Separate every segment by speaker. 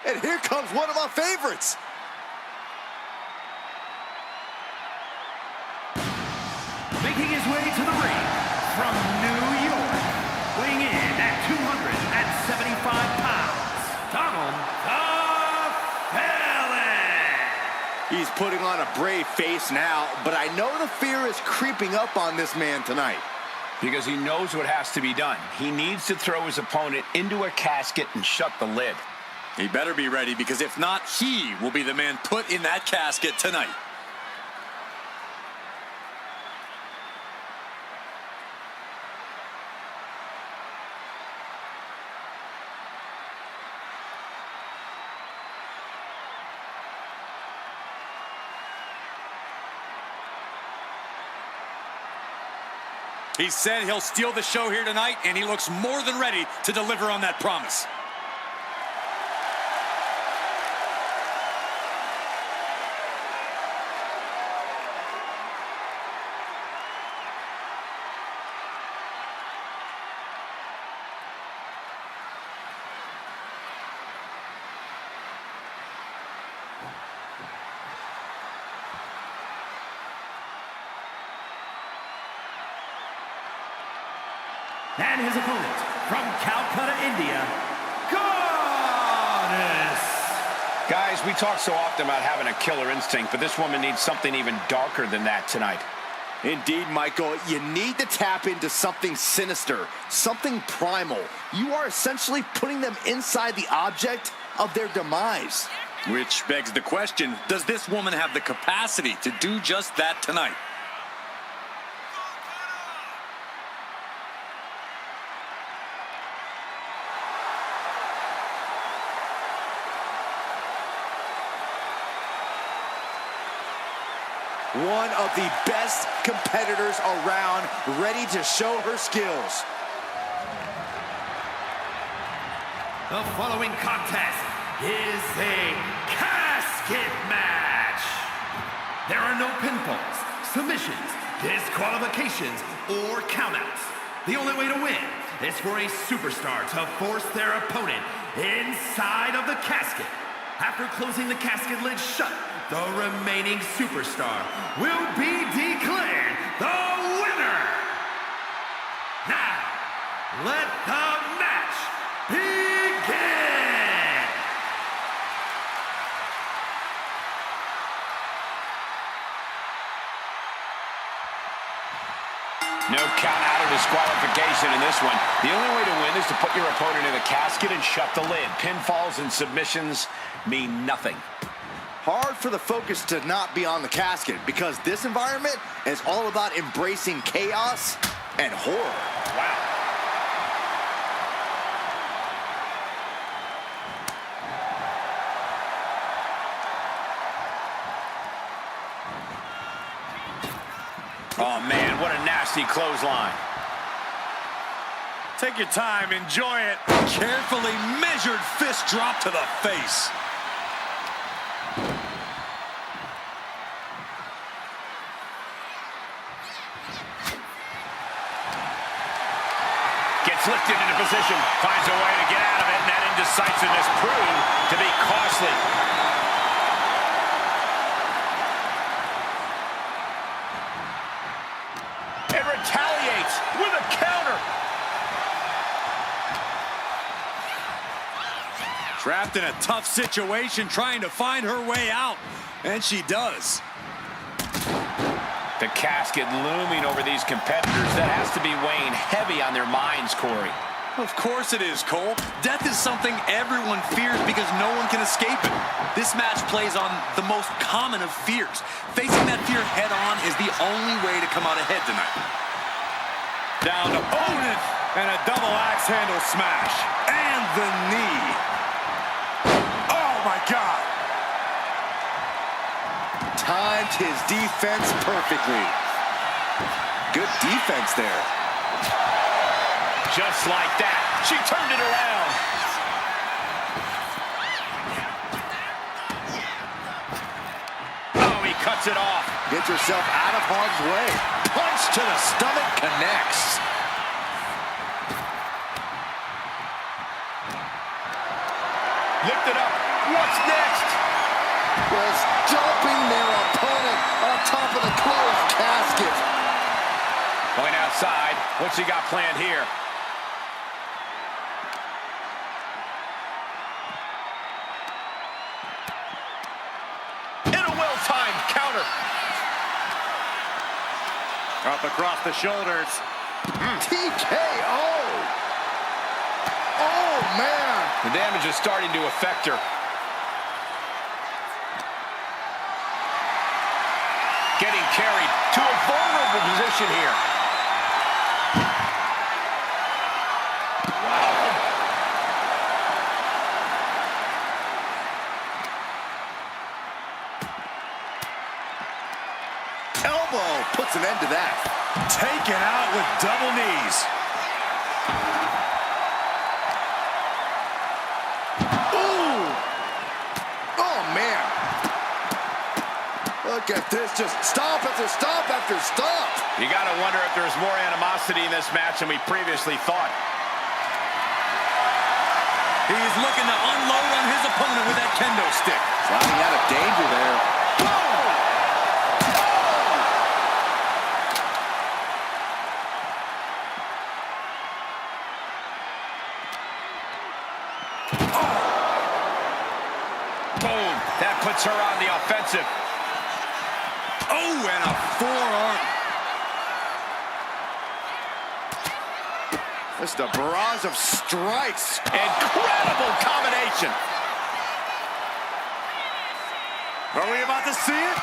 Speaker 1: And here comes one of my favorites.
Speaker 2: Making his way to the ring from New York, weighing in at 275 pounds, Donald the Felon.
Speaker 1: He's putting on a brave face now, but I know the fear is creeping up on this man tonight.
Speaker 3: Because he knows what has to be done. He needs to throw his opponent into a casket and shut the lid.
Speaker 4: He better be ready, because if not, he will be the man put in that casket tonight. He said he'll steal the show here tonight, and he looks more than ready to deliver on that promise.
Speaker 2: And his opponent, from Calcutta, India, Goddess.
Speaker 3: Guys, we talk so often about having a killer instinct, but this woman needs something even darker than that tonight.
Speaker 1: Indeed, Michael, you need to tap into something sinister, something primal. You are essentially putting them inside the object of their demise.
Speaker 4: Which begs the question, does this woman have the capacity to do just that tonight?
Speaker 1: One of the best competitors around, ready to show her skills.
Speaker 2: The following contest is a casket match. There are no pinfalls, submissions, disqualifications, or countouts. The only way to win is for a superstar to force their opponent inside of the casket. After closing the casket lid shut, the remaining superstar will be declared the winner. Now, let the match begin.
Speaker 3: No count out or disqualification in this one. The only way to win is to put your opponent in the casket and shut the lid. Pinfalls and submissions mean nothing.
Speaker 1: Hard for the focus to not be on the casket, because this environment is all about embracing chaos and horror.
Speaker 3: Wow. Oh, man, what a nasty clothesline.
Speaker 4: Take your time, enjoy it. Carefully measured fist drop to the face.
Speaker 3: Gets lifted into position, finds a way to get out of it, and that indecisiveness proved to be costly. It retaliates with a counter.
Speaker 4: Trapped in a tough situation, trying to find her way out, and she does.
Speaker 3: The casket looming over these competitors. That has to be weighing heavy on their minds, Corey.
Speaker 4: Of course it is, Cole. Death is something everyone fears because no one can escape it. This match plays on the most common of fears. Facing that fear head-on is the only way to come out ahead tonight. Down to opponent, and a double axe handle smash. And the knee. Oh, my God.
Speaker 1: Timed his defense perfectly. Good defense there.
Speaker 3: Just like that, she turned it around. Oh, he cuts it off.
Speaker 1: Gets herself out of harm's way. Punch to the stomach connects.
Speaker 3: Lifted up. What's next?
Speaker 1: Just dumping their opponent on top of the closed casket.
Speaker 3: Going outside. What's he got planned here? Well-timed counter.
Speaker 4: Up across the shoulders.
Speaker 1: TKO. Oh, man.
Speaker 3: The damage is starting to affect her. Getting carried to a vulnerable position here.
Speaker 1: Elbow puts an end to that.
Speaker 4: Taken out with double knees.
Speaker 1: Ooh! Oh, man. Look at this. Just stop after stop after stop.
Speaker 3: You got to wonder if there's more animosity in this match than we previously thought.
Speaker 4: He's looking to unload on his opponent with that kendo stick.
Speaker 1: Sliding out of danger there. Boom!
Speaker 3: Boom. That puts her on the offensive.
Speaker 4: Oh, and a forearm.
Speaker 1: Just a barrage of strikes.
Speaker 3: Incredible combination.
Speaker 4: Are we about to see it?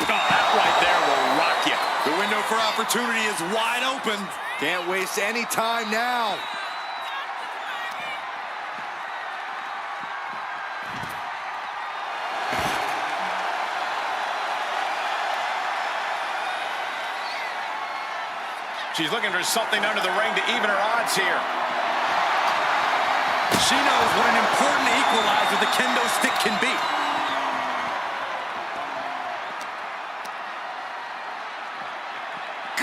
Speaker 3: Oh, that right there will rock you.
Speaker 4: The window for opportunity is wide open.
Speaker 1: Can't waste any time now.
Speaker 3: She's looking for something under the ring to even her odds here.
Speaker 4: She knows what an important equalizer the kendo stick can be.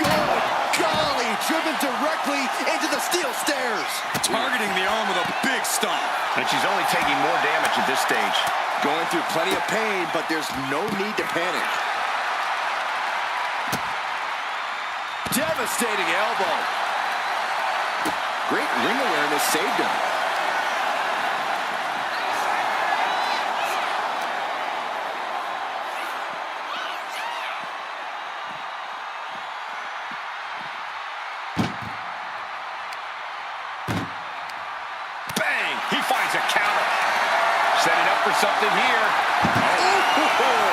Speaker 1: Good golly, driven directly into the steel stairs.
Speaker 4: Targeting the arm with a big stomp.
Speaker 3: And she's only taking more damage at this stage.
Speaker 1: Going through plenty of pain, but there's no need to panic. Devastating elbow. Great ring awareness saved him.
Speaker 3: Bang! He finds a counter. Setting up for something here. Oh.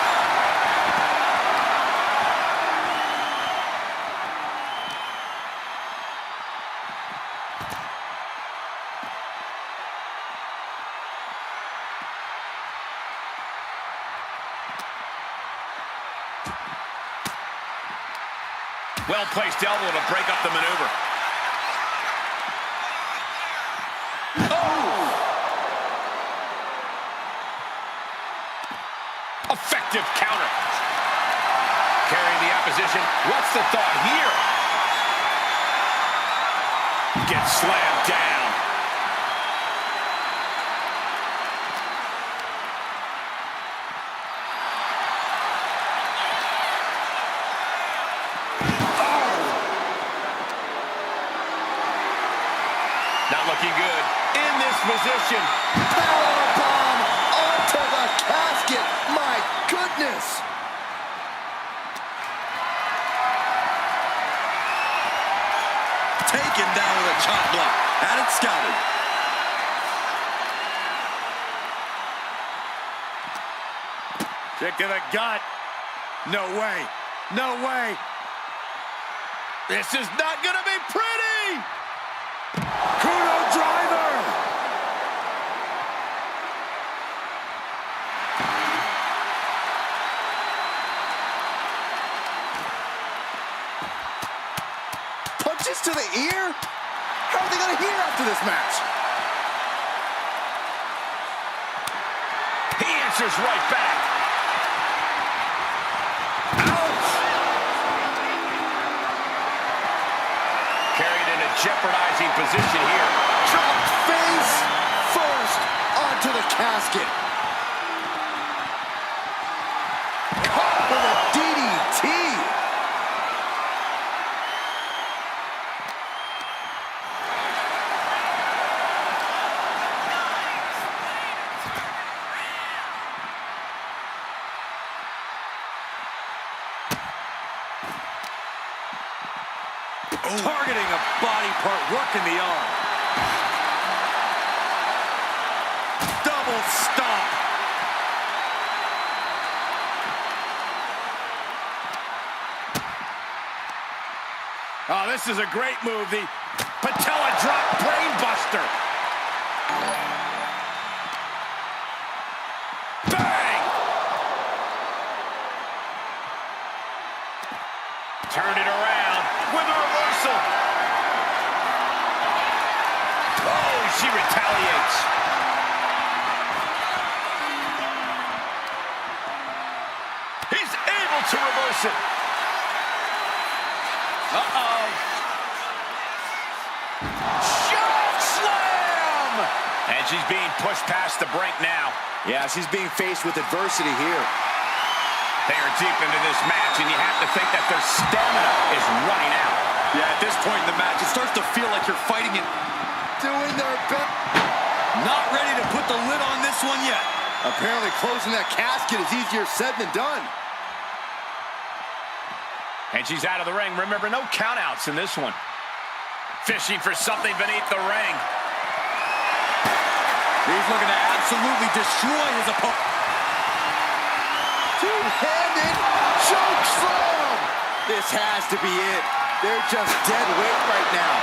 Speaker 3: Well-placed elbow to break up the maneuver. Oh! Effective counter. Carrying the opposition. What's the thought here? Gets slammed down. Not looking good in this position.
Speaker 1: Powerbomb onto the casket. My goodness.
Speaker 4: Taken down with a chop block. Had it scouted. Kick to the gut. No way. No way.
Speaker 3: This is not going to be pretty.
Speaker 4: Kudo driver.
Speaker 1: Punches to the ear? How are they going to hear after this match?
Speaker 3: He answers right back. Ouch! Carried in a jeopardizing position here.
Speaker 1: Dropped face first. onto the casket. Caught with a DDT.
Speaker 4: Targeting a body part, working the arm. Double stomp.
Speaker 3: Oh, this is a great move. The patella drop brain buster. Bang! Turn it around with a reversal. Oh, she retaliates. He's able to reverse it. Uh-oh. Choke slam! And she's being pushed past the brink now.
Speaker 1: Yeah, she's being faced with adversity here.
Speaker 3: They are deep into this match, and you have to think that their stamina is running out.
Speaker 4: Yeah, at this point in the match, it starts to feel like you're fighting it.
Speaker 1: Doing their best.
Speaker 4: Not ready to put the lid on this one yet.
Speaker 1: Apparently closing that casket is easier said than done.
Speaker 3: And she's out of the ring. Remember, no countouts in this one. Fishing for something beneath the ring.
Speaker 4: He's looking to absolutely destroy his opponent.
Speaker 1: Two-handed choke slam. This has to be it. They're just dead weight right now.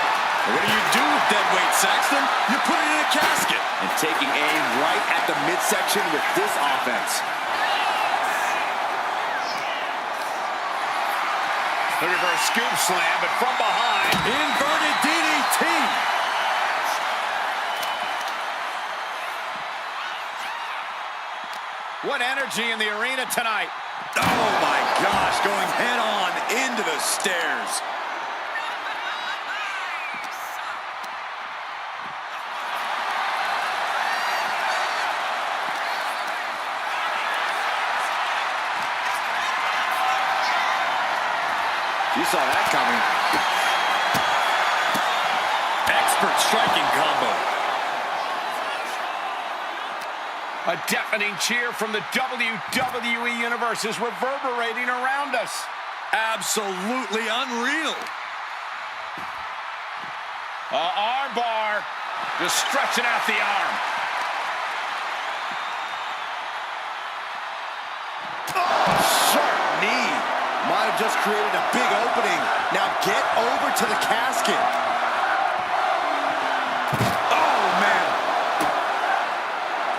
Speaker 4: What do you do with dead weight, Saxton? You put it in a casket.
Speaker 1: And taking aim right at the midsection with this offense.
Speaker 3: Looking for a scoop slam, but from behind.
Speaker 4: Inverted DDT.
Speaker 3: What energy in the arena tonight.
Speaker 4: Oh my gosh, going head on into the stairs.
Speaker 1: You saw that coming.
Speaker 4: Expert striking combo.
Speaker 3: A deafening cheer from the WWE Universe is reverberating around us.
Speaker 4: Absolutely unreal.
Speaker 3: Arm bar. Just stretching out the arm.
Speaker 1: Sharp knee. Might have just created a big opening. Now get over to the casket.
Speaker 4: Oh, man.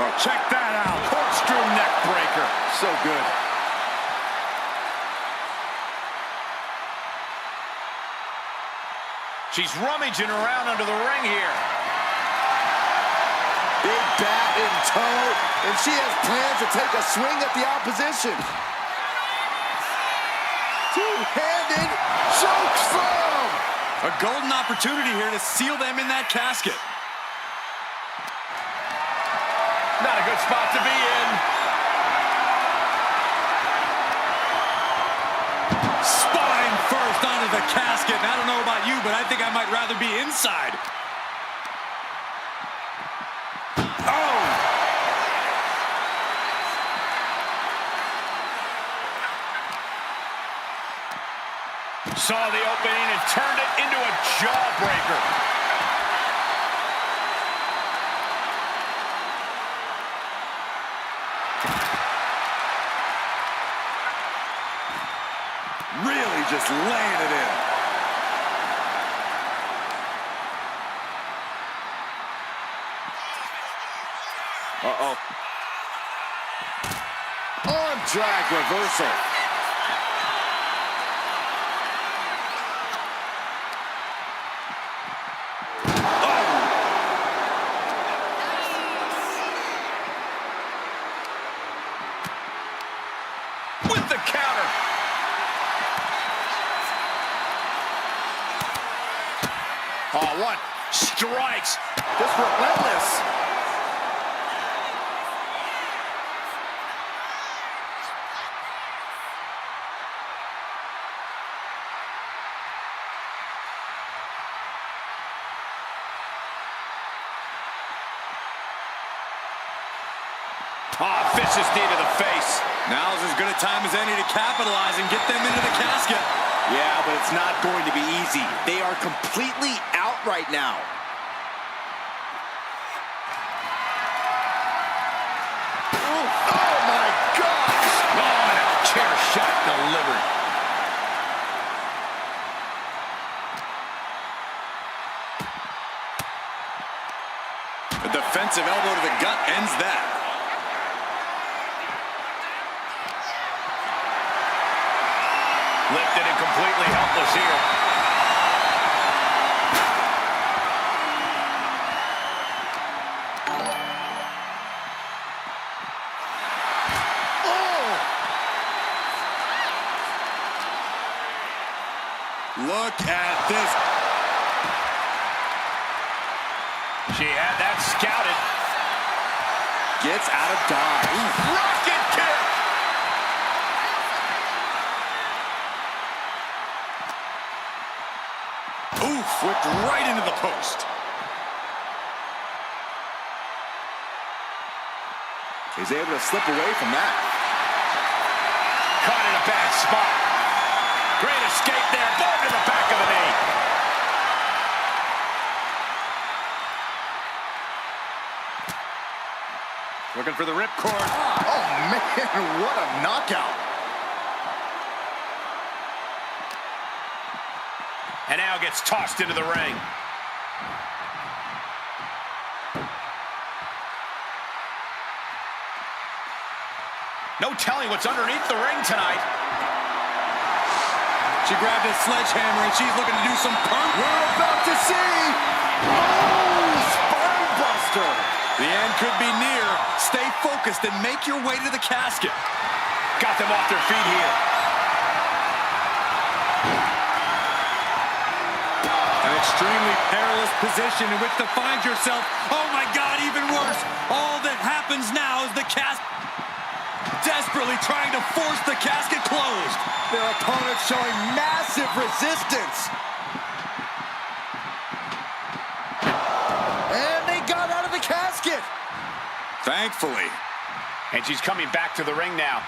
Speaker 3: Oh, check that out. Corkscrew neck breaker.
Speaker 1: So good.
Speaker 3: She's rummaging around under the ring here.
Speaker 1: Big bat in tow, and she has plans to take a swing at the opposition. Two-handed choke slam.
Speaker 4: A golden opportunity here to seal them in that casket.
Speaker 3: Not a good spot to be in.
Speaker 4: Spine first onto the casket. And I don't know about you, but I think I might rather be inside. Oh!
Speaker 3: Saw the opening and turned it into a jawbreaker.
Speaker 4: Really just laying it in.
Speaker 1: Uh-oh. Arm drag reversal.
Speaker 3: With the counter. Oh, what strikes.
Speaker 1: Just relentless.
Speaker 3: Oh, vicious knee to the face.
Speaker 4: Now's as good a time as any to capitalize and get them into the casket.
Speaker 1: Yeah, but it's not going to be easy. They are completely out right now. Oh, my gosh!
Speaker 3: Oh, and a chair shot delivered.
Speaker 4: A defensive elbow to the gut ends that.
Speaker 3: Lifted and completely helpless here.
Speaker 4: Look at this.
Speaker 3: She had that scouted.
Speaker 1: Gets out of dodge.
Speaker 3: Rocket kick!
Speaker 4: Oof, whipped right into the post.
Speaker 1: He's able to slip away from that.
Speaker 3: Caught in a bad spot. Great escape there. Boom to the back of the knee.
Speaker 4: Looking for the ripcord.
Speaker 1: Oh, man, what a knockout.
Speaker 3: And now gets tossed into the ring. No telling what's underneath the ring tonight.
Speaker 4: She grabbed a sledgehammer and she's looking to do some punk.
Speaker 1: We're about to see. Oh, spine buster.
Speaker 4: The end could be near. Stay focused and make your way to the casket.
Speaker 3: Got them off their feet here.
Speaker 4: An extremely perilous position in which to find yourself. Oh my God, even worse. All that happens now is the casket desperately trying to force the casket closed.
Speaker 1: Their opponent showing massive resistance. And they got out of the casket.
Speaker 4: Thankfully.
Speaker 3: And she's coming back to the ring now.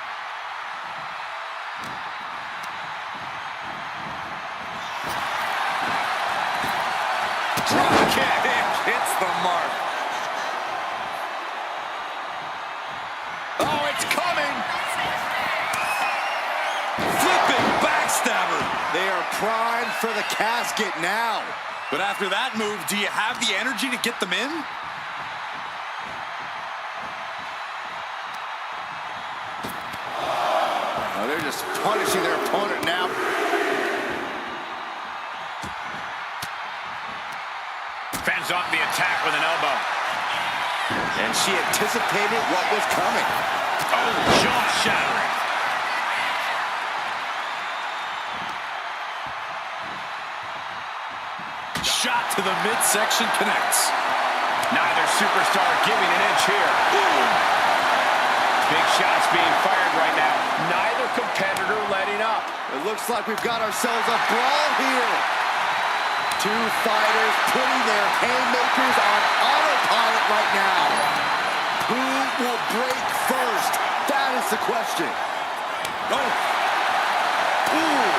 Speaker 4: Drop kick hits the mark.
Speaker 1: Oh, it's coming.
Speaker 4: Flipping backstabber.
Speaker 1: They are primed for the casket now.
Speaker 4: But after that move, do you have the energy to get them in?
Speaker 1: Oh, they're just punishing their opponent now.
Speaker 3: Fends off the attack with an elbow.
Speaker 1: And she anticipated what was coming.
Speaker 3: Oh, jaw-shattering.
Speaker 4: Shot to the midsection connects.
Speaker 3: Neither superstar giving an inch here. Boom. Big shots being fired right now. Neither competitor letting up.
Speaker 1: It looks like we've got ourselves a brawl here. Two fighters putting their haymakers on autopilot right now. Who will break first? That is the question.
Speaker 4: Oh.
Speaker 1: Ooh.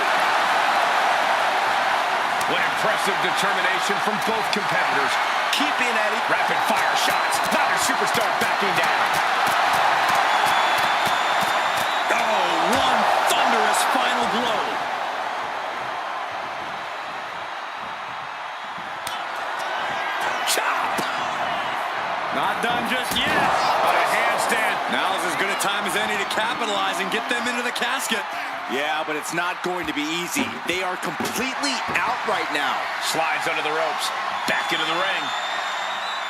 Speaker 3: What impressive determination from both competitors. Keeping at it. Rapid fire shots. Neither superstar backing down.
Speaker 4: Oh, one thunderous final blow. Chop. Not done just yet.
Speaker 3: But a handstand.
Speaker 4: Now's as good a time as any to capitalize and get them into the casket.
Speaker 1: Yeah, but it's not going to be easy. They are completely out right now.
Speaker 3: Slides under the ropes. Back into the ring.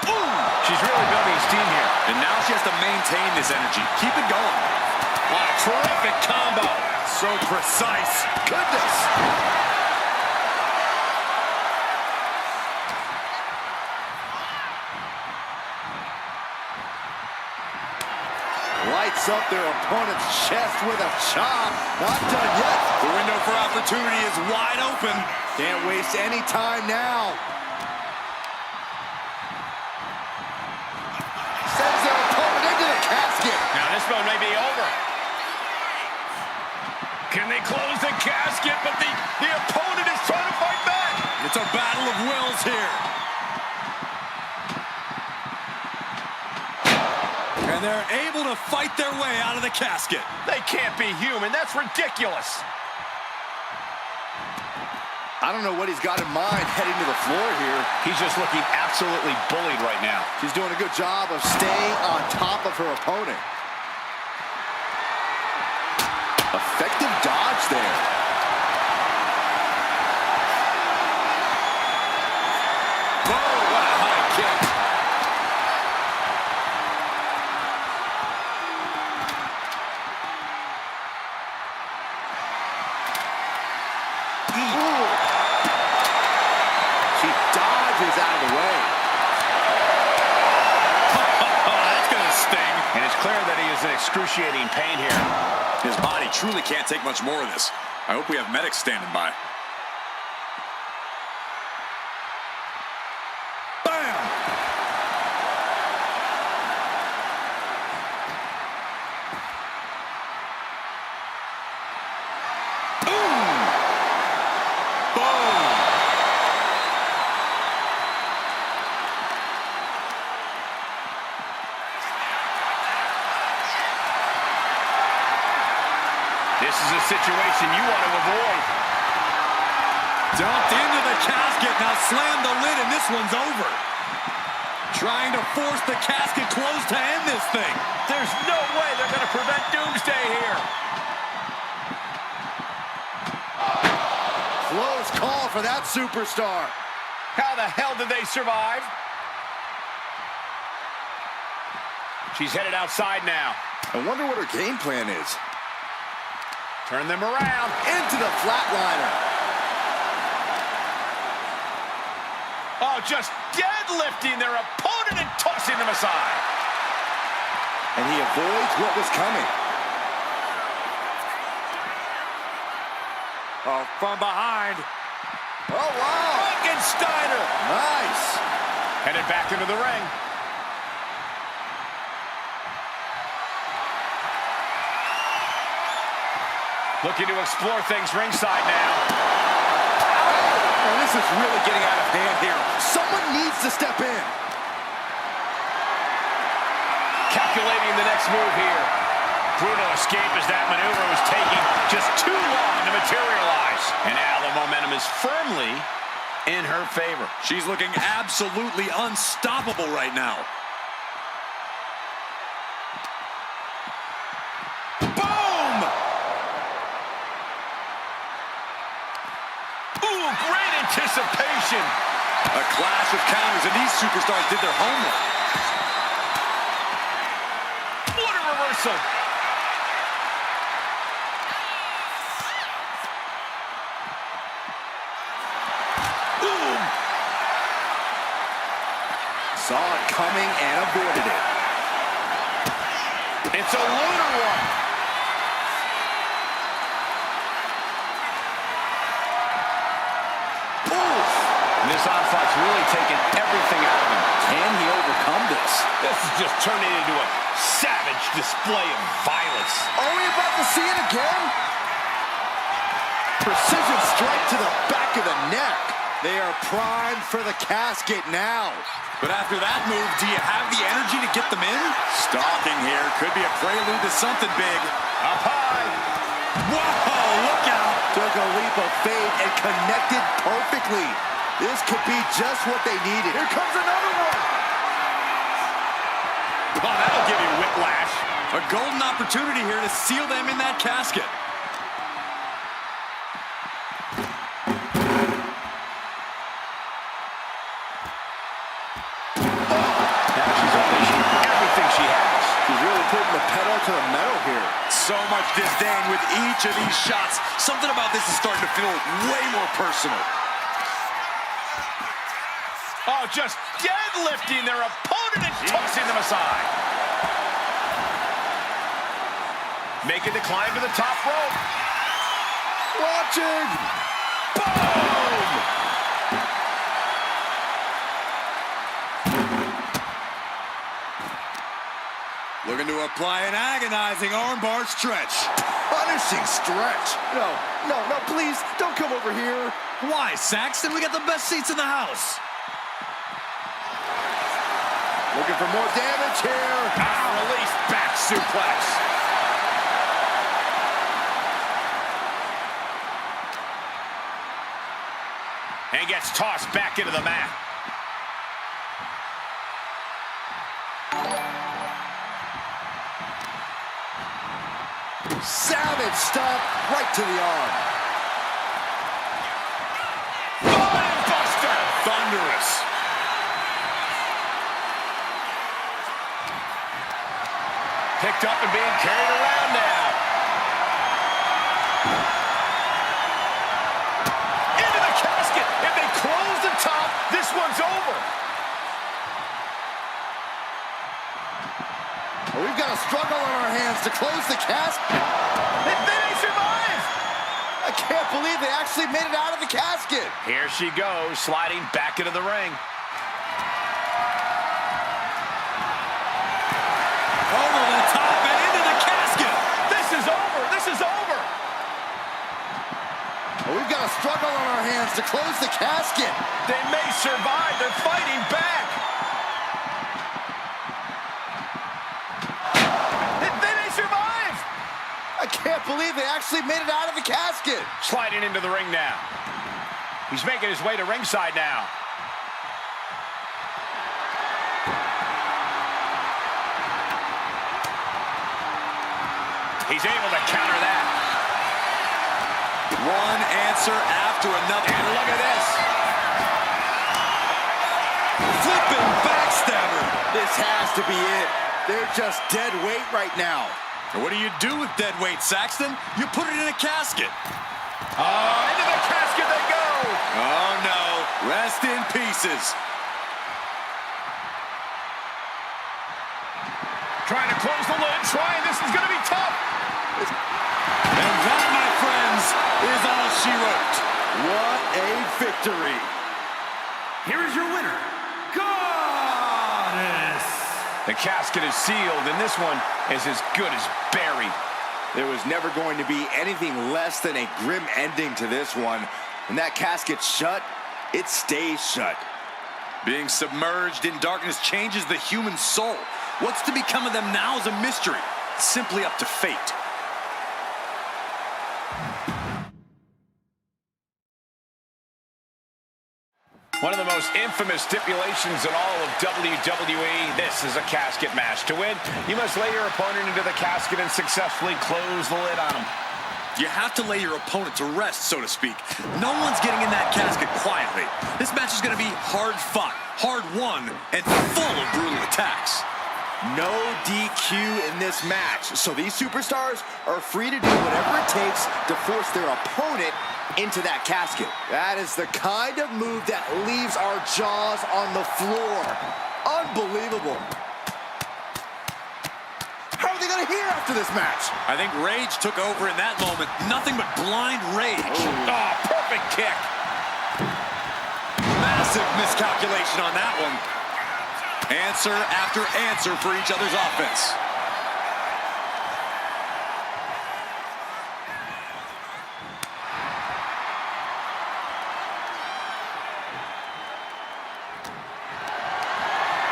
Speaker 3: Boom! She's really building steam here.
Speaker 4: And now she has to maintain this energy. Keep it going.
Speaker 3: What a terrific combo.
Speaker 4: So precise.
Speaker 1: Goodness. Lights up their opponent's chest with a chop. Not done yet.
Speaker 4: The window for opportunity is wide open.
Speaker 1: Can't waste any time now. Sends their opponent into the casket.
Speaker 3: This one may be over. Can they close the casket? But the opponent is trying to fight back.
Speaker 4: It's a battle of wills here. And they're able to fight their way out of the casket.
Speaker 3: They can't be human. That's ridiculous.
Speaker 1: I don't know what he's got in mind heading to the floor here.
Speaker 3: He's just looking absolutely bullied right now.
Speaker 1: She's doing a good job of staying on top of her opponent. Effective dodge there.
Speaker 4: Oh, what a high kick.
Speaker 1: She dodges out of the way.
Speaker 4: Oh, that's going to sting.
Speaker 3: And it's clear that he is in excruciating pain here.
Speaker 4: His body truly can't take much more of this. I hope we have medics standing by. Bam! Boom! Boom!
Speaker 3: This is a situation you want to avoid.
Speaker 4: Dumped into the casket. Now slam the lid, and this one's over. Trying to force the casket closed to end this thing.
Speaker 3: There's no way they're going to prevent doomsday here.
Speaker 1: Close call for that superstar.
Speaker 3: How the hell did they survive? She's headed outside now.
Speaker 1: I wonder what her game plan is.
Speaker 3: Turn them around.
Speaker 1: Into the flatliner.
Speaker 3: Oh, just deadlifting their opponent and tossing them aside.
Speaker 1: And he avoids what was coming.
Speaker 4: Oh, from behind.
Speaker 1: Oh, wow.
Speaker 3: Frankensteiner.
Speaker 1: Nice.
Speaker 3: Headed back into the ring. Looking to explore things ringside now.
Speaker 1: Oh, this is really getting out of hand here. Someone needs to step in.
Speaker 3: Calculating the next move here. Brutal escape as that maneuver was taking just too long to materialize. And now the momentum is firmly in her favor.
Speaker 4: She's looking absolutely unstoppable right now. Boom!
Speaker 3: Ooh, great anticipation.
Speaker 4: A clash of counters, and these superstars did their homework.
Speaker 3: What a reversal. Boom.
Speaker 1: Saw it coming and avoided it.
Speaker 3: It's a lunar one.
Speaker 1: Oof.
Speaker 3: This onslaught's really taken everything out of him.
Speaker 1: Can he overcome this?
Speaker 3: This is just turning into a savage display of violence.
Speaker 1: Are we about to see it again? Precision strike to the back of the neck. They are primed for the casket now.
Speaker 4: But after that move, do you have the energy to get them in? Stalking here. Could be a prelude to something big.
Speaker 3: Up high.
Speaker 4: Whoa, look out.
Speaker 1: Took a leap of faith and connected perfectly. This could be just what they needed. Here comes another one.
Speaker 3: Oh, that'll give you whiplash.
Speaker 4: A golden opportunity here to seal them in that casket.
Speaker 3: Now she's unleashing everything she has.
Speaker 1: She's really putting the pedal to the metal here.
Speaker 4: So much disdain with each of these shots. Something about this is starting to feel way more personal.
Speaker 3: Oh, just deadlifting their opponent and tossing them aside. Making the climb to the top rope.
Speaker 1: Watching.
Speaker 3: Boom!
Speaker 4: Look Looking to apply an agonizing armbar stretch.
Speaker 1: Punishing stretch. No, please, don't come over here.
Speaker 4: Why, Saxton? We got the best seats in the house.
Speaker 1: Looking for more damage here.
Speaker 3: Release back suplex. And gets tossed back into the mat.
Speaker 1: Savage stomp right to the arm.
Speaker 3: Buster!
Speaker 4: Thunderous.
Speaker 3: Picked up and being carried around now. Into the casket. If they close the top, this one's over.
Speaker 1: Well, we've got a struggle on our hands to close the casket.
Speaker 3: They survive.
Speaker 1: I can't believe they actually made it out of the casket.
Speaker 3: Here she goes, sliding back into the ring.
Speaker 4: Over the top and into the casket.
Speaker 3: This is over. This is over.
Speaker 1: Well, we've got a struggle on our hands to close the casket.
Speaker 3: They may survive. They're fighting back. They may survive.
Speaker 1: I can't believe they actually made it out of the casket.
Speaker 3: Sliding into the ring now. He's making his way to ringside now. He's able to counter that.
Speaker 4: One answer after another.
Speaker 3: And look at this.
Speaker 4: Flipping backstabber.
Speaker 1: This has to be it. They're just dead weight right now.
Speaker 4: And what do you do with dead weight, Saxton? You put it in a casket.
Speaker 3: Into the casket they go.
Speaker 4: Oh, no. Rest in pieces.
Speaker 3: Trying to close the lid. This is going to be tough.
Speaker 4: And that, my friends, is all she wrote.
Speaker 1: What a victory.
Speaker 2: Here is your winner, Goddess.
Speaker 3: The casket is sealed, and this one is as good as buried.
Speaker 1: There was never going to be anything less than a grim ending to this one. When that casket's shut, it stays shut.
Speaker 4: Being submerged in darkness changes the human soul. What's to become of them now is a mystery. It's simply up to fate.
Speaker 3: One of the most infamous stipulations in all of WWE, this is a casket match. To win, you must lay your opponent into the casket and successfully close the lid on him.
Speaker 4: You have to lay your opponent to rest, so to speak. No one's getting in that casket quietly. This match is going to be hard fought, hard won, and full of brutal attacks.
Speaker 1: No DQ in this match, so these superstars are free to do whatever it takes to force their opponent into that casket. That is the kind of move that leaves our jaws on the floor. Unbelievable. How are they going to hear after this match?
Speaker 4: I think rage took over in that moment. Nothing but blind rage.
Speaker 3: Oh, perfect kick.
Speaker 4: Massive miscalculation on that one. Answer after answer for each other's offense.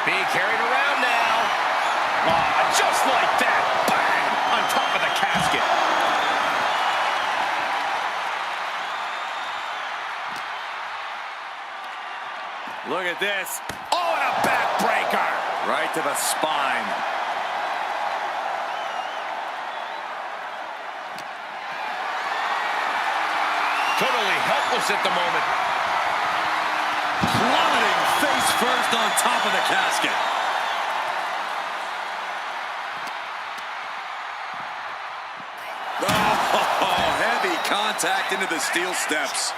Speaker 3: Being carried around now. Just like that. Bang! On top of the casket.
Speaker 4: Look at this.
Speaker 3: Oh, and a backbreaker.
Speaker 4: Right to the spine.
Speaker 3: Totally helpless at the moment.
Speaker 4: Plummeting face first on top of the casket. Oh, heavy contact into the steel steps.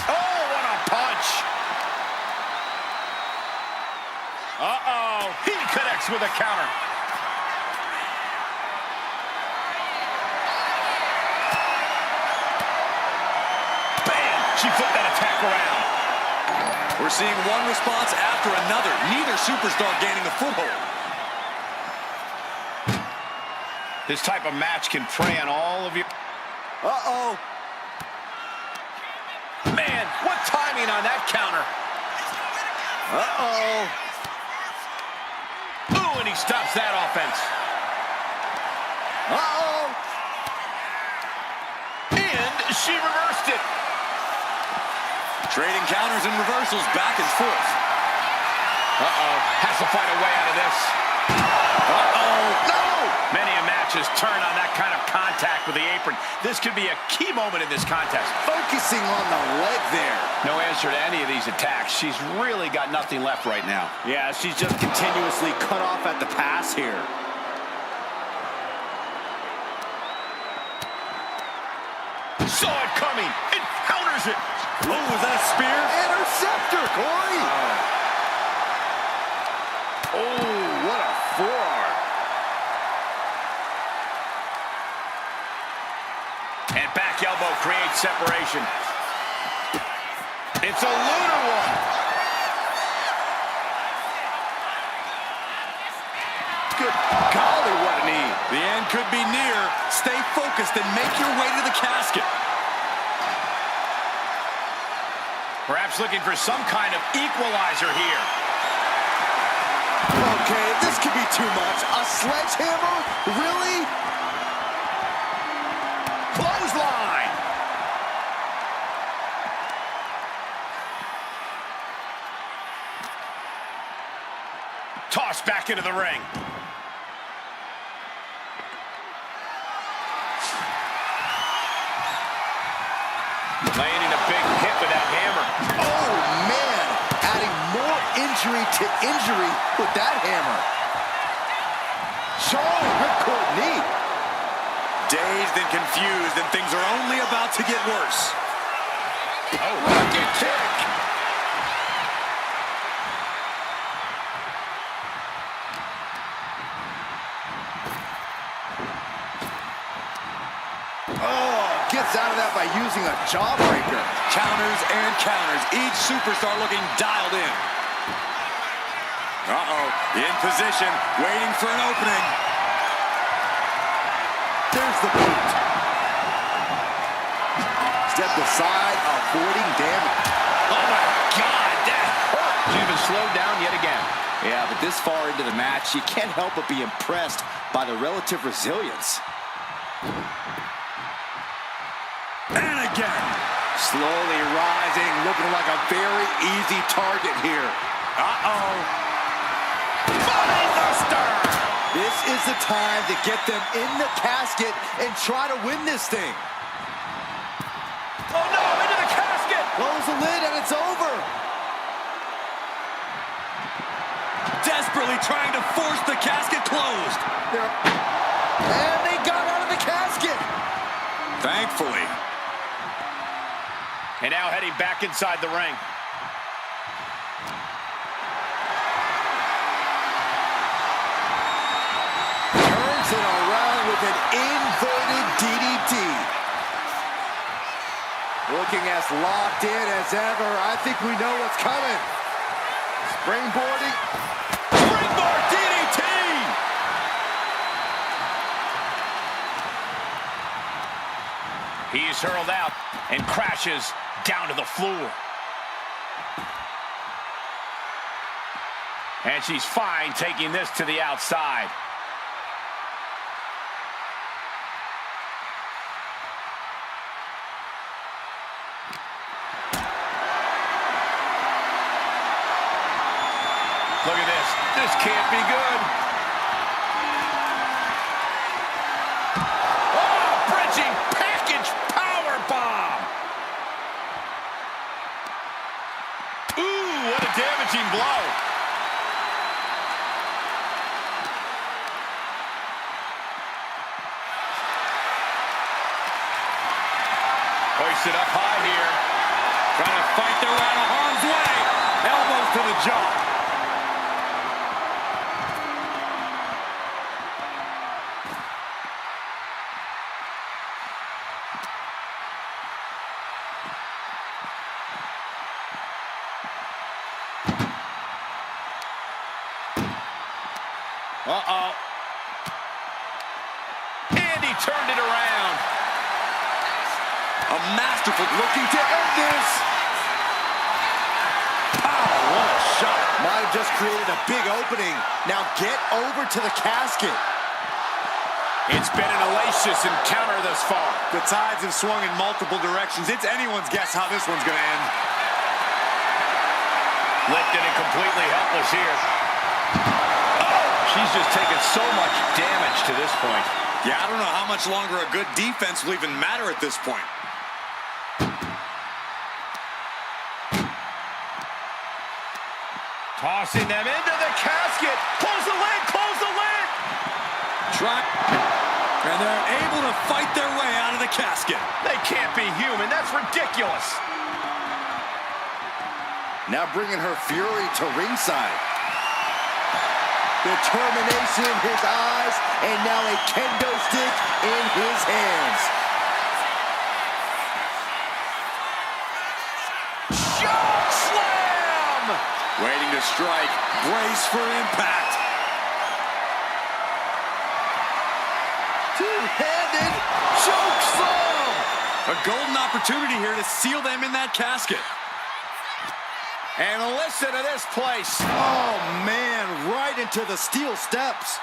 Speaker 3: Oh, what a punch. Uh-oh. He connects with a counter. Bam! She flipped that attack around.
Speaker 4: We're seeing one response after another. Neither superstar gaining a foothold.
Speaker 3: This type of match can prey on all of your...
Speaker 1: Uh-oh.
Speaker 3: Man, what timing on that counter.
Speaker 1: Uh-oh.
Speaker 3: Ooh, and he stops that offense.
Speaker 1: Uh-oh.
Speaker 3: And she reversed it.
Speaker 4: Trading counters and reversals back and forth.
Speaker 3: Uh-oh, has to find a way out of this.
Speaker 1: Uh-oh. No!
Speaker 3: Many a match has turned on that kind of contact with the apron. This could be a key moment in this contest.
Speaker 1: Focusing on the leg there.
Speaker 3: No answer to any of these attacks. She's really got nothing left right now.
Speaker 1: Yeah, she's just continuously cut off at the pass here.
Speaker 3: Saw it coming. It counters it.
Speaker 4: Oh, was that a spear?
Speaker 1: Interceptor, Corey. Oh, what a forearm.
Speaker 3: And back elbow creates separation. It's a lunar one.
Speaker 1: Good golly, what a knee.
Speaker 4: The end could be near. Stay focused and make your way to the casket.
Speaker 3: Perhaps looking for some kind of equalizer here.
Speaker 1: Okay, this could be too much. A sledgehammer? Really?
Speaker 3: Clothesline. Tossed back into the ring. Landing a big hit with that hammer.
Speaker 1: Oh, man. Adding more injury to injury with that hammer. Showing ripcord knee.
Speaker 4: Dazed and confused, and things are only about to get worse.
Speaker 3: Oh, rocket kick.
Speaker 1: Oh, gets out of that by using a jawbreaker.
Speaker 4: Counters and counters. Each superstar looking dialed in. Uh-oh. In position, waiting for an opening.
Speaker 1: There's the boot. Stepped aside, avoiding damage.
Speaker 3: Oh, my God, that hurt. She's been slowed down yet again.
Speaker 1: Yeah, but this far into the match, you can't help but be impressed by the relative resilience.
Speaker 4: And again.
Speaker 1: Slowly rising, looking like a very easy target here.
Speaker 4: Uh-oh.
Speaker 3: Buster!
Speaker 1: This is the time to get them in the casket and try to win this thing.
Speaker 3: Oh, no, into the casket!
Speaker 1: Close the lid and it's over.
Speaker 4: Desperately trying to force the casket closed.
Speaker 1: And they got out of the casket.
Speaker 4: Thankfully.
Speaker 3: And now heading back inside the ring.
Speaker 1: Turns it around with an inverted DDT. Looking as locked in as ever. I think we know what's coming. Springboarding.
Speaker 3: Springboard DDT! He's hurled out and crashes down to the floor. And she's fine taking this to the outside. Look at this. This can't be good. Oh, bridging package powerbomb. Ooh, what a damaging blow. Hoisted up high here.
Speaker 4: Trying to fight their way out of harm's way. Elbows to the jaw.
Speaker 3: Uh-oh. And he turned it around.
Speaker 4: A masterful looking to end this. Oh, what a shot.
Speaker 1: Might have just created a big opening. Now get over to the casket.
Speaker 3: It's been an hellacious encounter thus far.
Speaker 4: The tides have swung in multiple directions. It's anyone's guess how this one's going to end.
Speaker 3: Lifted and completely helpless here. Oh, she's just taken so much damage to this point.
Speaker 4: Yeah, I don't know how much longer a good defense will even matter at this point.
Speaker 3: Tossing them into the casket. Close the lid, close the lid.
Speaker 4: And they're able to fight their way out of the casket.
Speaker 3: They can't be human. That's ridiculous.
Speaker 1: Now bringing her fury to ringside. Determination in his eyes, and now a kendo stick in his hands.
Speaker 3: Choke slam!
Speaker 4: Waiting to strike. Brace for impact.
Speaker 1: Two-handed choke slam!
Speaker 4: A golden opportunity here to seal them in that casket.
Speaker 3: And listen to this place.
Speaker 1: Oh, man, right into the steel steps.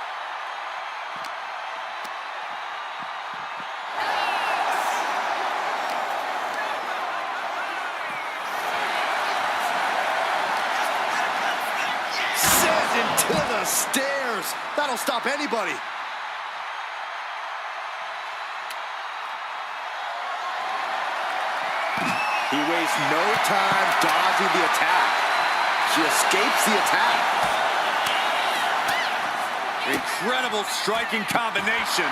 Speaker 1: Sent into the stairs. That'll stop anybody. He wastes no time dodging the attack. She escapes the attack.
Speaker 4: Incredible striking combination.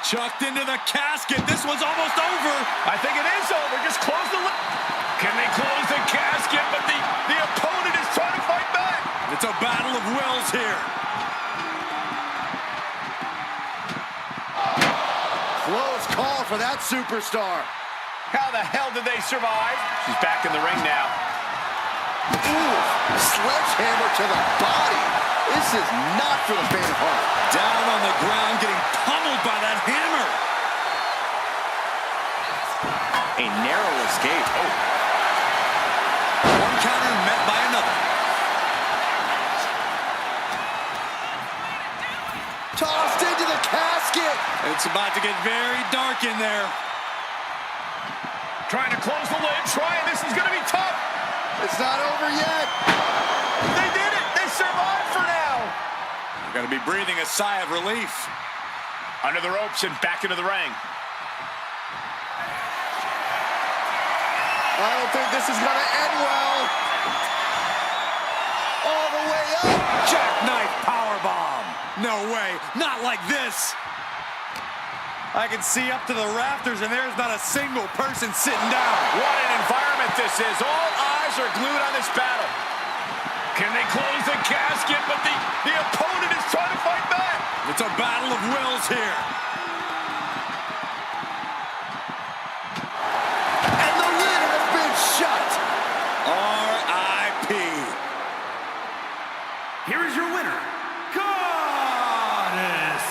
Speaker 4: Chucked into the casket. This one's almost over.
Speaker 3: I think it is over. Just close the lid. Can they close the casket? But the opponent is trying to fight back.
Speaker 4: It's a battle of wills here.
Speaker 1: Close call for that superstar.
Speaker 3: How the hell did they survive? She's back in the ring now.
Speaker 1: Ooh, sledgehammer to the body. This is not for the faint of heart.
Speaker 4: Down on the ground, getting pummeled by that hammer.
Speaker 1: A narrow escape. Oh.
Speaker 4: One counter met by another.
Speaker 1: Tossed into the casket.
Speaker 4: It's about to get very dark in there.
Speaker 3: Trying to close the lid. This is going to be tough.
Speaker 1: It's not over yet.
Speaker 3: They did it. They survived for now.
Speaker 4: They're going to be breathing a sigh of relief.
Speaker 3: Under the ropes and back into the ring.
Speaker 1: I don't think this is going to end well. All the way up.
Speaker 4: Jackknife powerbomb. No way. Not like this. I can see up to the rafters, and there's not a single person sitting down.
Speaker 3: What an environment this is. All eyes are glued on this battle. Can they close the casket? But the opponent is trying to fight back.
Speaker 4: It's a battle of wills here.
Speaker 1: And the lid has been shut.
Speaker 4: R.I.P.
Speaker 2: Here is your winner, Goddess.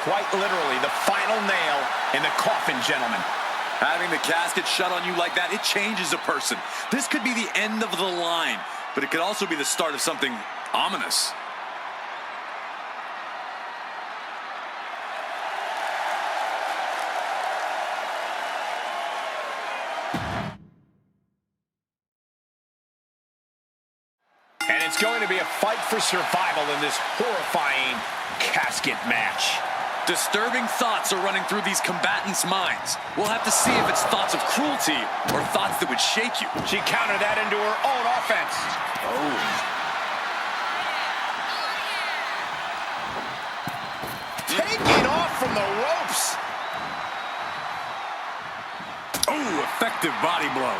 Speaker 3: Quite literally, the final nail in the coffin, gentlemen.
Speaker 4: Having the casket shut on you like that, it changes a person. This could be the end of the line, but it could also be the start of something ominous.
Speaker 3: And it's going to be a fight for survival in this horrifying casket match.
Speaker 4: Disturbing thoughts are running through these combatants' minds. We'll have to see if it's thoughts of cruelty or thoughts that would shake you.
Speaker 3: She countered that into her own offense.
Speaker 1: Oh.
Speaker 3: Taking off from the ropes.
Speaker 4: Oh, effective body blow.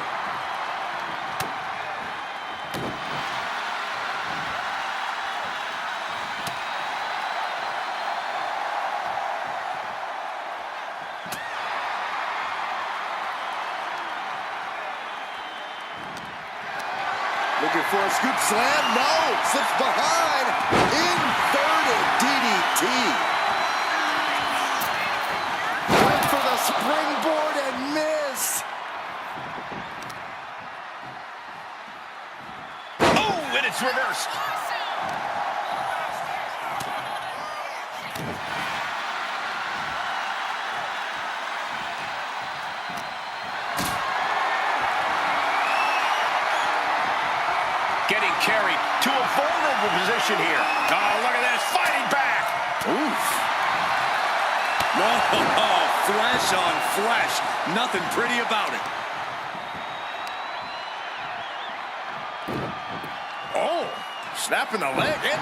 Speaker 1: Looking for a scoop slam. No. Slips behind. Inverted DDT. Went for the springboard and miss.
Speaker 3: Oh, and it's reversed. Getting carried to a vulnerable position here. Oh, look at this, fighting back.
Speaker 1: Oof.
Speaker 4: Oh, flesh on flesh. Nothing pretty about it.
Speaker 3: Oh, snapping the leg in.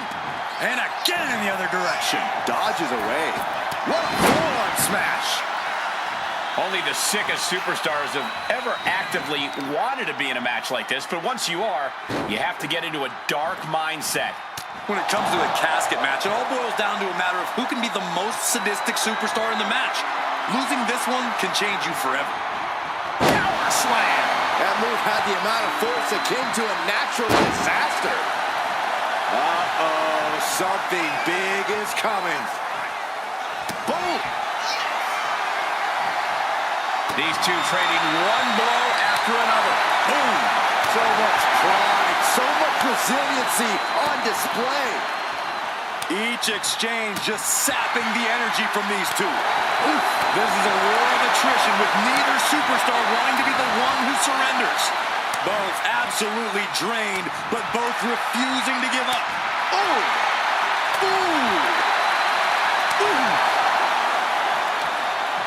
Speaker 4: And again in the other direction.
Speaker 1: Dodges away.
Speaker 3: What a full-on smash. Only the sickest superstars have ever actively wanted to be in a match like this, but once you are, you have to get into a dark mindset.
Speaker 4: When it comes to a casket match, it all boils down to a matter of who can be the most sadistic superstar in the match. Losing this one can change you forever.
Speaker 3: Power slam!
Speaker 1: That move had the amount of force akin to a natural disaster. Uh-oh, something big is coming. Boom!
Speaker 3: These two trading one blow after another.
Speaker 1: Boom! So much pride, so much resiliency on display.
Speaker 4: Each exchange just sapping the energy from these two. Oof. This is a war of attrition with neither superstar wanting to be the one who surrenders. Both absolutely drained, but both refusing to give up.
Speaker 1: Ooh! Ooh! Ooh!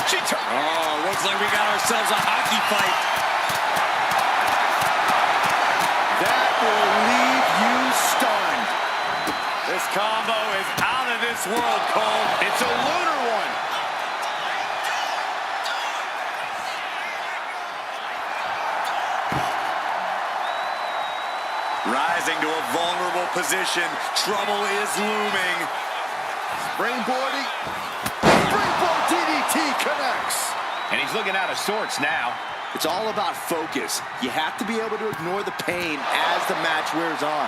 Speaker 3: She turned.
Speaker 4: Oh, looks like we got ourselves a hockey fight.
Speaker 1: That will leave you stunned.
Speaker 4: This combo is out of this world, Cole.
Speaker 3: It's a lunar one.
Speaker 4: Rising to a vulnerable position. Trouble is looming.
Speaker 1: Springboarding. Springboard DDT connects.
Speaker 3: And he's looking out of sorts now.
Speaker 1: It's all about focus. You have to be able to ignore the pain as the match wears on.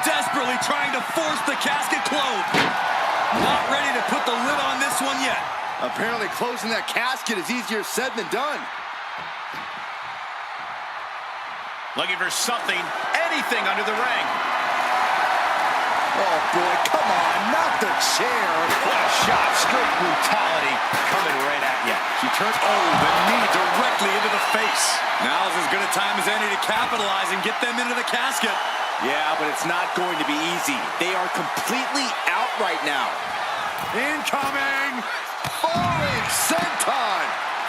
Speaker 4: Desperately trying to force the casket closed. Not ready to put the lid on this one yet.
Speaker 1: Apparently closing that casket is easier said than done.
Speaker 3: Looking for something, anything under the ring.
Speaker 1: Oh boy, come on, not the chair.
Speaker 3: What a shot, straight brutality coming right at you.
Speaker 4: She turns, the knee directly into the face. Now's as good a time as any to capitalize and get them into the casket.
Speaker 1: Yeah, but it's not going to be easy. They are completely out right now.
Speaker 4: Incoming!
Speaker 1: Falling senton!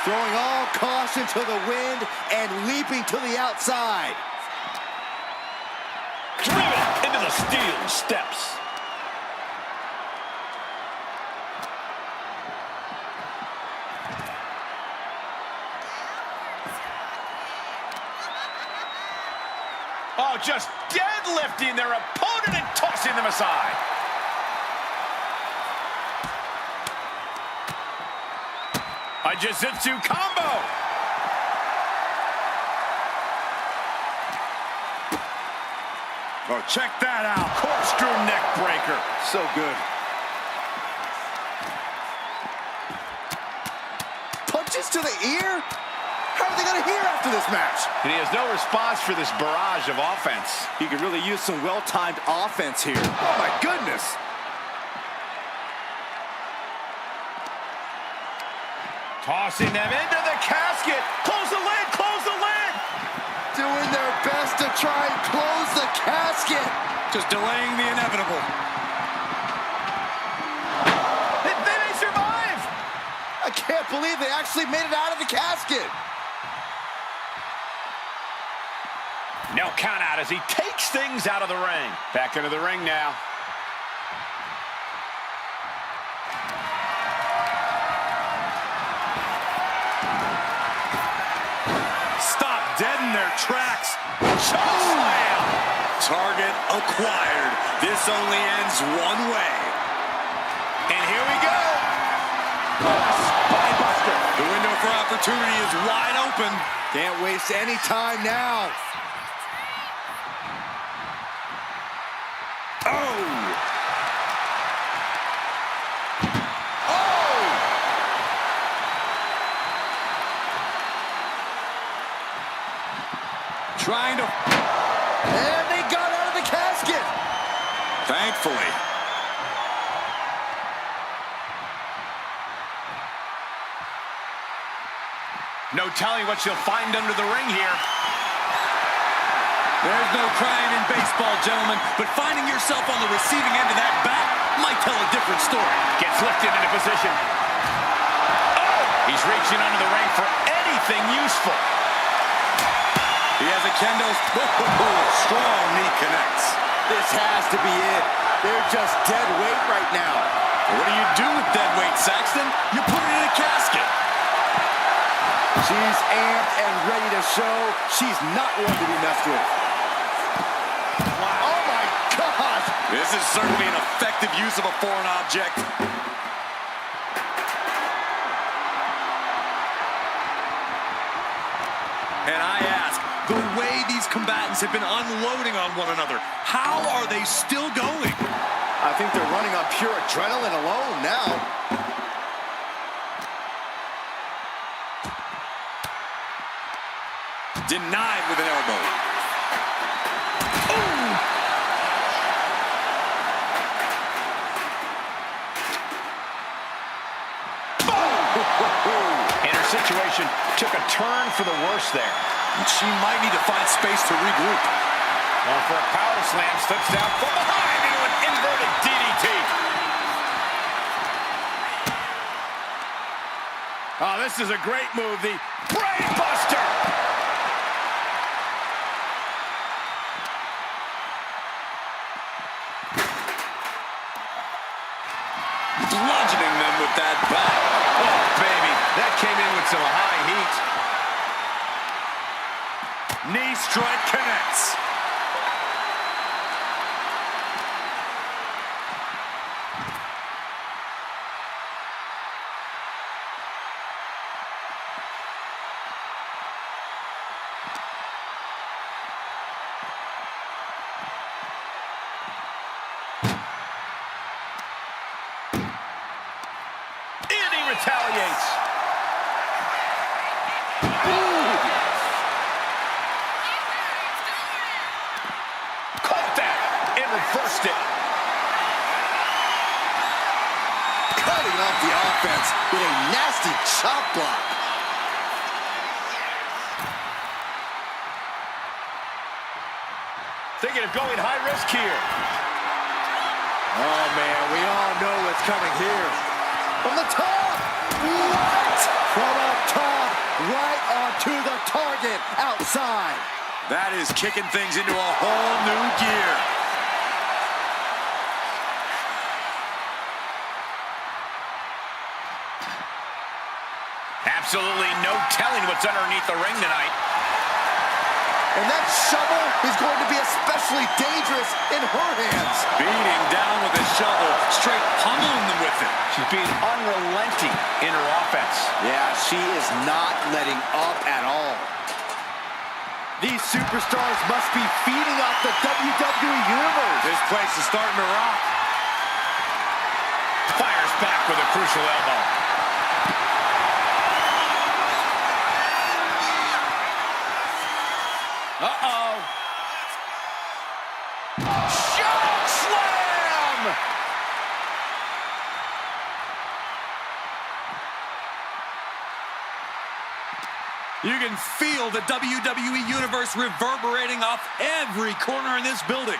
Speaker 1: Throwing all caution to the wind and leaping to the outside.
Speaker 3: Driven into the steel steps. Oh, just deadlifting their opponent and tossing them aside. A jiu-jitsu combo.
Speaker 4: Oh, check that out.
Speaker 3: Corkscrew neck breaker.
Speaker 1: So good. Punches to the ear? How are they going to hear after this match?
Speaker 3: And he has no response for this barrage of offense.
Speaker 1: He could really use some well-timed offense here. Oh, my goodness.
Speaker 3: Tossing them into the casket. Close the lid, close the lid.
Speaker 1: Doing their best to try and close the casket.
Speaker 4: Just delaying the inevitable.
Speaker 3: They may survive.
Speaker 1: I can't believe they actually made it out of the casket.
Speaker 3: No count out as he takes things out of the ring. Back into the ring now.
Speaker 4: Stop dead in their tracks. Choke slam. Target acquired. This only ends one way. And here we go.
Speaker 3: Spinebuster.
Speaker 4: The window for opportunity opportunity is wide open.
Speaker 1: Can't waste any time now. Oh!
Speaker 4: Trying to...
Speaker 1: And they got out of the casket.
Speaker 4: Thankfully.
Speaker 3: No telling what she'll find under the ring here.
Speaker 4: There's no crying in baseball, gentlemen, but finding yourself on the receiving end of that bat might tell a different story.
Speaker 3: Gets lifted into position. Oh! He's reaching under the ring for anything useful.
Speaker 4: He has a kendo. Strong knee connects.
Speaker 1: This has to be it. They're just dead weight right now.
Speaker 4: What do you do with dead weight, Saxton? You put it in a casket.
Speaker 1: She's amped and ready to show she's not one to be messed with. Wow. Oh my gosh!
Speaker 4: This is certainly an effective use of a foreign object. And I ask, the way these combatants have been unloading on one another, how are they still going?
Speaker 1: I think they're running on pure adrenaline alone now.
Speaker 4: Denied with an elbow.
Speaker 3: And her situation took a turn for the worse there.
Speaker 4: And she might need to find space to regroup.
Speaker 3: Well, for a power slam, slips down from behind into an inverted DDT. Oh, this is a great move, the Brain Buster.
Speaker 4: Bludgeoning them with that bat.
Speaker 3: Oh, baby, that came in with some high heat.
Speaker 4: Knee strike connects.
Speaker 3: And he retaliates. Caught that and reversed it.
Speaker 1: Cutting off the offense with a nasty chop block.
Speaker 3: Thinking of going high risk here.
Speaker 1: Oh man, we all know what's coming here. From the top! What? From up top, right onto the target, outside.
Speaker 4: That is kicking things into a whole new gear.
Speaker 3: Absolutely no telling what's underneath the ring tonight.
Speaker 1: And that shovel is going to be especially dangerous in her hands.
Speaker 4: Beating down with a shovel, straight pummeling them with it.
Speaker 3: She's being unrelenting in her offense.
Speaker 1: Yeah, she is not letting up at all. These superstars must be feeding off the WWE Universe.
Speaker 4: This place is starting to rock.
Speaker 3: Fires back with a crucial elbow.
Speaker 1: Uh-oh. Choke slam!
Speaker 4: You can feel the WWE Universe reverberating off every corner in this building.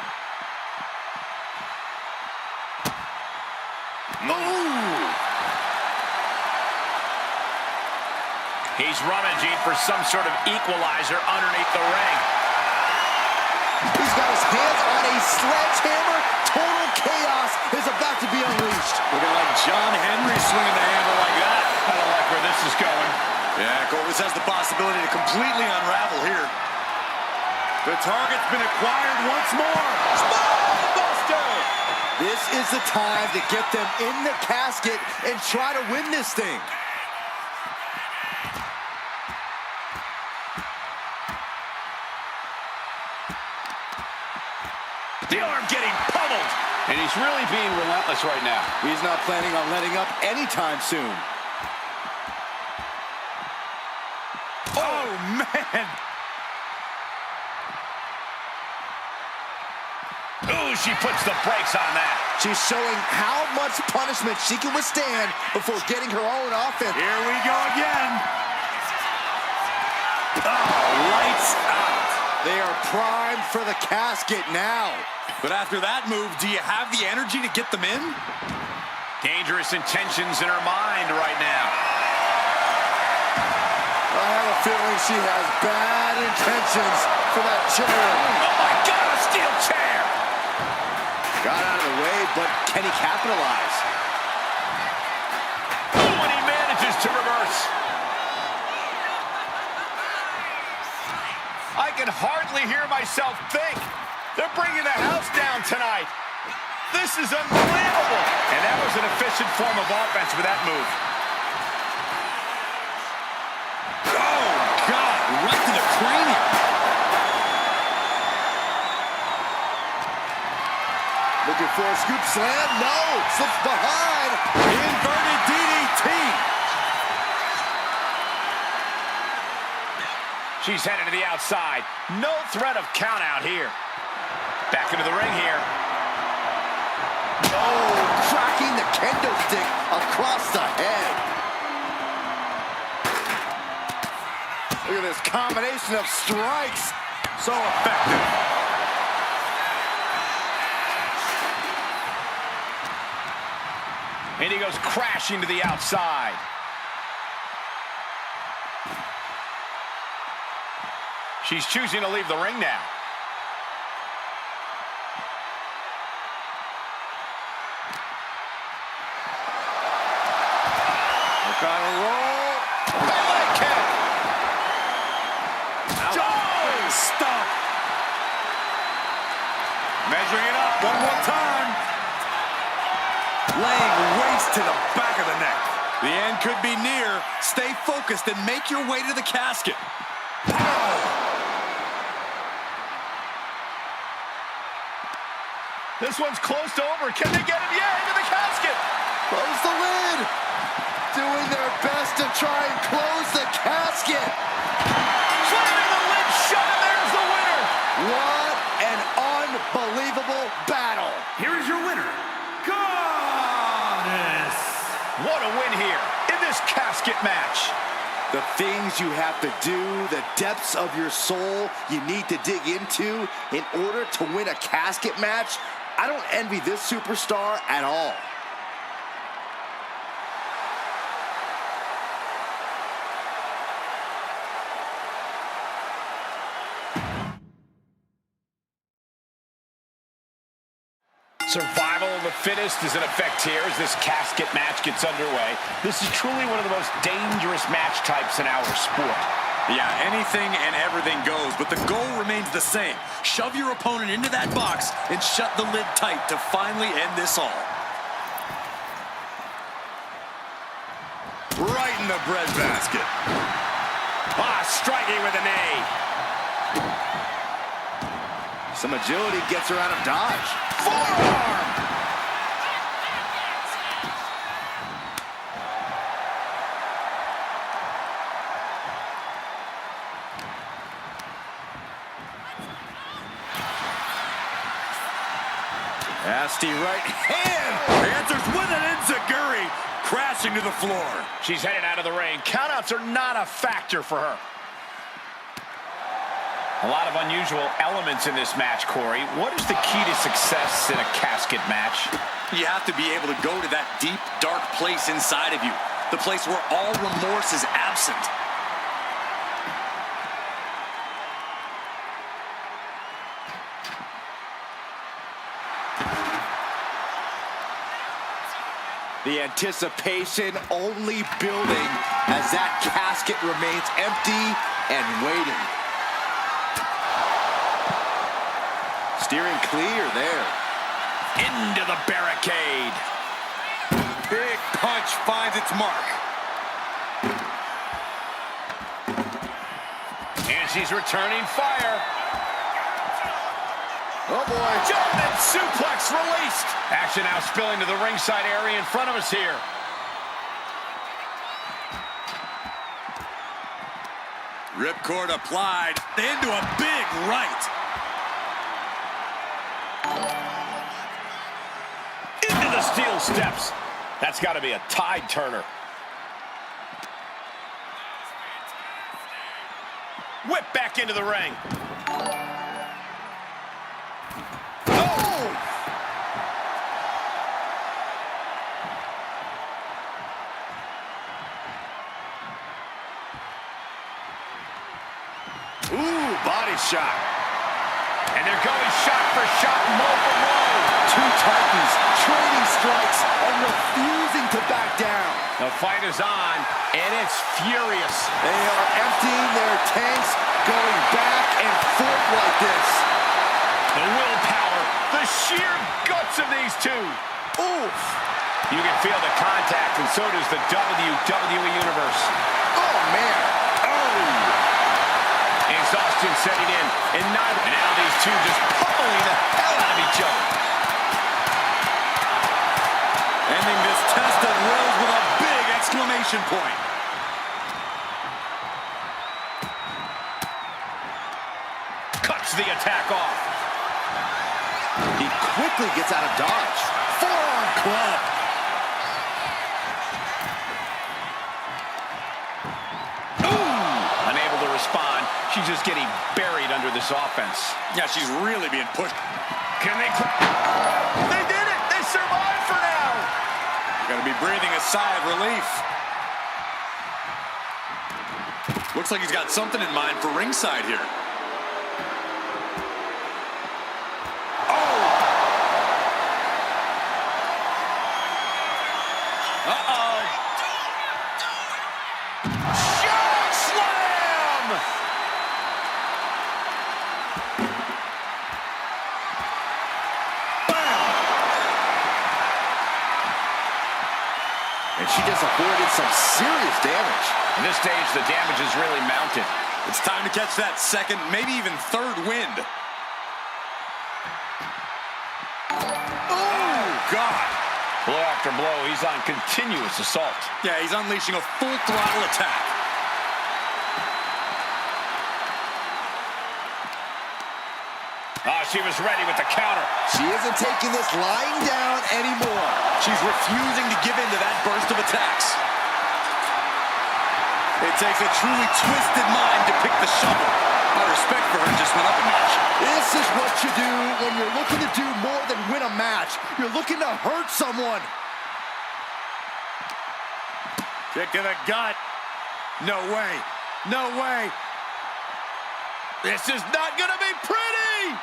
Speaker 3: He's rummaging for some sort of equalizer underneath the ring.
Speaker 1: He's got his hands on a sledgehammer. Total chaos is about to be unleashed.
Speaker 4: Looking like John Henry swinging the handle like that.
Speaker 3: I don't like where this is going.
Speaker 4: Yeah, Corvus has the possibility to completely unravel here. The target's been acquired once more. Spinebuster!
Speaker 1: This is the time to get them in the casket and try to win this thing.
Speaker 3: The arm getting pummeled. And he's really being relentless right now.
Speaker 1: He's not planning on letting up anytime soon.
Speaker 3: Oh, man. Ooh, she puts the brakes on that.
Speaker 1: She's showing how much punishment she can withstand before getting her own offense.
Speaker 3: Here we go again.
Speaker 4: Oh, lights out.
Speaker 1: They are primed for the casket now.
Speaker 4: But after that move, do you have the energy to get them in?
Speaker 3: Dangerous intentions in her mind right now.
Speaker 1: I have a feeling she has bad intentions for that chair.
Speaker 3: Oh, my God, a steel chair.
Speaker 1: Got out of the way, but can he capitalize?
Speaker 3: Oh, and he manages to reverse. I can hardly hear myself think. They're bringing the house down tonight. This is unbelievable. And that was an efficient form of offense with that move.
Speaker 4: Oh, God, right to the cranium.
Speaker 1: Looking for a scoop slam. No, slips behind. Inverted DDT.
Speaker 3: She's headed to the outside. No threat of count out here. Back into the ring here.
Speaker 1: Oh, cracking the kendo stick across the head. Look at this combination of strikes.
Speaker 3: So effective. And he goes crashing to the outside. She's choosing to leave the ring now.
Speaker 1: Look on a roll.
Speaker 3: Leg kick.
Speaker 4: Oh, stop. Measuring it up one more time. Laying waste to the back of the neck. The end could be near. Stay focused and make your way to the casket.
Speaker 3: This one's close to over. Can they get him? Yeah, into the casket.
Speaker 1: Close the lid. Doing their best to try and close the casket.
Speaker 3: Slamming the lid shut, and there's the winner.
Speaker 1: What an unbelievable battle.
Speaker 2: Here is your winner, Goddess.
Speaker 3: What a win here in this casket match.
Speaker 1: The things you have to do, the depths of your soul you need to dig into in order to win a casket match. I don't envy this superstar at all.
Speaker 3: Survival of the fittest is in effect here as this casket match gets underway. This is truly one of the most dangerous match types in our sport.
Speaker 4: Yeah, anything and everything goes, but the goal remains the same. Shove your opponent into that box and shut the lid tight to finally end this all. Right in the breadbasket.
Speaker 3: Striking with a knee.
Speaker 1: Some agility gets her out of dodge.
Speaker 3: Forearm.
Speaker 1: Nasty right hand.
Speaker 4: Answers with an enziguri, crashing to the floor.
Speaker 3: She's headed out of the ring. Countouts are not a factor for her. A lot of unusual elements in this match, Corey. What is the key to success in a casket match?
Speaker 4: You have to be able to go to that deep, dark place inside of you. The place where all remorse is absent.
Speaker 1: The anticipation only building as that casket remains empty and waiting. Steering clear there.
Speaker 3: Into the barricade.
Speaker 4: Big punch finds its mark.
Speaker 3: And she's returning fire.
Speaker 1: Oh, boy.
Speaker 3: German suplex released. Action now spilling to the ringside area in front of us here.
Speaker 4: Ripcord applied into a big right.
Speaker 3: Into the steel steps. That's got to be a tide turner. Whip back into the ring.
Speaker 1: Oh! Ooh, body shot.
Speaker 3: And they're going shot for shot, blow for blow.
Speaker 1: Two Titans trading strikes and refusing to back down.
Speaker 3: The fight is on, and it's furious.
Speaker 1: They are emptying their tanks, going back and forth like this.
Speaker 3: The willpower, the sheer guts of these two.
Speaker 1: Oof.
Speaker 3: You can feel the contact, and so does the WWE Universe.
Speaker 1: Oh, man.
Speaker 3: Exhaustion setting in, and now these two just pummeling the hell out of each other.
Speaker 4: Ending this test of wills with a big exclamation point.
Speaker 3: Cuts the attack off.
Speaker 1: He quickly gets out of dodge. Forearm club.
Speaker 3: Unable to respond. She's just getting buried under this offense.
Speaker 4: Yeah, she's really being pushed.
Speaker 3: Can they? They did it! They survived for now!
Speaker 4: Got to be breathing a sigh of relief. Looks like he's got something in mind for ringside here.
Speaker 3: Shock slam!
Speaker 1: And she just avoided some serious damage.
Speaker 3: At this stage, the damage is really mounted.
Speaker 4: It's time to catch that second, maybe even third wind. Oh, God.
Speaker 3: Blow after blow, he's on continuous assault.
Speaker 4: Yeah, he's unleashing a full throttle attack.
Speaker 3: She was ready with the counter.
Speaker 1: She isn't taking this lying down anymore.
Speaker 4: She's refusing to give in to that burst of attacks. It takes a truly twisted mind to pick the shovel. My respect for her just went up a notch.
Speaker 1: This is what you do when you're looking to do more than win a match. You're looking to hurt someone.
Speaker 4: Kick to the gut. No way. No way.
Speaker 3: This is not going to be pretty!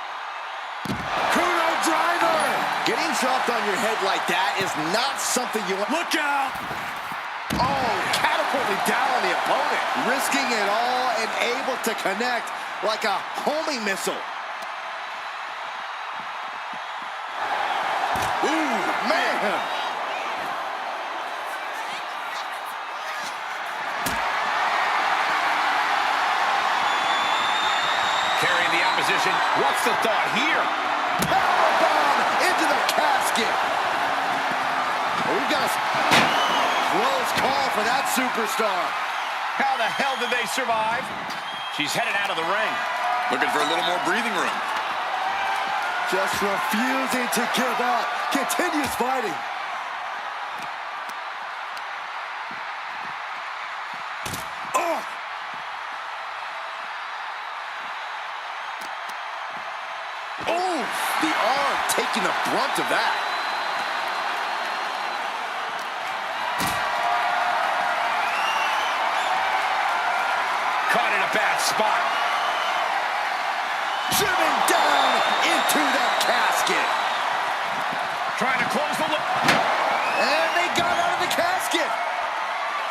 Speaker 1: Kudo driver! Getting dropped on your head like that is not something you want.
Speaker 4: Look out!
Speaker 1: Oh, catapulting down on the opponent. Risking it all and able to connect like a homing missile. Ooh, man!
Speaker 3: Carrying the opposition. What's the thought here?
Speaker 1: Powerbomb into the casket. Oh, we've got a close call for that superstar.
Speaker 3: How the hell did they survive? She's headed out of the ring.
Speaker 4: Looking for a little more breathing room.
Speaker 1: Just refusing to give up. Continues fighting. Oh! Oh! The arm taking the brunt of that.
Speaker 3: Caught in a bad spot.
Speaker 1: Driven down into that casket.
Speaker 3: Trying to close the loop.
Speaker 1: And they got out of the casket.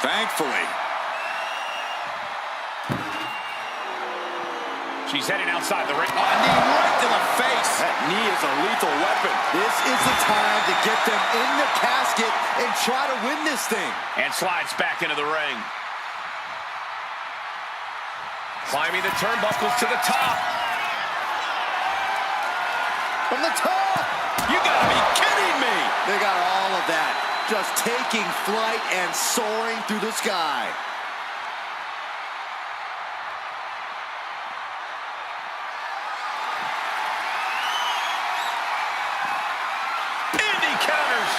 Speaker 4: Thankfully.
Speaker 3: She's heading outside the ring.
Speaker 1: A knee right to the face. That knee is a lethal weapon. This is the time to get them in the casket and try to win this thing.
Speaker 3: And slides back into the ring. Climbing the turnbuckles to the top.
Speaker 1: from the top.
Speaker 4: You gotta be kidding me.
Speaker 1: They got all of that, just taking flight and soaring through the sky.
Speaker 3: Indy counters.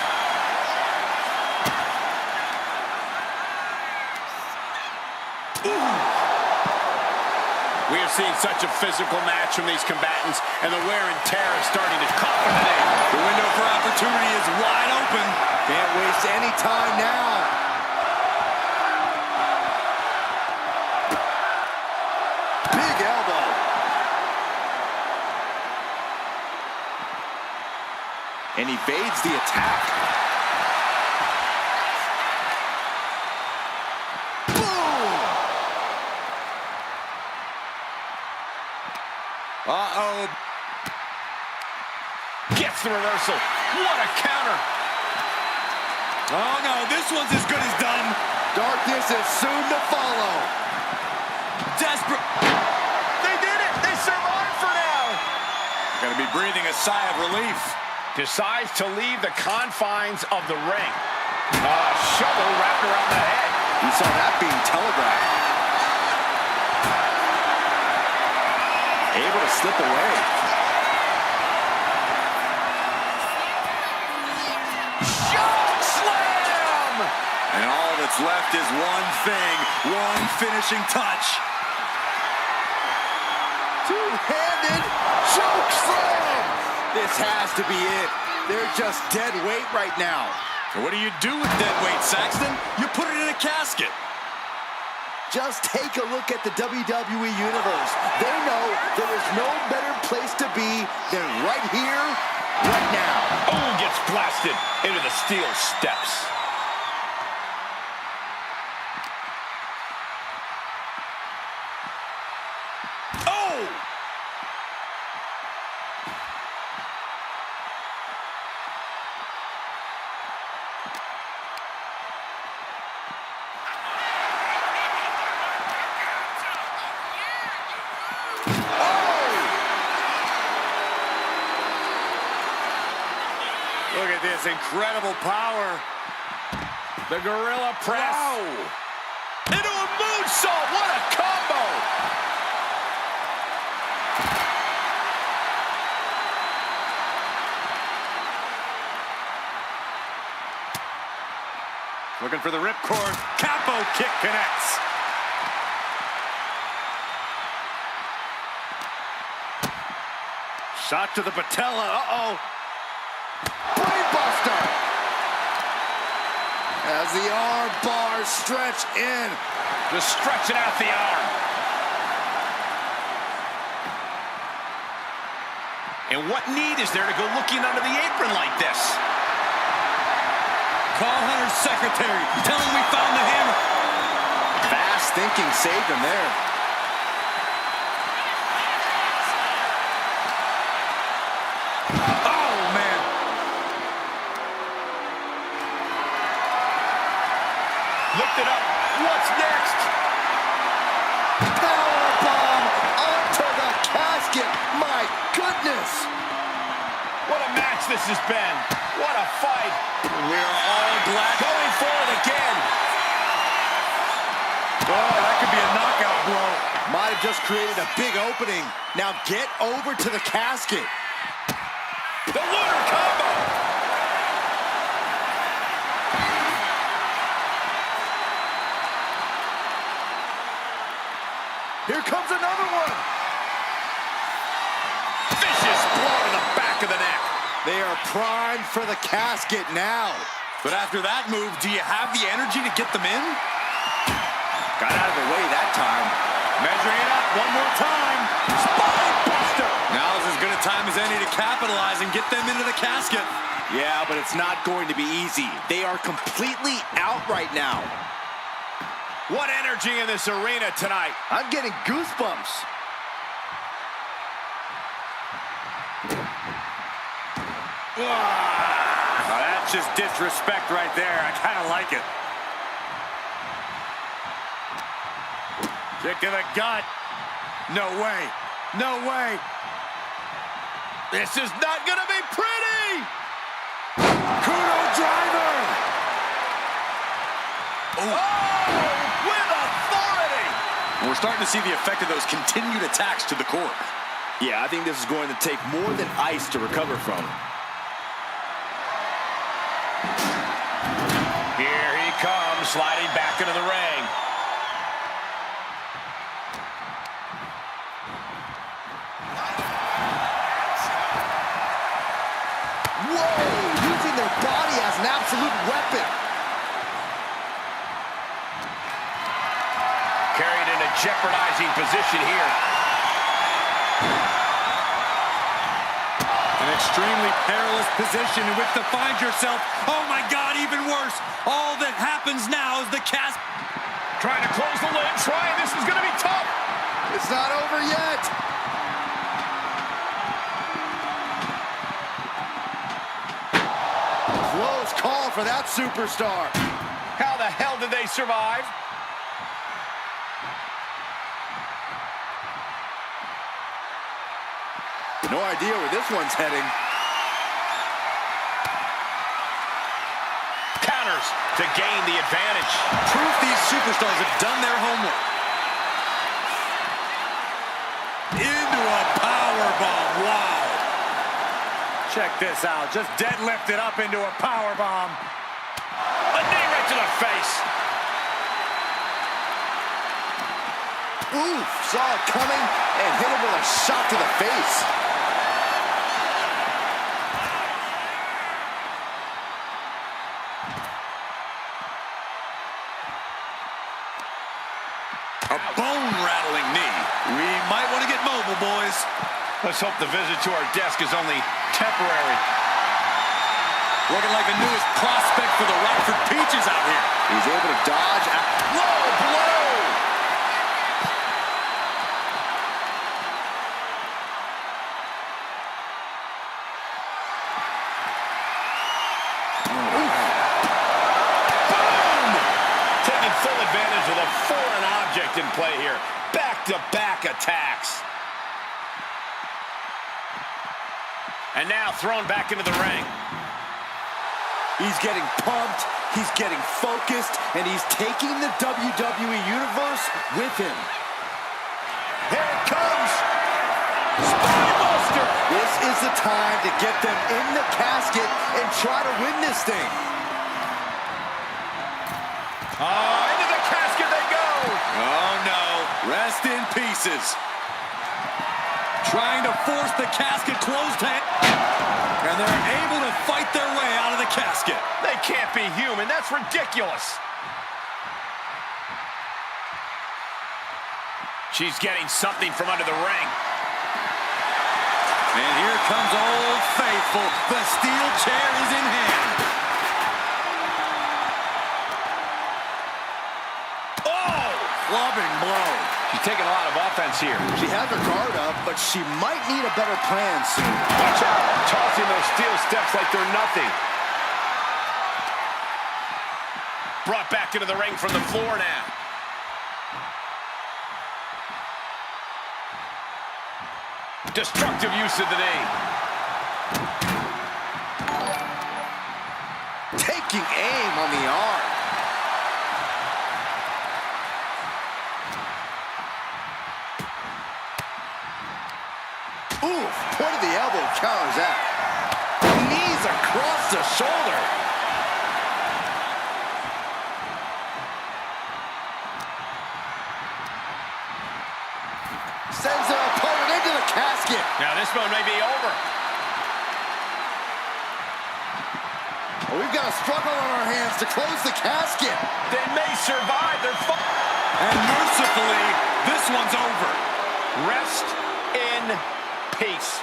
Speaker 3: We have seen such a physical match from these combatants, and the wear and tear is starting to call for the name.
Speaker 4: The window for opportunity is wide open.
Speaker 1: Can't waste any time now. Big elbow. And evades the attack.
Speaker 4: Uh-oh.
Speaker 3: Gets the reversal. What a counter.
Speaker 4: Oh, no, this one's as good as done.
Speaker 1: Darkness is soon to follow.
Speaker 4: Desperate.
Speaker 3: They did it. They survived for now.
Speaker 4: Gonna be breathing a sigh of relief.
Speaker 3: Decides to leave the confines of the ring. Shovel wrapped around the head.
Speaker 1: We saw that being telegraphed. Able to slip away.
Speaker 3: Shock slam!
Speaker 4: And all that's left is one thing, one finishing touch.
Speaker 1: Two-handed choke slam. This has to be it. They're just dead weight right now.
Speaker 4: So what do you do with dead weight, Saxton? You put it in a casket.
Speaker 1: Just take a look at the WWE Universe. They know there is no better place to be than right here, right now.
Speaker 3: Oh, gets blasted into the steel steps. Oh!
Speaker 4: Look at this incredible power.
Speaker 3: The gorilla press.
Speaker 1: Wow.
Speaker 3: Into a moonsault. What a combo.
Speaker 4: Looking for the ripcord. Capo kick connects. Shot to the patella. Uh-oh.
Speaker 1: Brainbuster. As the arm bars stretch in.
Speaker 3: Just stretching out the arm. And what need is there to go looking under the apron like this?
Speaker 4: Call Hunter's secretary. Tell him we found the hammer.
Speaker 1: Fast thinking saved him there.
Speaker 4: Oh, man.
Speaker 3: Lift it up. What's next?
Speaker 1: Powerbomb onto the casket. My goodness.
Speaker 3: What a match this has been. What a fight.
Speaker 4: We are all glad.
Speaker 3: Going forward again.
Speaker 4: Oh, that could be a knockout blow.
Speaker 1: Might have just created a big opening. Now get over to the casket.
Speaker 3: The lunar combo.
Speaker 1: Here comes another one.
Speaker 3: Vicious blow to the back of the neck.
Speaker 1: They are primed for the casket now.
Speaker 4: But after that move, do you have the energy to get them in?
Speaker 1: Got out of the way that time.
Speaker 4: Measuring it up one more time.
Speaker 1: Spine buster.
Speaker 4: Now's as good a time as any to capitalize and get them into the casket.
Speaker 1: Yeah, but it's not going to be easy. They are completely out right now.
Speaker 3: What energy in this arena tonight.
Speaker 1: I'm getting goosebumps.
Speaker 4: Oh, that's just disrespect right there. I kind of like it. Kick to the gut. No way. No way.
Speaker 3: This is not going to be pretty!
Speaker 1: Kudo driver!
Speaker 3: Oh, with authority!
Speaker 4: We're starting to see the effect of those continued attacks to the core.
Speaker 1: Yeah, I think this is going to take more than ice to recover from.
Speaker 3: Here he comes, sliding back into the ring.
Speaker 1: Whoa! Using their body as an absolute weapon.
Speaker 3: Carried in a jeopardizing position here.
Speaker 4: An extremely perilous position in which to find yourself. Oh my God, even worse. All that happens now is the cast.
Speaker 3: Trying to close the lid, this is going to be tough.
Speaker 1: It's not over yet. Close call for that superstar.
Speaker 3: How the hell did they survive?
Speaker 1: No idea where this one's heading.
Speaker 3: Counters to gain the advantage.
Speaker 4: Proof these superstars have done their homework. Into a powerbomb. Wow.
Speaker 1: Check this out. Just deadlifted up into a powerbomb.
Speaker 3: A knee right to the face.
Speaker 1: Oof, saw it coming and hit him with a shot to the face.
Speaker 4: A bone-rattling knee. We might want to get mobile, boys.
Speaker 3: Let's hope the visit to our desk is only temporary.
Speaker 4: Looking like the newest prospect for the Rockford Peaches out here.
Speaker 1: He's able to dodge. Low blow!
Speaker 3: Taking full advantage of the foreign object in play here. Back-to-back attacks. And now thrown back into the ring.
Speaker 1: He's getting pumped, he's getting focused, and he's taking the WWE Universe with him. Here it comes! Spinebuster! This is the time to get them in the casket and try to win this thing.
Speaker 3: Into the casket they go!
Speaker 4: Oh, no. Rest in pieces. Trying to force the casket closed. And they're able to fight their way out of the casket.
Speaker 3: They can't be human. That's ridiculous. She's getting something from under the ring.
Speaker 4: And here comes Old Faithful. The steel chair is in hand. Oh! Clubbing blow.
Speaker 3: She's taking a lot of offense here.
Speaker 1: She has her guard up, but she might need a better plan soon.
Speaker 3: Watch out. Tossing those steel steps like they're nothing. Brought back into the ring from the floor now. Destructive use of the knee.
Speaker 1: Taking aim on the arm. Oof, point of the elbow counters that. Knees across the shoulder. Sends their opponent into the casket.
Speaker 3: Now this one may be over.
Speaker 1: Well, we've got a struggle on our hands to close the casket.
Speaker 3: They may survive. They're
Speaker 4: And mercifully, this one's over.
Speaker 3: Rest in peace.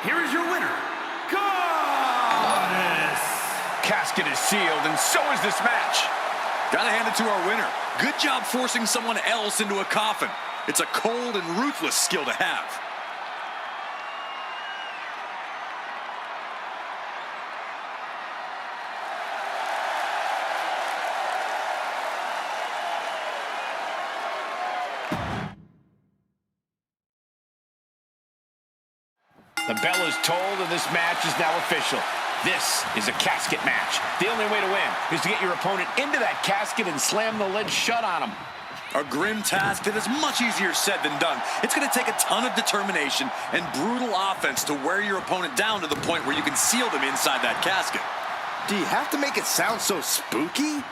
Speaker 2: Here is your winner, Goddess.
Speaker 3: Casket is sealed, and so is this match.
Speaker 4: Gotta hand it to our winner. Good job forcing someone else into a coffin. It's a cold and ruthless skill to have.
Speaker 3: The bell is tolled and this match is now official. This is a casket match. The only way to win is to get your opponent into that casket and slam the lid shut on him.
Speaker 4: A grim task that is much easier said than done. It's going to take a ton of determination and brutal offense to wear your opponent down to the point where you can seal them inside that casket.
Speaker 1: Do you have to make it sound so spooky?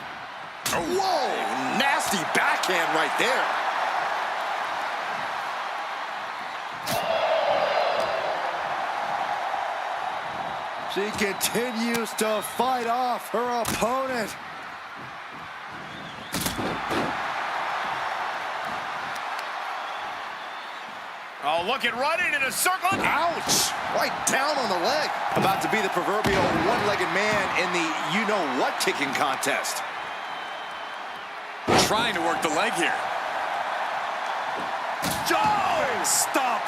Speaker 1: Oh. Whoa! Nasty backhand right there. She continues to fight off her opponent.
Speaker 3: Oh, look at running in a circle.
Speaker 1: Ouch! Right down on the leg. About to be the proverbial one-legged man in the you-know-what kicking contest.
Speaker 4: Trying to work the leg here. Oh, stop.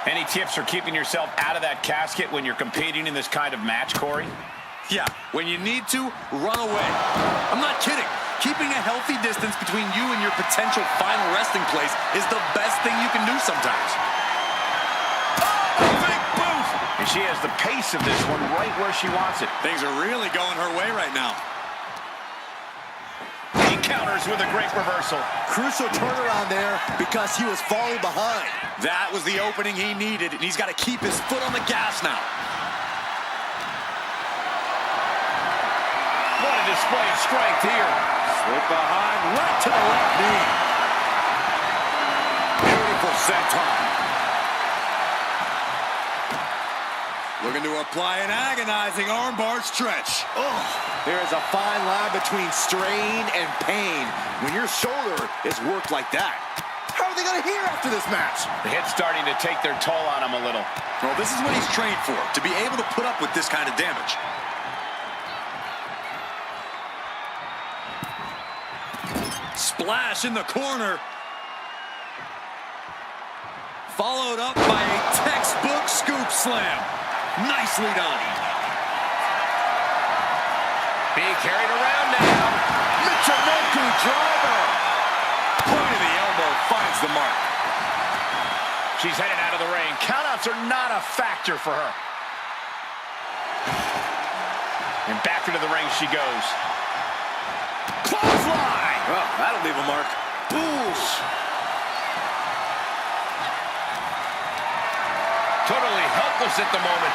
Speaker 3: Any tips for keeping yourself out of that casket when you're competing in this kind of match, Corey?
Speaker 4: Yeah, when you need to, run away. I'm not kidding. Keeping a healthy distance between you and your potential final resting place is the best thing you can do sometimes.
Speaker 3: Oh, big boot! And she has the pace of this one right where she wants it.
Speaker 4: Things are really going her way right now.
Speaker 3: He counters with a great reversal.
Speaker 1: Crucial turnaround there because he was falling behind.
Speaker 4: That was the opening he needed, and he's got to keep his foot on the gas now.
Speaker 3: What a display of strength here.
Speaker 1: Slip behind, right to the left knee. Beautiful senton.
Speaker 4: Looking to apply an agonizing armbar stretch.
Speaker 1: Oh, there is a fine line between strain and pain when your shoulder is worked like that. How are they going to hear after this match?
Speaker 3: The hit's starting to take their toll on him a little.
Speaker 4: Well, this is what he's trained for, to be able to put up with this kind of damage. Splash in the corner. Followed up by a textbook scoop slam. Nicely done.
Speaker 3: Being carried around now.
Speaker 1: Michinoku driver.
Speaker 4: Point of the elbow finds the mark.
Speaker 3: She's headed out of the ring. Countouts are not a factor for her. And back into the ring she goes.
Speaker 1: Clothesline.
Speaker 4: Oh, that'll leave a mark.
Speaker 1: Boosh.
Speaker 3: Totally helpless at the moment.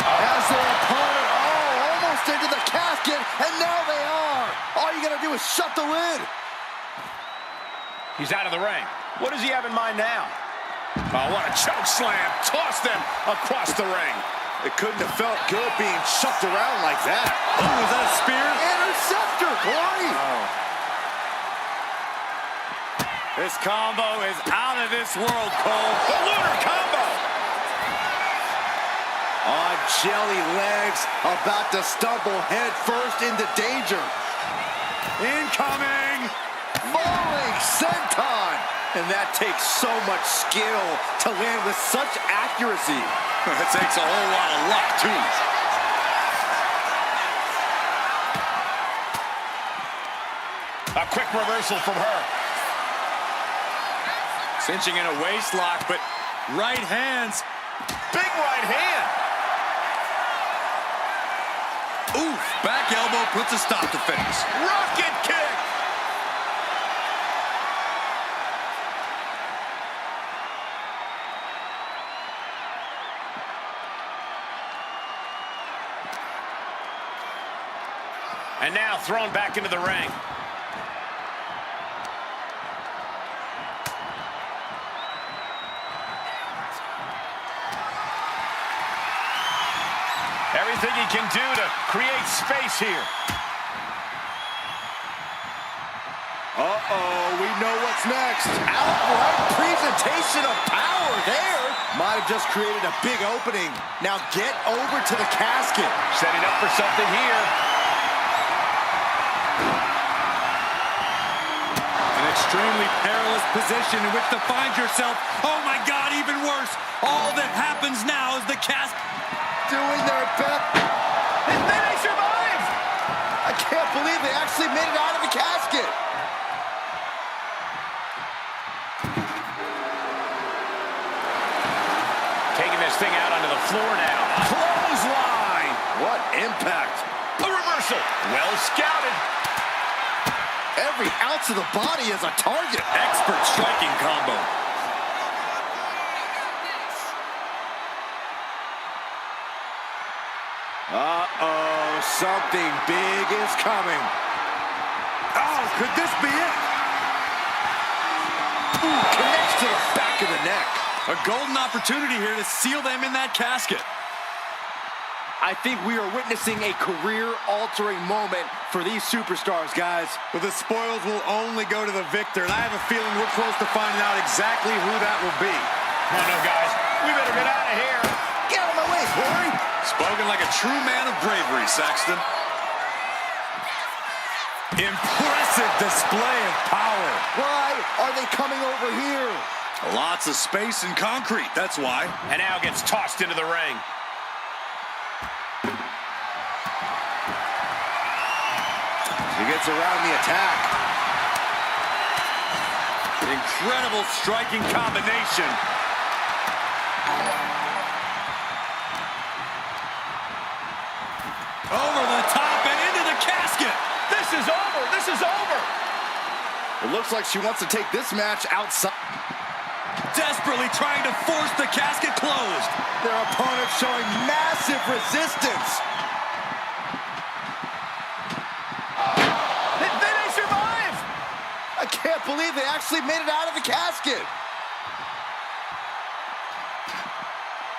Speaker 1: As their opponent, almost into the casket, and now they are. All you gotta do is shut the lid.
Speaker 3: He's out of the ring. What does he have in mind now? Oh, what a choke slam. Tossed them across the ring.
Speaker 1: It couldn't have felt good being chucked around like that.
Speaker 4: Oh, is that a spear?
Speaker 1: Interceptor, Corey.
Speaker 4: This combo is out of this world, Cole.
Speaker 3: The lunar combo.
Speaker 1: On jelly legs, about to stumble head first into danger.
Speaker 4: Incoming.
Speaker 1: Falling senton. And that takes so much skill to land with such accuracy.
Speaker 4: It takes a whole lot of luck, too.
Speaker 3: A quick reversal from her.
Speaker 4: Cinching in a waist lock, but right hands.
Speaker 3: Big right hand.
Speaker 4: Oof, back elbow puts a stop to things.
Speaker 3: Rocket kick. And now thrown back into the ring. Everything he can do to create space here.
Speaker 1: Uh-oh, we know what's next. Outright presentation of power there. Might have just created a big opening. Now get over to the casket.
Speaker 3: Setting up for something here.
Speaker 4: An extremely perilous position in which to find yourself. Oh my God, even worse. All that happens now is the casket
Speaker 1: doing their best.
Speaker 3: And then they survived.
Speaker 1: I can't believe they actually made it out of the casket.
Speaker 3: this thing out onto the floor now. Clothesline.
Speaker 1: What impact.
Speaker 3: A reversal. Well scouted.
Speaker 1: Every ounce of the body is a target.
Speaker 4: Expert striking combo.
Speaker 1: Uh-oh, something big is coming. Oh, could this be it? Ooh, connects to the back of the neck.
Speaker 4: A golden opportunity here to seal them in that casket.
Speaker 1: I think we are witnessing a career-altering moment for these superstars, guys.
Speaker 5: But the spoils will only go to the victor, and I have a feeling we're close to finding out exactly who that will be.
Speaker 3: Oh, no, guys. We better get out of here.
Speaker 1: Get out of my way, Corey.
Speaker 4: Spoken like a true man of bravery, Saxton.
Speaker 5: Impressive display of power.
Speaker 1: Why are they coming over here?
Speaker 4: Lots of space and concrete, that's why.
Speaker 3: And now gets tossed into the ring.
Speaker 1: He gets around the attack.
Speaker 4: Incredible striking combination. Over the top and into the casket.
Speaker 3: This is over. This is over.
Speaker 1: It looks like she wants to take this match outside.
Speaker 4: Desperately trying to force the casket closed.
Speaker 1: Their opponent showing massive resistance.
Speaker 3: They survive.
Speaker 1: I can't believe they actually made it out of the casket.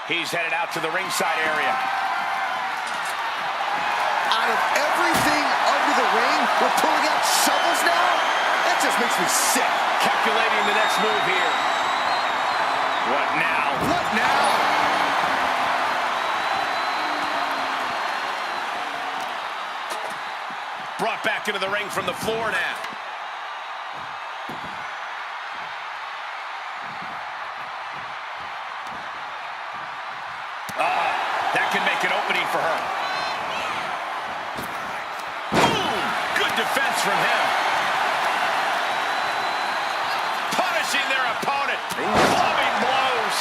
Speaker 3: He's headed out to the ringside area.
Speaker 1: Out of everything under the ring, we're pulling out shovels now? That just makes me sick.
Speaker 3: Calculating the next move here. What now?
Speaker 1: What now?
Speaker 3: Brought back into the ring from the floor now. That can make an opening for her. Boom! Good defense from him. Punishing their opponent. Clubbing blows.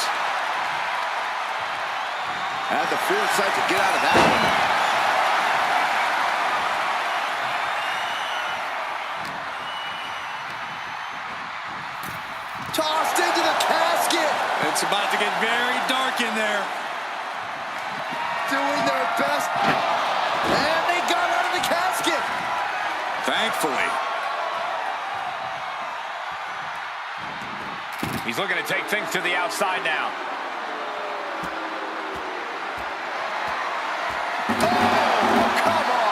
Speaker 1: Had the foresight to get out of that one. Tossed into the casket.
Speaker 4: It's about to get very dark in there.
Speaker 1: Doing their best. And they got out of the casket.
Speaker 4: Thankfully.
Speaker 3: He's looking to take things to the outside now.
Speaker 1: Oh, come on.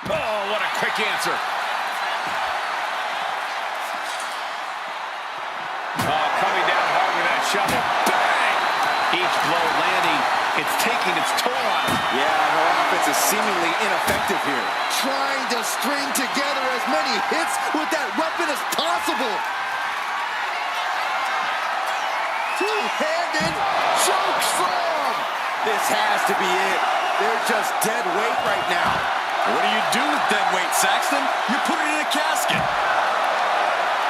Speaker 3: Oh, what a quick answer. Oh, coming down hard with that shovel. Bang! Each blow landing, it's taking its toll on him.
Speaker 1: Yeah, her offense is seemingly ineffective here. Trying to string together as many hits with that weapon as possible. Two-handed choke slam. This has to be it. They're just dead weight right now.
Speaker 4: What do you do with dead weight, Saxton? You put it in a casket.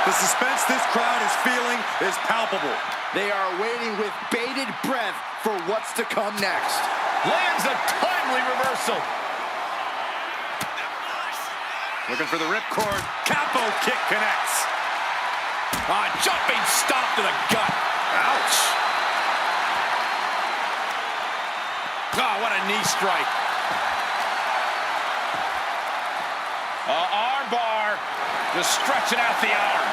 Speaker 5: The suspense this crowd is feeling is palpable.
Speaker 1: They are waiting with bated breath for what's to come next.
Speaker 3: Lands a timely reversal.
Speaker 4: Looking for the ripcord. Capo kick connects.
Speaker 3: Jumping stomp to the gut.
Speaker 1: Ouch.
Speaker 3: Oh, what a knee strike. Arm bar. Just stretching out the arm.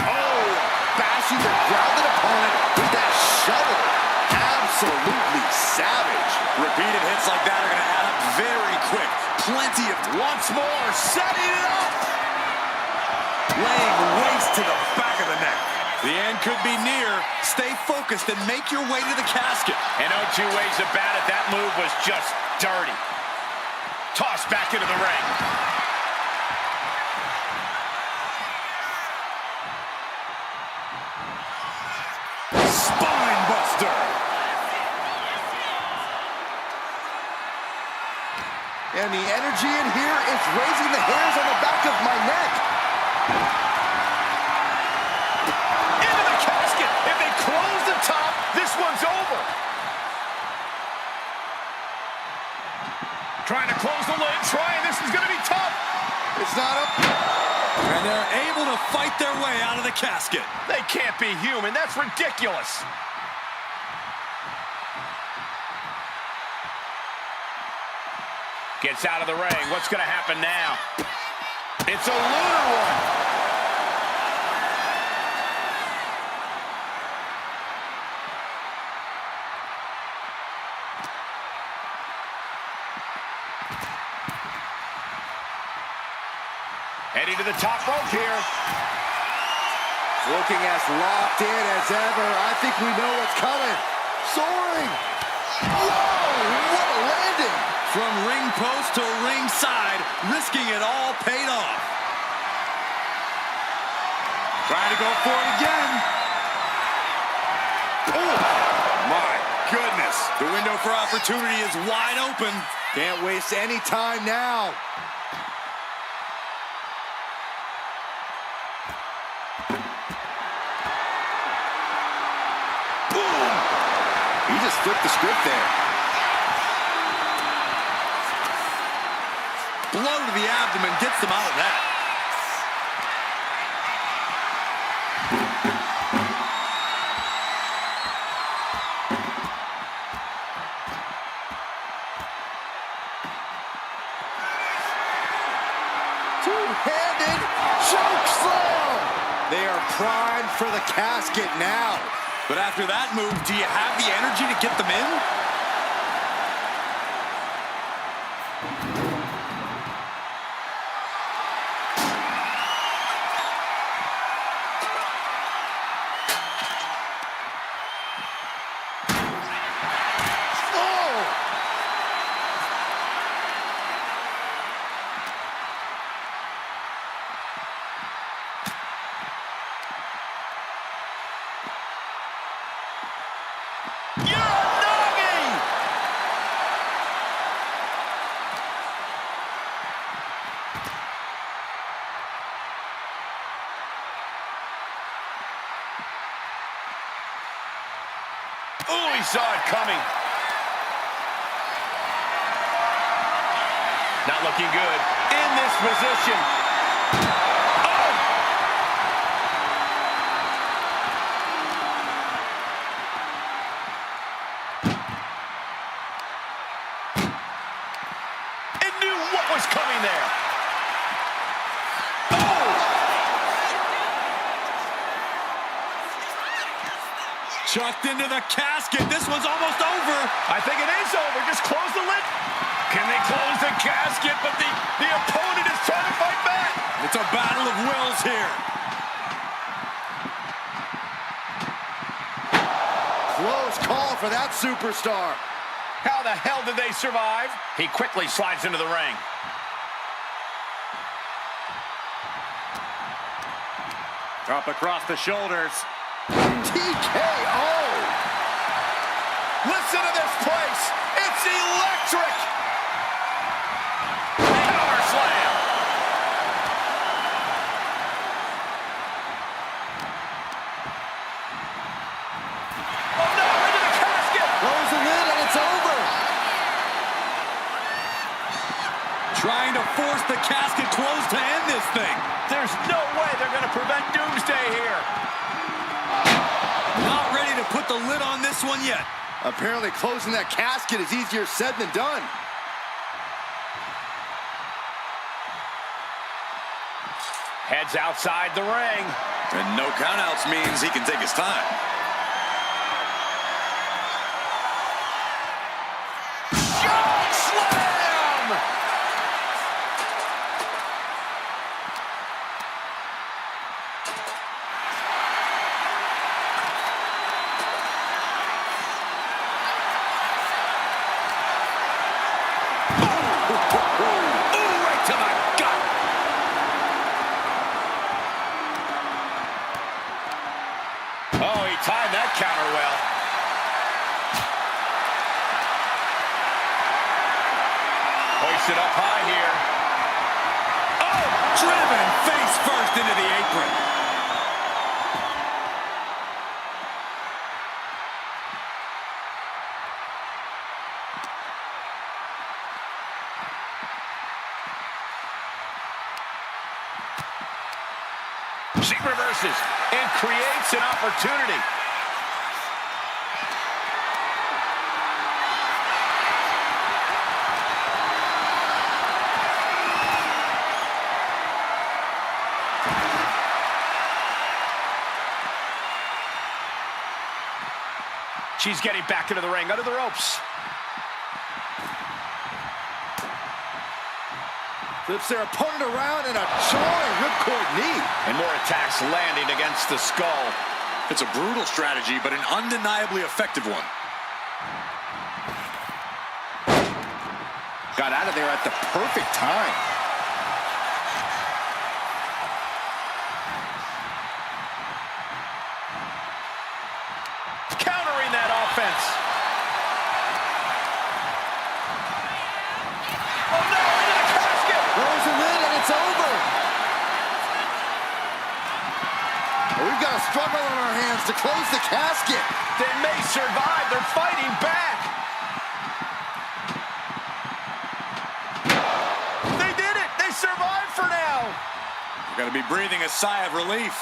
Speaker 1: Oh, bashing the grounded opponent with that shovel. Absolutely savage.
Speaker 4: Repeated hits like that are going to add up very quick. Plenty of...
Speaker 3: Once more, setting it up.
Speaker 5: Laying waste to the back of the neck.
Speaker 4: The end could be near. Stay focused and make your way to the casket.
Speaker 3: And no two ways about it, that move was just dirty. Tossed back into the ring.
Speaker 4: Spine buster.
Speaker 1: And the energy in here is raising the hairs on the back of my neck.
Speaker 3: Into the casket. If they close the top, this one's over. Trying to close the lid, this is going to be tough.
Speaker 1: It's not up.
Speaker 4: And they're able to fight their way out of the casket.
Speaker 3: They can't be human. That's ridiculous. Gets out of the ring. What's going to happen now? It's a lunar one. Heading to the top rope here.
Speaker 1: Looking as locked in as ever. I think we know what's coming. Soaring. Whoa, what a landing.
Speaker 4: From ring post to ringside, risking it all paid off. Trying to go for it again. Oh, my goodness. The window for opportunity is wide open.
Speaker 1: Can't waste any time now. Boom. He just flipped the script there.
Speaker 4: Blow to the abdomen gets them out of that.
Speaker 1: Two-handed choke slam. They are primed for the casket now.
Speaker 4: But after that move, do you have the energy to get them in?
Speaker 3: Oh, he saw it coming. Not looking good in this position. Oh! It knew what was coming there.
Speaker 4: Chucked into the casket. This one's almost over.
Speaker 3: I think it is over. Just close the lid. Can they close the casket? But the opponent is trying to fight back.
Speaker 4: It's a battle of wills here.
Speaker 1: Close call for that superstar.
Speaker 3: How the hell did they survive? He quickly slides into the ring.
Speaker 4: Up across the shoulders.
Speaker 1: TKO.
Speaker 3: Listen to this place. It's electric. Power slam. Oh no, into the casket.
Speaker 1: Close the lid and it's over.
Speaker 4: Trying to force the casket closed to end this thing.
Speaker 3: There's no way they're going to prevent doomsday here.
Speaker 4: Not ready to put the lid on this one yet.
Speaker 1: Apparently closing that casket is easier said than done.
Speaker 3: Heads outside the ring.
Speaker 4: And no countouts means he can take his time.
Speaker 3: Choke slam! timed that counter well. Hoisted up high here.
Speaker 4: Oh, driven face first into the apron.
Speaker 3: She reverses and creates an opportunity. She's getting back into the ring, under the ropes.
Speaker 1: Flips their opponent around and a jarring ripcord knee.
Speaker 3: And more attacks landing against the skull.
Speaker 4: It's a brutal strategy, but an undeniably effective one.
Speaker 1: Got out of there at the perfect time.
Speaker 3: Countering that offense. Oh no, into the casket!
Speaker 1: Throws him in and it's over. We've got a struggle on our hands to close the casket.
Speaker 3: They may survive. They're fighting back. They did it. They survived for now.
Speaker 4: You're going to be breathing a sigh of relief.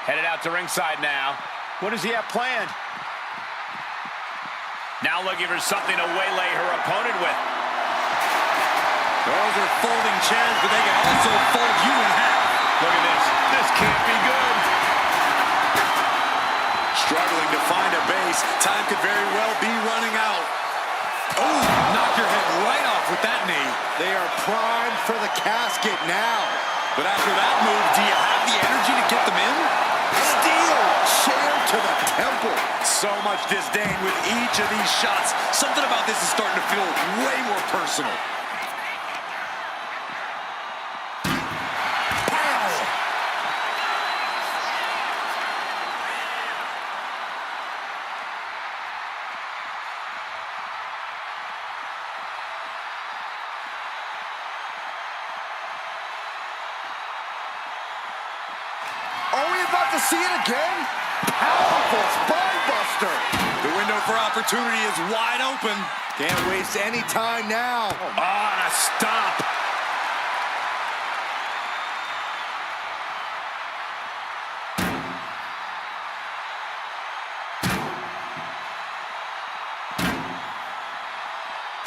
Speaker 3: Headed out to ringside now. What does he have planned? Now looking for something to waylay her opponent with.
Speaker 4: Those are folding chairs, but they can also fold you in half.
Speaker 3: Look at this. This can't be good.
Speaker 4: Struggling to find a base. Time could very well be running out. Oh, knock your head right off with that knee.
Speaker 1: They are primed for the casket now.
Speaker 4: But after that move, do you have the energy to get them in?
Speaker 1: Steel chair to the temple.
Speaker 4: So much disdain with each of these shots. Something about this is starting to feel way more personal.
Speaker 1: Are we about to see it again? Powerful spine buster.
Speaker 4: The window for opportunity is wide open.
Speaker 1: Can't waste any time now.
Speaker 3: Ah, stop.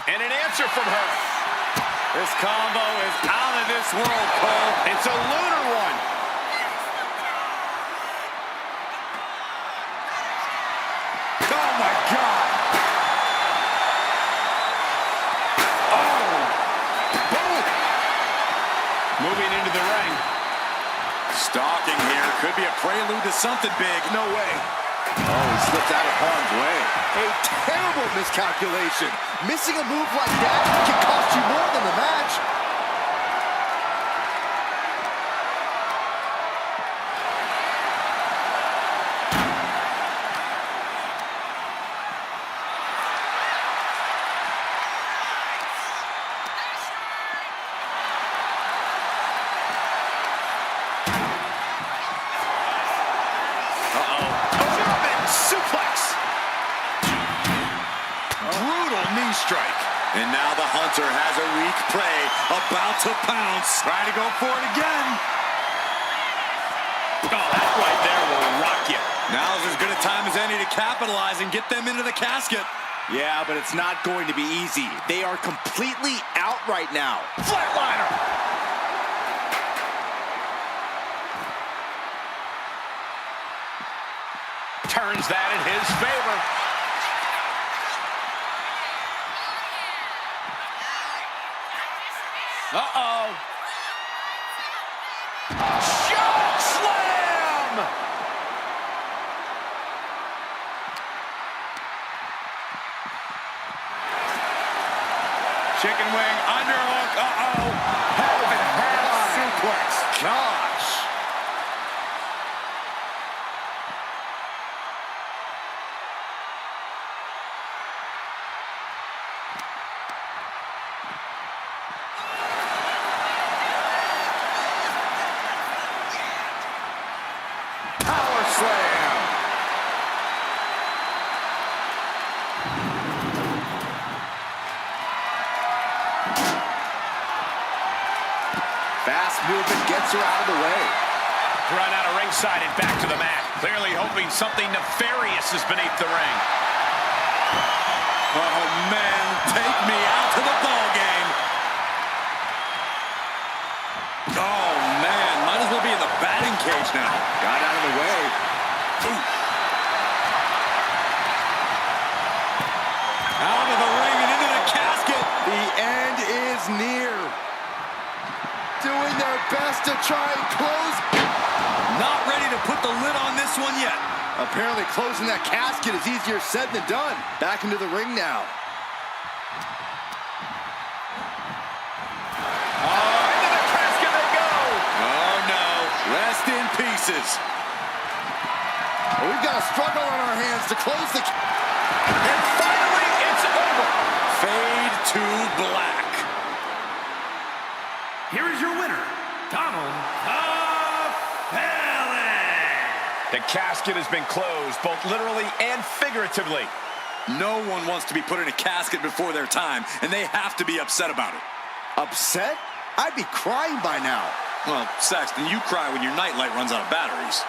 Speaker 3: And an answer from her.
Speaker 4: This combo is out of this world, Cole.
Speaker 3: It's a lunar one.
Speaker 1: Oh my God. Oh. Boom.
Speaker 3: Moving into the ring.
Speaker 4: Stalking here could be a prelude to something big.
Speaker 1: No way. Oh, he slipped out of harm's way. A terrible miscalculation. Missing a move like that can cost you more than the match.
Speaker 3: Suplex.
Speaker 4: Brutal knee strike. And now the hunter has a weak prey, about to pounce. Trying to go for it again.
Speaker 3: Oh, that right there will rock you.
Speaker 4: Now's as good a time as any to capitalize and get them into the casket.
Speaker 1: Yeah, but it's not going to be easy. They are completely out right now.
Speaker 3: Flatliner. Turns that in his favor. Uh-oh. Choke slam!
Speaker 4: Chicken wing underhook. Uh-oh.
Speaker 3: Head over head
Speaker 1: gosh. Power slam. Fast movement gets her out of the way.
Speaker 3: Run out of ringside and back to the mat. Clearly hoping something nefarious is beneath the ring.
Speaker 4: Oh, man, take me out to the ball game. Oh, man, might as well be in the batting cage now.
Speaker 1: Got out of the way.
Speaker 4: Ooh. Out of the ring and into the casket.
Speaker 1: The end is near. Doing their best to try and close.
Speaker 4: Not ready to put the lid on this one yet.
Speaker 1: Apparently closing that casket is easier said than done. Back into the ring now.
Speaker 3: Oh, into the casket they go.
Speaker 4: Oh, no. Rest in pieces.
Speaker 1: Well, we've got a struggle on our hands to close the...
Speaker 3: And finally, it's over.
Speaker 4: Fade to black.
Speaker 2: Here is your winner, Donald Felon.
Speaker 3: The casket has been closed, both literally and figuratively.
Speaker 4: No one wants to be put in a casket before their time, and they have to be upset about it.
Speaker 1: Upset? I'd be crying by now.
Speaker 4: Well, Saxton, you cry when your nightlight runs out of batteries.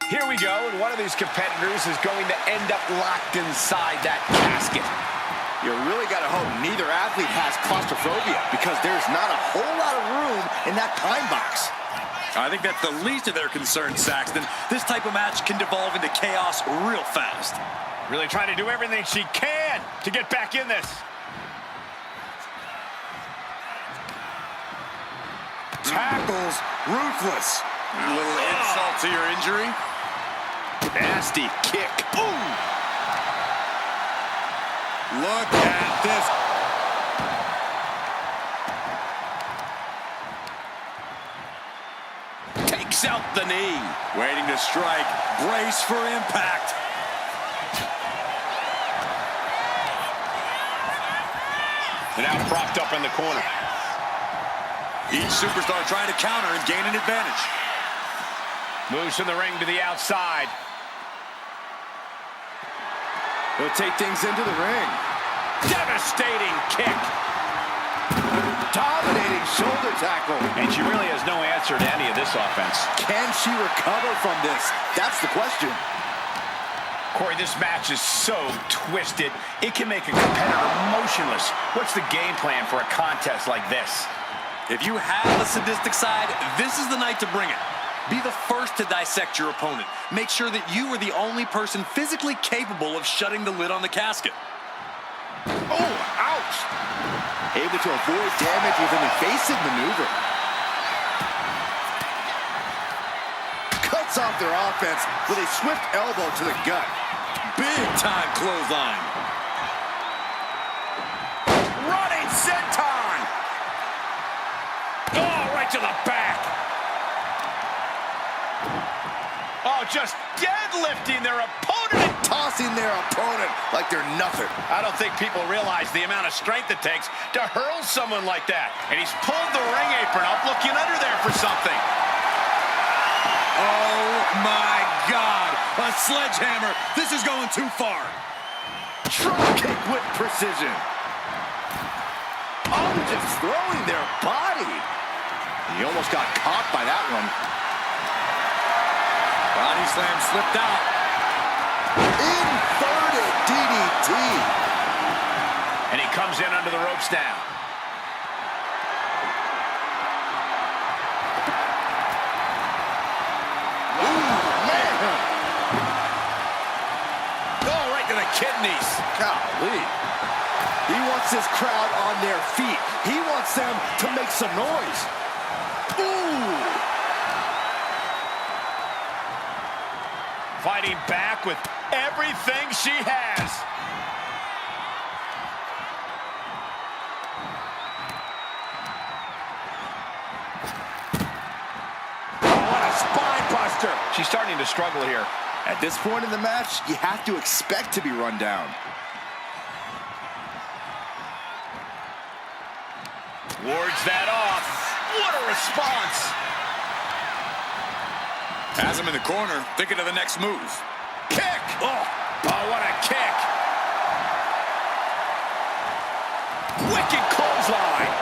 Speaker 3: Here we go, and one of these competitors is going to end up locked inside that casket.
Speaker 1: You really got to hope neither athlete has claustrophobia, because there's not a whole lot of room in that pine box.
Speaker 4: I think that's the least of their concerns, Saxton. This type of match can devolve into chaos real fast.
Speaker 3: Really trying to do everything she can to get back in this.
Speaker 4: Tackles, ruthless. A little insult to your injury.
Speaker 3: Nasty kick. Ooh!
Speaker 4: Look at this.
Speaker 3: Takes out the knee.
Speaker 4: Waiting to strike. Brace for impact.
Speaker 3: And now propped up in the corner.
Speaker 4: Each superstar trying to counter and gain an advantage.
Speaker 3: Moves from the ring to the outside.
Speaker 1: He'll take things into the ring.
Speaker 3: Devastating kick.
Speaker 1: Dominating shoulder tackle.
Speaker 3: And she really has no answer to any of this offense.
Speaker 1: Can she recover from this? That's the question.
Speaker 3: Corey, this match is so twisted, it can make a competitor motionless. What's the game plan for a contest like this?
Speaker 4: If you have a sadistic side, this is the night to bring it. Be the first to dissect your opponent. Make sure that you are the only person physically capable of shutting the lid on the casket.
Speaker 1: Oh, ouch! Able to avoid damage with an evasive maneuver. Cuts off their offense with a swift elbow to the gut.
Speaker 4: Big time clothesline.
Speaker 3: Running senton! Oh, right to the back. Oh, just deadlifting their opponent.
Speaker 1: Tossing their opponent like they're nothing.
Speaker 3: I don't think people realize the amount of strength it takes to hurl someone like that. And he's pulled the ring apron up, looking under there for something.
Speaker 4: Oh, my God. A sledgehammer. This is going too far.
Speaker 1: Drop kick with precision. Oh, just throwing their body. He almost got caught by that one.
Speaker 4: Body slam slipped out.
Speaker 1: Inverted DDT.
Speaker 3: And he comes in under the ropes now. Kidneys.
Speaker 1: Golly. He wants his crowd on their feet. He wants them to make some noise. Ooh.
Speaker 3: Fighting back with everything she has.
Speaker 1: What a spine buster.
Speaker 3: She's starting to struggle here.
Speaker 1: At this point in the match, you have to expect to be run down.
Speaker 3: Wards that off. What a response.
Speaker 4: Has him in the corner, thinking of the next move.
Speaker 3: Kick. Oh, what a kick. Wicked clothesline.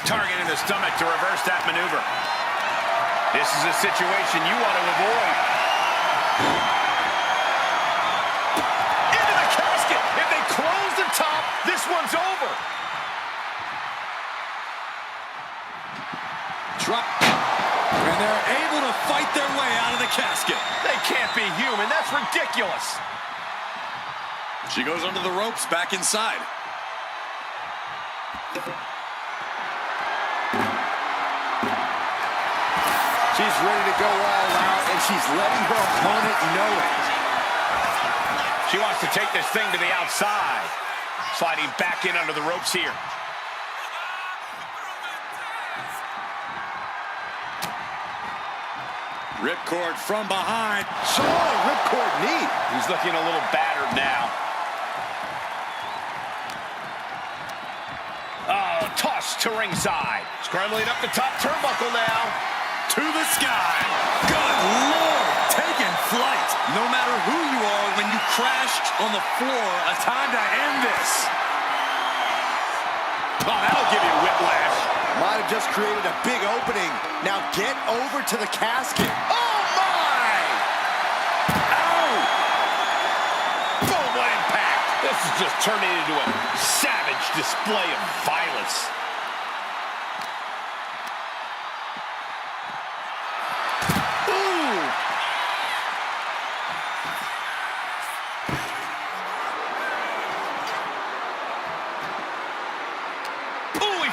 Speaker 3: Target in the stomach to reverse that maneuver. This is a situation you want to avoid. Into the casket. If they close the top, this one's over.
Speaker 4: Drop. And they're able to fight their way out of the casket.
Speaker 3: They can't be human. That's ridiculous.
Speaker 4: She goes under the ropes, back inside.
Speaker 1: She's ready to go all out, and she's letting her opponent know it.
Speaker 3: She wants to take this thing to the outside. Sliding back in under the ropes here.
Speaker 4: Ripcord from behind.
Speaker 1: Solid ripcord knee.
Speaker 3: He's looking a little battered now. Oh, toss to ringside. Scrambling up the top turnbuckle now.
Speaker 4: To the sky. Good Lord, taking flight. No matter who you are, when you crashed on the floor, a time to end this. Oh, that'll give you whiplash.
Speaker 1: Might have just created a big opening. Now get over to the casket. Oh, my!
Speaker 3: Ow! Boom, what impact. This is just turning into a savage display of violence.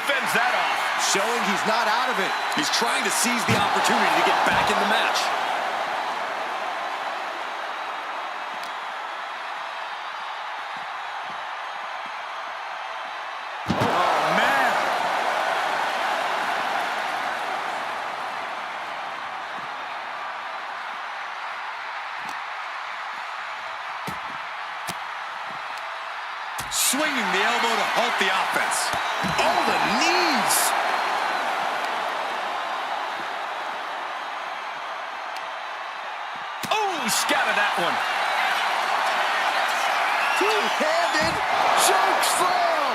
Speaker 3: Fends that off.
Speaker 1: Showing he's not out of it.
Speaker 4: He's trying to seize the opportunity to get back in the match. Oh, man. Swinging the elbow to halt the offense.
Speaker 1: Oh, the knees!
Speaker 3: Oh, scattered that one.
Speaker 1: Two-handed choke slam!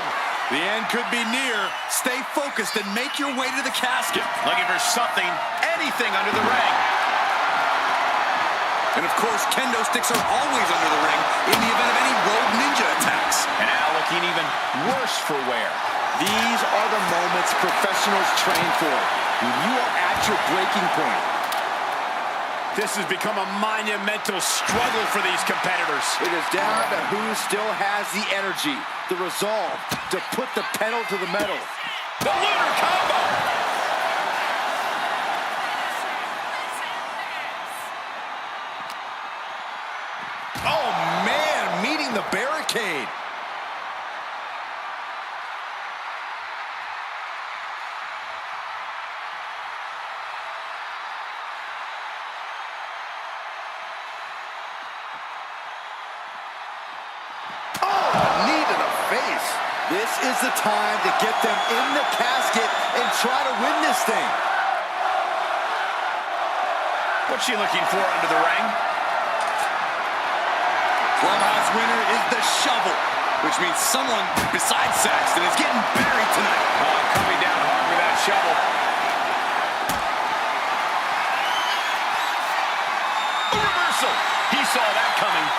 Speaker 4: The end could be near. Stay focused and make your way to the casket.
Speaker 3: Looking for something, anything under the ring.
Speaker 4: And of course, kendo sticks are always under the ring in the event of any rogue ninja attacks.
Speaker 3: And now looking even worse for wear.
Speaker 1: These are the moments professionals train for. When you are at your breaking point.
Speaker 3: This has become a monumental struggle for these competitors.
Speaker 1: It is down to who still has the energy, the resolve to put the pedal to the metal.
Speaker 3: The lunar combo!
Speaker 1: Oh, man, meeting the barricade. This is the time to get them in the casket and try to win this thing.
Speaker 3: What's she looking for under the ring?
Speaker 4: Clubhouse winner is the shovel, which means someone besides Saxton is getting buried tonight.
Speaker 3: Coming down hard with that shovel. A reversal. He saw that coming.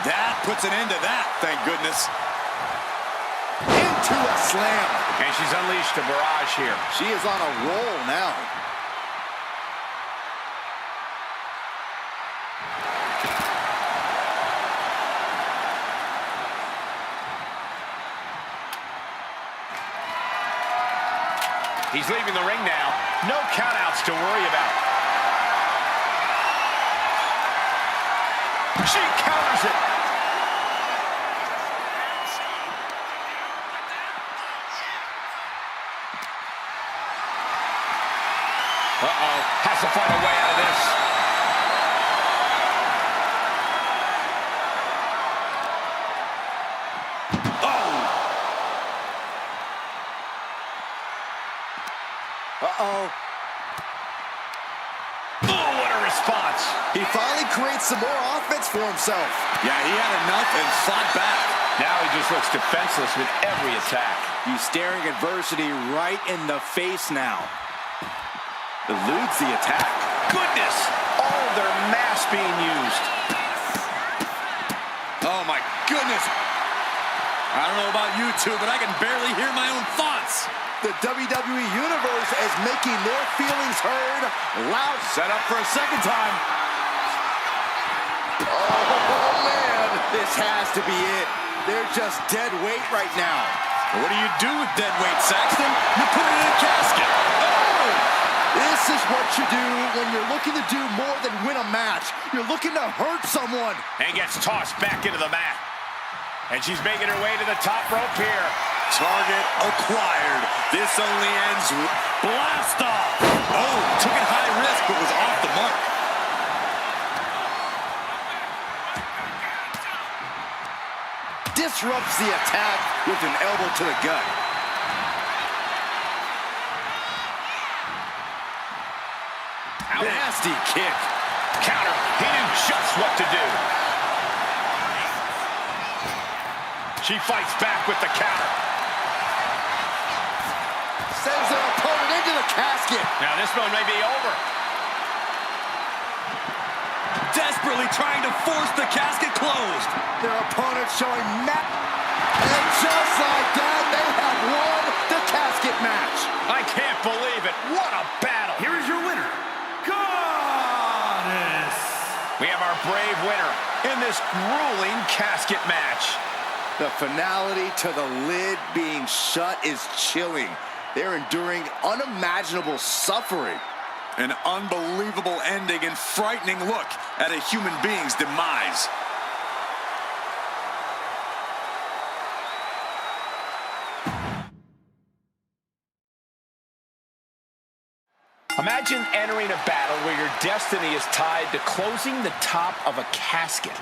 Speaker 4: That puts an end to that, thank goodness.
Speaker 1: Into a slam.
Speaker 3: And she's unleashed a barrage here.
Speaker 1: She is on a roll now.
Speaker 3: He's leaving the ring now. No countouts to worry about. She counters it. Uh-oh. Has to find a way out of this.
Speaker 1: Uh-oh.
Speaker 3: Oh, what a response.
Speaker 1: He finally creates some more offense for himself.
Speaker 5: Yeah, he had enough and fought back.
Speaker 3: Now he just looks defenseless with every attack.
Speaker 1: He's staring adversity right in the face now. Eludes the attack.
Speaker 3: Goodness! All of their mass being used.
Speaker 4: Oh, my goodness. I don't know about you two, but I can barely hear my own thoughts.
Speaker 1: The WWE Universe is making their feelings heard loud.
Speaker 5: Set up for a second time.
Speaker 1: Oh, man. This has to be it. They're just dead weight right now.
Speaker 4: What do you do with dead weight, Saxton? You put it in a casket.
Speaker 1: Oh! This is what you do when you're looking to do more than win a match. You're looking to hurt someone.
Speaker 3: And gets tossed back into the mat. And she's making her way to the top rope here.
Speaker 5: Target acquired. This only ends with
Speaker 4: Blast off. Oh, took it high risk, but was off the mark.
Speaker 1: Disrupts the attack with an elbow to the gut. Nasty kick.
Speaker 3: Counter. He knew just what to do. She fights back with the counter.
Speaker 1: Sends their opponent into the casket.
Speaker 3: Now this one may be over.
Speaker 4: Desperately trying to force the casket closed.
Speaker 1: Their opponent showing and just like that, they have won the casket match.
Speaker 3: I can't believe it. What a battle.
Speaker 2: Here is your winner, Goddess.
Speaker 3: We have our brave winner in this grueling casket match.
Speaker 1: The finality to the lid being shut is chilling. They're enduring unimaginable suffering.
Speaker 5: an unbelievable ending and frightening look at a human being's demise.
Speaker 3: Imagine entering a battle where your destiny is tied to closing the top of a casket.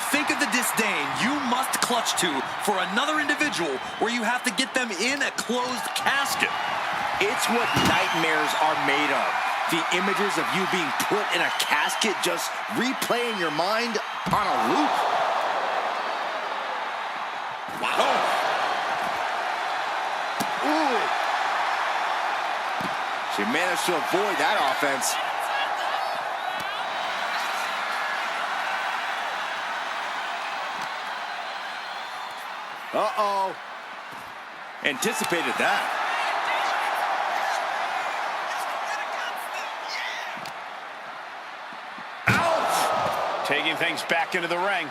Speaker 4: Think of the disdain you must clutch to for another individual where you have to get them in a closed casket.
Speaker 1: It's what nightmares are made of. The images of you being put in a casket just replay in your mind on a loop.
Speaker 4: Wow.
Speaker 1: Ooh. She managed to avoid that offense. Uh-oh. Anticipated that.
Speaker 3: Ouch! Taking things back into the ring.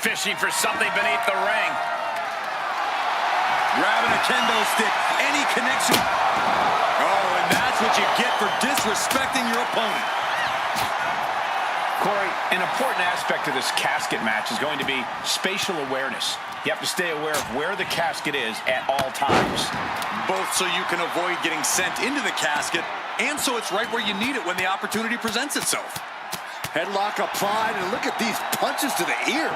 Speaker 3: Fishing for something beneath the ring.
Speaker 4: Grabbing a kendo stick. Any connection. Oh, and that's what you get for disrespecting your opponent.
Speaker 3: Corey, an important aspect of this casket match is going to be spatial awareness. You have to stay aware of where the casket is at all times.
Speaker 4: Both so you can avoid getting sent into the casket, and so it's right where you need it when the opportunity presents itself.
Speaker 1: Headlock applied, and look at these punches to the ear.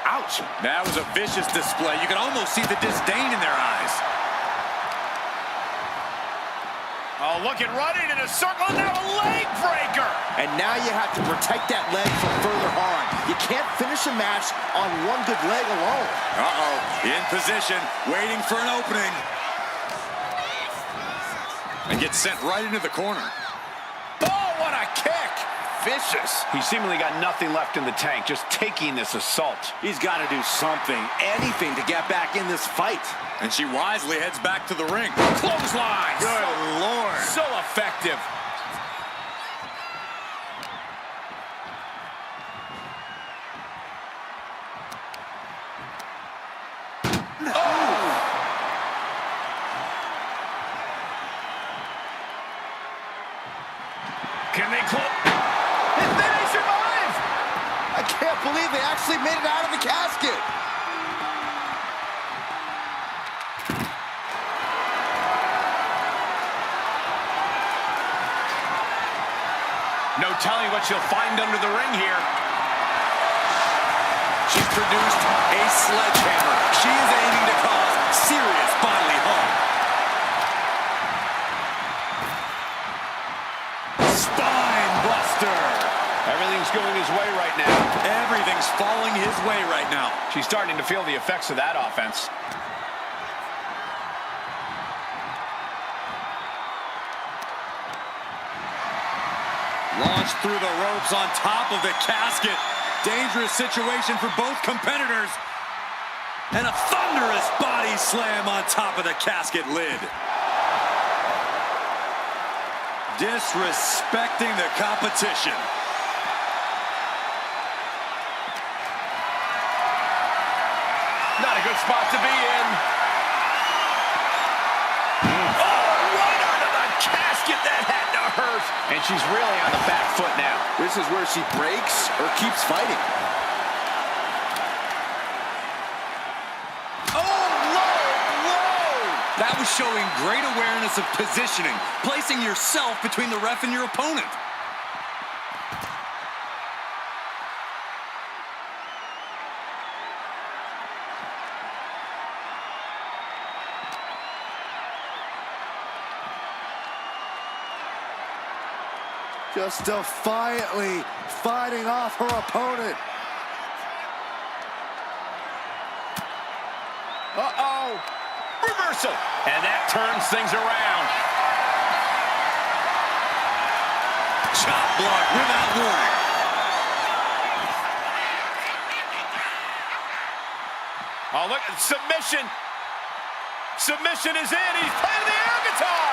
Speaker 1: Ouch.
Speaker 4: That was a vicious display. You can almost see the disdain in their eyes.
Speaker 3: Oh, look at running in a circle, and now a leg breaker.
Speaker 1: And now you have to protect that leg from further harm. You can't finish a match on one good leg alone.
Speaker 5: Uh-oh, in position, waiting for an opening. And gets sent right into the corner.
Speaker 3: Oh, what a kick. vicious. He's seemingly got nothing left in the tank, just taking this assault.
Speaker 5: He's got to do something, anything to get back in this fight.
Speaker 4: And she wisely heads back to the ring.
Speaker 3: Clotheslines!
Speaker 5: Good Lord.
Speaker 3: So effective. Can they close?
Speaker 1: And then they survive! I can't believe they actually made it out of the casket!
Speaker 3: No telling what she'll find under the ring here.
Speaker 4: She's produced a sledgehammer. She is aiming to cause serious bodily harm. Spine buster.
Speaker 3: Everything's going his way right now.
Speaker 4: Everything's falling his way right now.
Speaker 3: She's starting to feel the effects of that offense.
Speaker 4: Launched through the ropes on top of the casket. Dangerous situation for both competitors. And a thunderous body slam on top of the casket lid. Disrespecting the competition.
Speaker 3: Not a good spot to be in. Oh, right under the casket. That had to hurt. And she's really on the back foot now.
Speaker 1: This is where she breaks or keeps fighting.
Speaker 4: That was showing great awareness of positioning, placing yourself between the ref and your opponent.
Speaker 1: Just defiantly fighting off her opponent.
Speaker 3: Uh-oh. Reversal. And that turns things around.
Speaker 4: Chop block without warning.
Speaker 3: Oh, look, submission. Submission is in. He's playing the air guitar.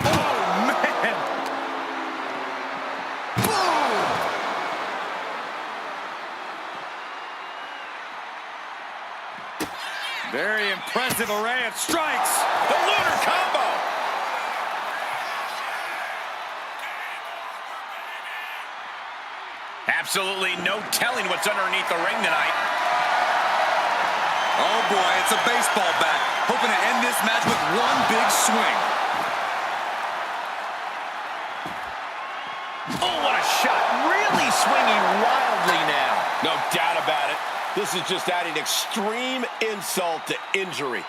Speaker 3: Oh, man. Boom.
Speaker 4: Very impressive array of strikes.
Speaker 3: The lunar combo. Absolutely no telling what's underneath the ring tonight.
Speaker 4: Oh boy, it's a baseball bat. Hoping to end this match with one big swing.
Speaker 3: Oh, what a shot. Really swinging wildly now. No doubt about it. This is just adding extreme insult to injury.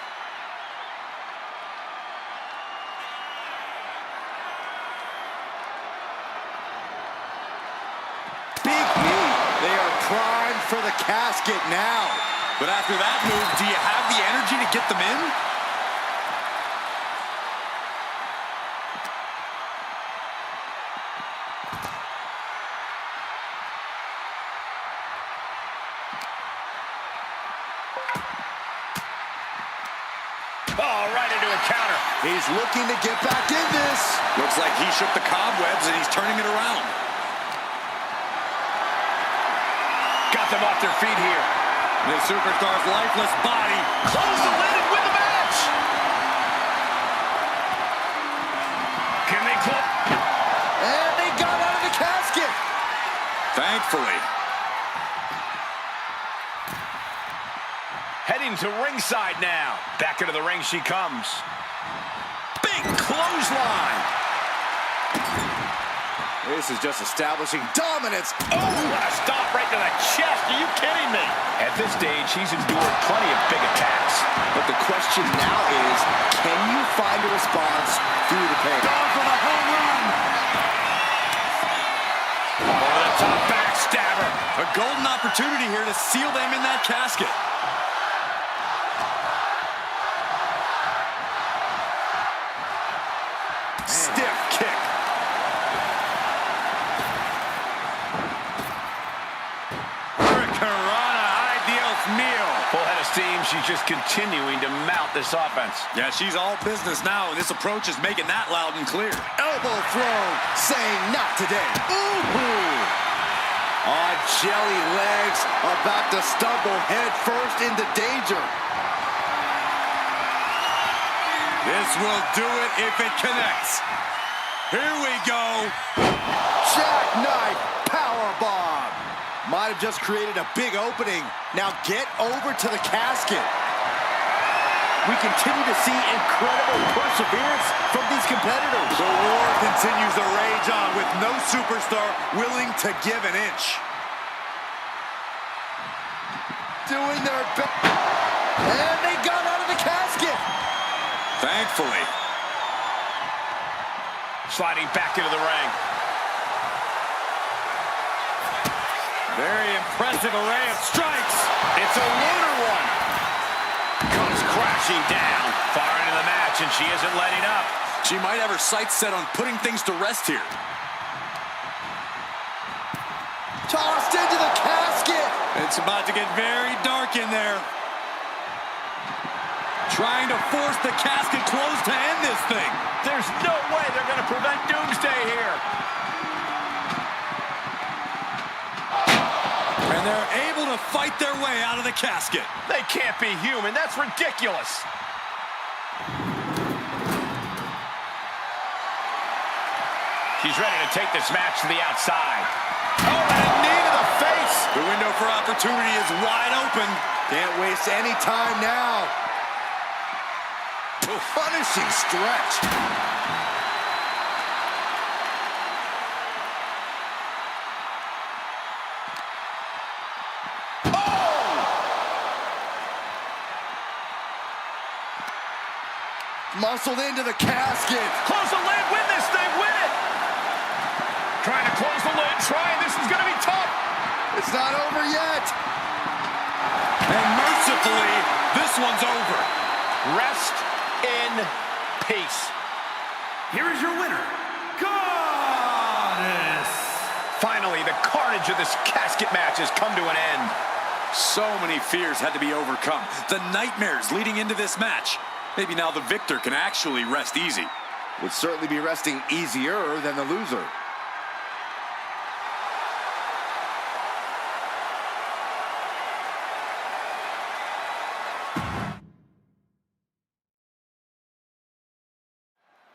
Speaker 1: Big knee. They are primed for the casket now.
Speaker 4: But after that move, do you have the energy to get them in?
Speaker 3: Oh, right into a counter.
Speaker 1: He's looking to get back in this.
Speaker 4: Looks like he shook the cobwebs and he's turning it around.
Speaker 3: Got them off their feet here.
Speaker 4: The superstar's lifeless body.
Speaker 3: Close the lid and win the match. Can they close?
Speaker 1: And they got out of the casket.
Speaker 4: Thankfully.
Speaker 3: Heading to ringside now. Back into the ring she comes. Big clothesline.
Speaker 1: This is just establishing dominance.
Speaker 3: Oh, what a stop right to the chest. Are you kidding me? At this stage, she's endured plenty of big attacks.
Speaker 1: But the question now is, can you find a response through the pain?
Speaker 3: Going for the home run. Over the top backstabber.
Speaker 4: A golden opportunity here to seal them in that casket.
Speaker 3: seems she's just continuing to mount this offense.
Speaker 4: Yeah, she's all business now, and this approach is making that loud and clear.
Speaker 1: Elbow thrown, saying not today. Ooh! On jelly legs, about to stumble head first into danger.
Speaker 5: This will do it if it connects. Here we go.
Speaker 1: Jackknife powerbomb. Might have just created a big opening. Now get over to the casket. We continue to see incredible perseverance from these competitors.
Speaker 5: The war continues to rage on with no superstar willing to give an inch.
Speaker 1: Doing their best. And they got out of the casket.
Speaker 5: Thankfully.
Speaker 3: Sliding back into the ring.
Speaker 5: Very impressive array of strikes.
Speaker 3: It's a lunar one. Comes crashing down. Far into the match, and she isn't letting up.
Speaker 4: She might have her sights set on putting things to rest here.
Speaker 1: Tossed into the casket.
Speaker 5: It's about to get very dark in there. Trying to force the casket closed to end this thing.
Speaker 3: There's no way they're going to prevent doomsday here.
Speaker 4: And they're able to fight their way out of the casket.
Speaker 3: They can't be human. That's ridiculous. She's ready to take this match to the outside. Oh, and a knee to the face.
Speaker 5: The window for opportunity is wide open.
Speaker 1: Can't waste any time now. Punishing stretch. Muscled into the casket.
Speaker 3: Close the lid, win this thing, win it! Trying to close the lid, this is going to be tough.
Speaker 1: It's not over yet.
Speaker 4: And mercifully, this one's over.
Speaker 3: Rest in peace.
Speaker 2: Here is your winner, Goddess.
Speaker 3: Finally, the carnage of this casket match has come to an end.
Speaker 4: So many fears had to be overcome. The nightmares leading into this match. Maybe now the victor can actually rest easy.
Speaker 1: Would certainly be resting easier than the loser.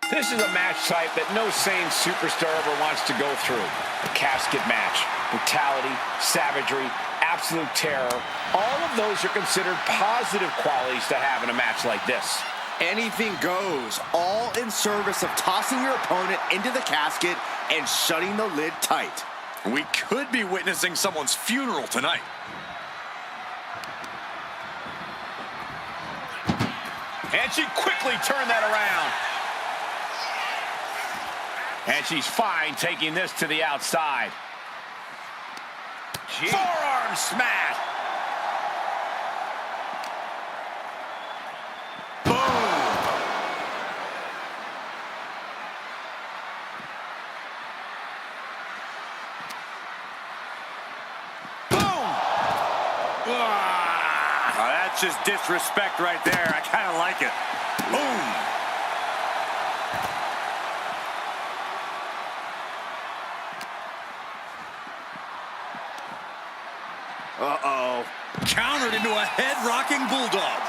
Speaker 3: This is a match type that no sane superstar ever wants to go through. A casket match. Brutality, savagery, absolute terror. All of those are considered positive qualities to have in a match like this.
Speaker 1: Anything goes, all in service of tossing your opponent into the casket and shutting the lid tight.
Speaker 4: We could be witnessing someone's funeral tonight.
Speaker 3: And she quickly turned that around. And she's fine taking this to the outside. Forearm smash.
Speaker 5: That's just disrespect right there. I kind of like it. Boom.
Speaker 1: Uh-oh.
Speaker 4: Countered into a head-rocking bulldog.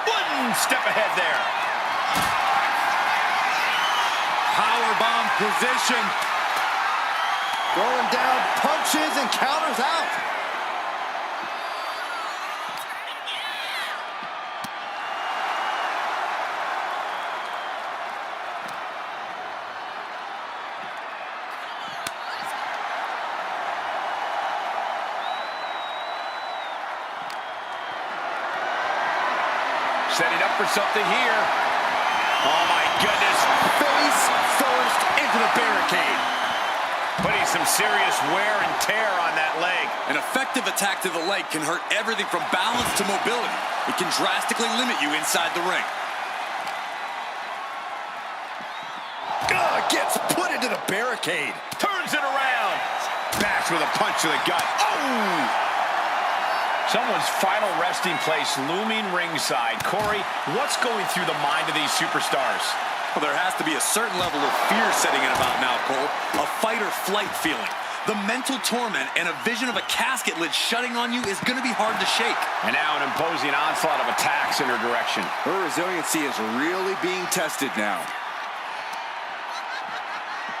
Speaker 3: One step ahead there.
Speaker 5: Powerbomb position.
Speaker 1: Throwing down punches and counters out.
Speaker 3: Setting up for something here. Oh, my goodness.
Speaker 1: Face first into the barricade.
Speaker 3: Putting some serious wear and tear on that leg.
Speaker 4: An effective attack to the leg can hurt everything from balance to mobility. It can drastically limit you inside the ring.
Speaker 1: Gets put into the barricade.
Speaker 3: Turns it around. Bashed with a punch to the gut. Oh! Someone's final resting place looming ringside. Corey, what's going through the mind of these superstars?
Speaker 4: Well, there has to be a certain level of fear setting in about now, Cole. A fight or flight feeling. The mental torment and a vision of a casket lid shutting on you is going to be hard to shake.
Speaker 3: And now an imposing onslaught of attacks in her direction.
Speaker 1: Her resiliency is really being tested now.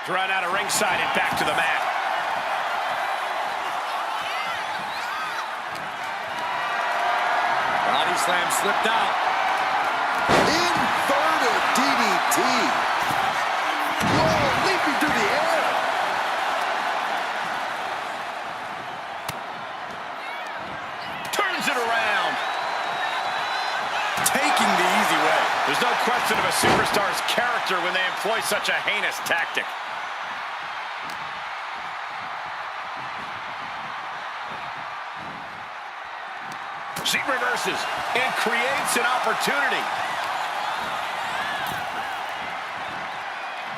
Speaker 3: Thrown out of ringside and back to the mat.
Speaker 4: Body slam slipped out.
Speaker 1: Inverted DDT. Whoa, leaping through the air.
Speaker 3: Turns it around.
Speaker 4: Taking the easy way.
Speaker 3: There's no question of a superstar's character when they employ such a heinous tactic. She reverses and creates an opportunity.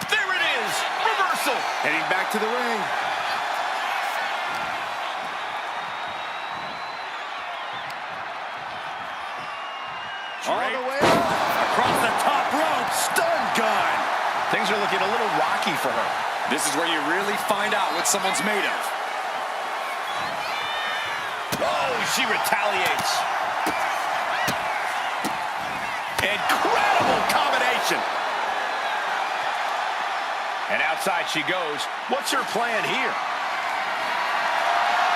Speaker 3: There it is, reversal.
Speaker 1: Heading back to the ring. All the way up.
Speaker 4: Across the top rope.
Speaker 1: Stun gun.
Speaker 3: Things are looking a little rocky for her.
Speaker 4: This is where you really find out what someone's made of.
Speaker 3: Oh, she retaliates. Incredible combination. And outside she goes. What's her plan here?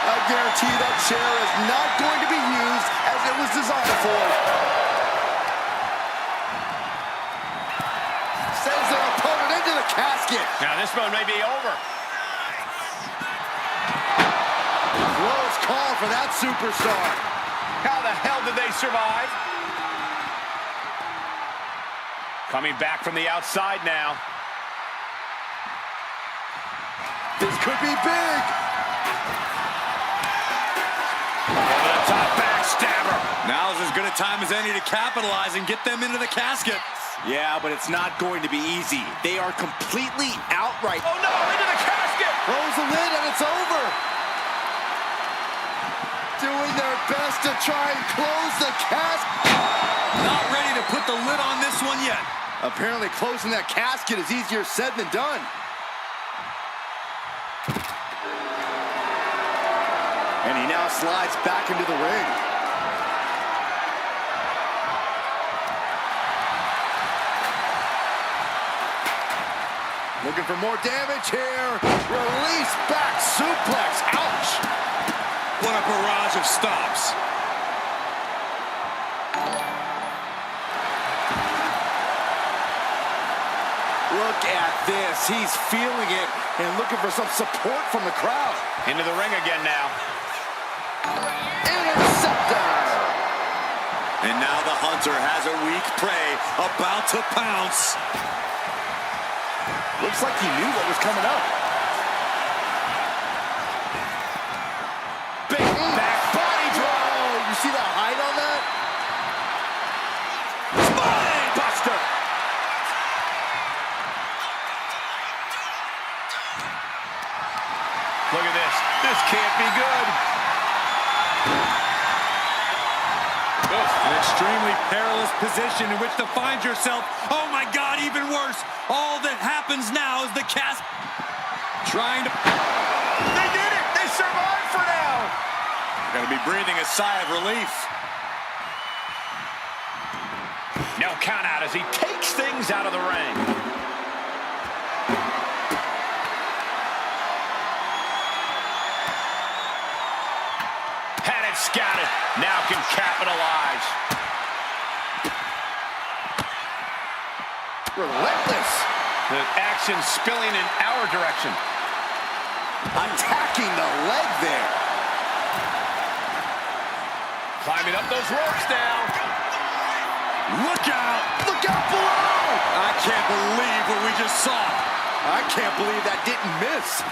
Speaker 1: I guarantee that chair is not going to be used as it was designed for. Sends their opponent into the casket.
Speaker 3: Now this one may be over.
Speaker 1: Close call for that superstar.
Speaker 3: How the hell did they survive? Coming back from the outside now.
Speaker 1: This could be big.
Speaker 3: Over the top backstabber.
Speaker 4: Now's as good a time as any to capitalize and get them into the casket.
Speaker 1: Yeah, but it's not going to be easy. They are completely outright.
Speaker 3: Oh no, into the casket.
Speaker 1: Close the lid and it's over. Doing their best to try and close the casket.
Speaker 4: Not ready to put the lid on this one yet.
Speaker 1: Apparently closing that casket is easier said than done. And he now slides back into the ring. Looking for more damage here. Release back suplex. Ouch.
Speaker 4: What a barrage of stops.
Speaker 1: Look at this. He's feeling it and looking for some support from the crowd.
Speaker 3: Into the ring again now.
Speaker 1: Interceptor.
Speaker 4: And now the hunter has a weak prey about to pounce.
Speaker 1: Looks like he knew what was coming up.
Speaker 3: Big back body drop.
Speaker 1: You see that height on that? Spine buster.
Speaker 3: Look at this. This can't be good.
Speaker 4: An extremely perilous position in which to find yourself. Oh my God, even worse. All that happens now is the cast trying to...
Speaker 3: They did it. They survived for now.
Speaker 4: Gonna be breathing a sigh of relief.
Speaker 3: No count out as he takes things out of the ring. Had it scouted. Now can capitalize.
Speaker 1: Relentless.
Speaker 3: The action spilling in our direction.
Speaker 1: Attacking the leg there.
Speaker 3: Climbing up those ropes now.
Speaker 4: Look out!
Speaker 1: Look out below!
Speaker 4: I can't believe what we just saw.
Speaker 1: I can't believe that didn't miss.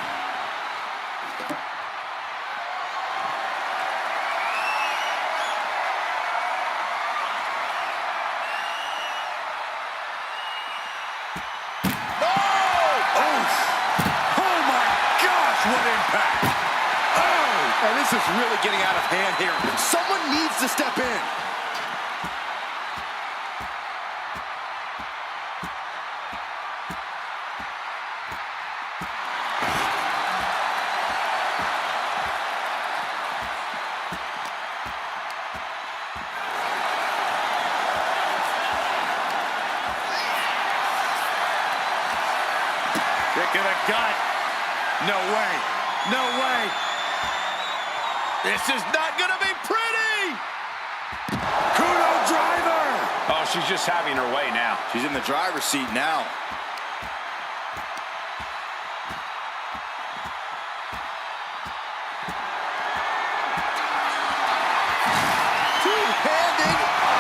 Speaker 4: Oh my gosh, what impact!
Speaker 1: This is really getting out of hand here. Someone needs to step in.
Speaker 5: Kick in the gut. No way. No way.
Speaker 3: This is not going to be pretty!
Speaker 5: Kudo driver.
Speaker 3: Oh, she's just having her way now.
Speaker 1: She's in the driver's seat now. Two-handed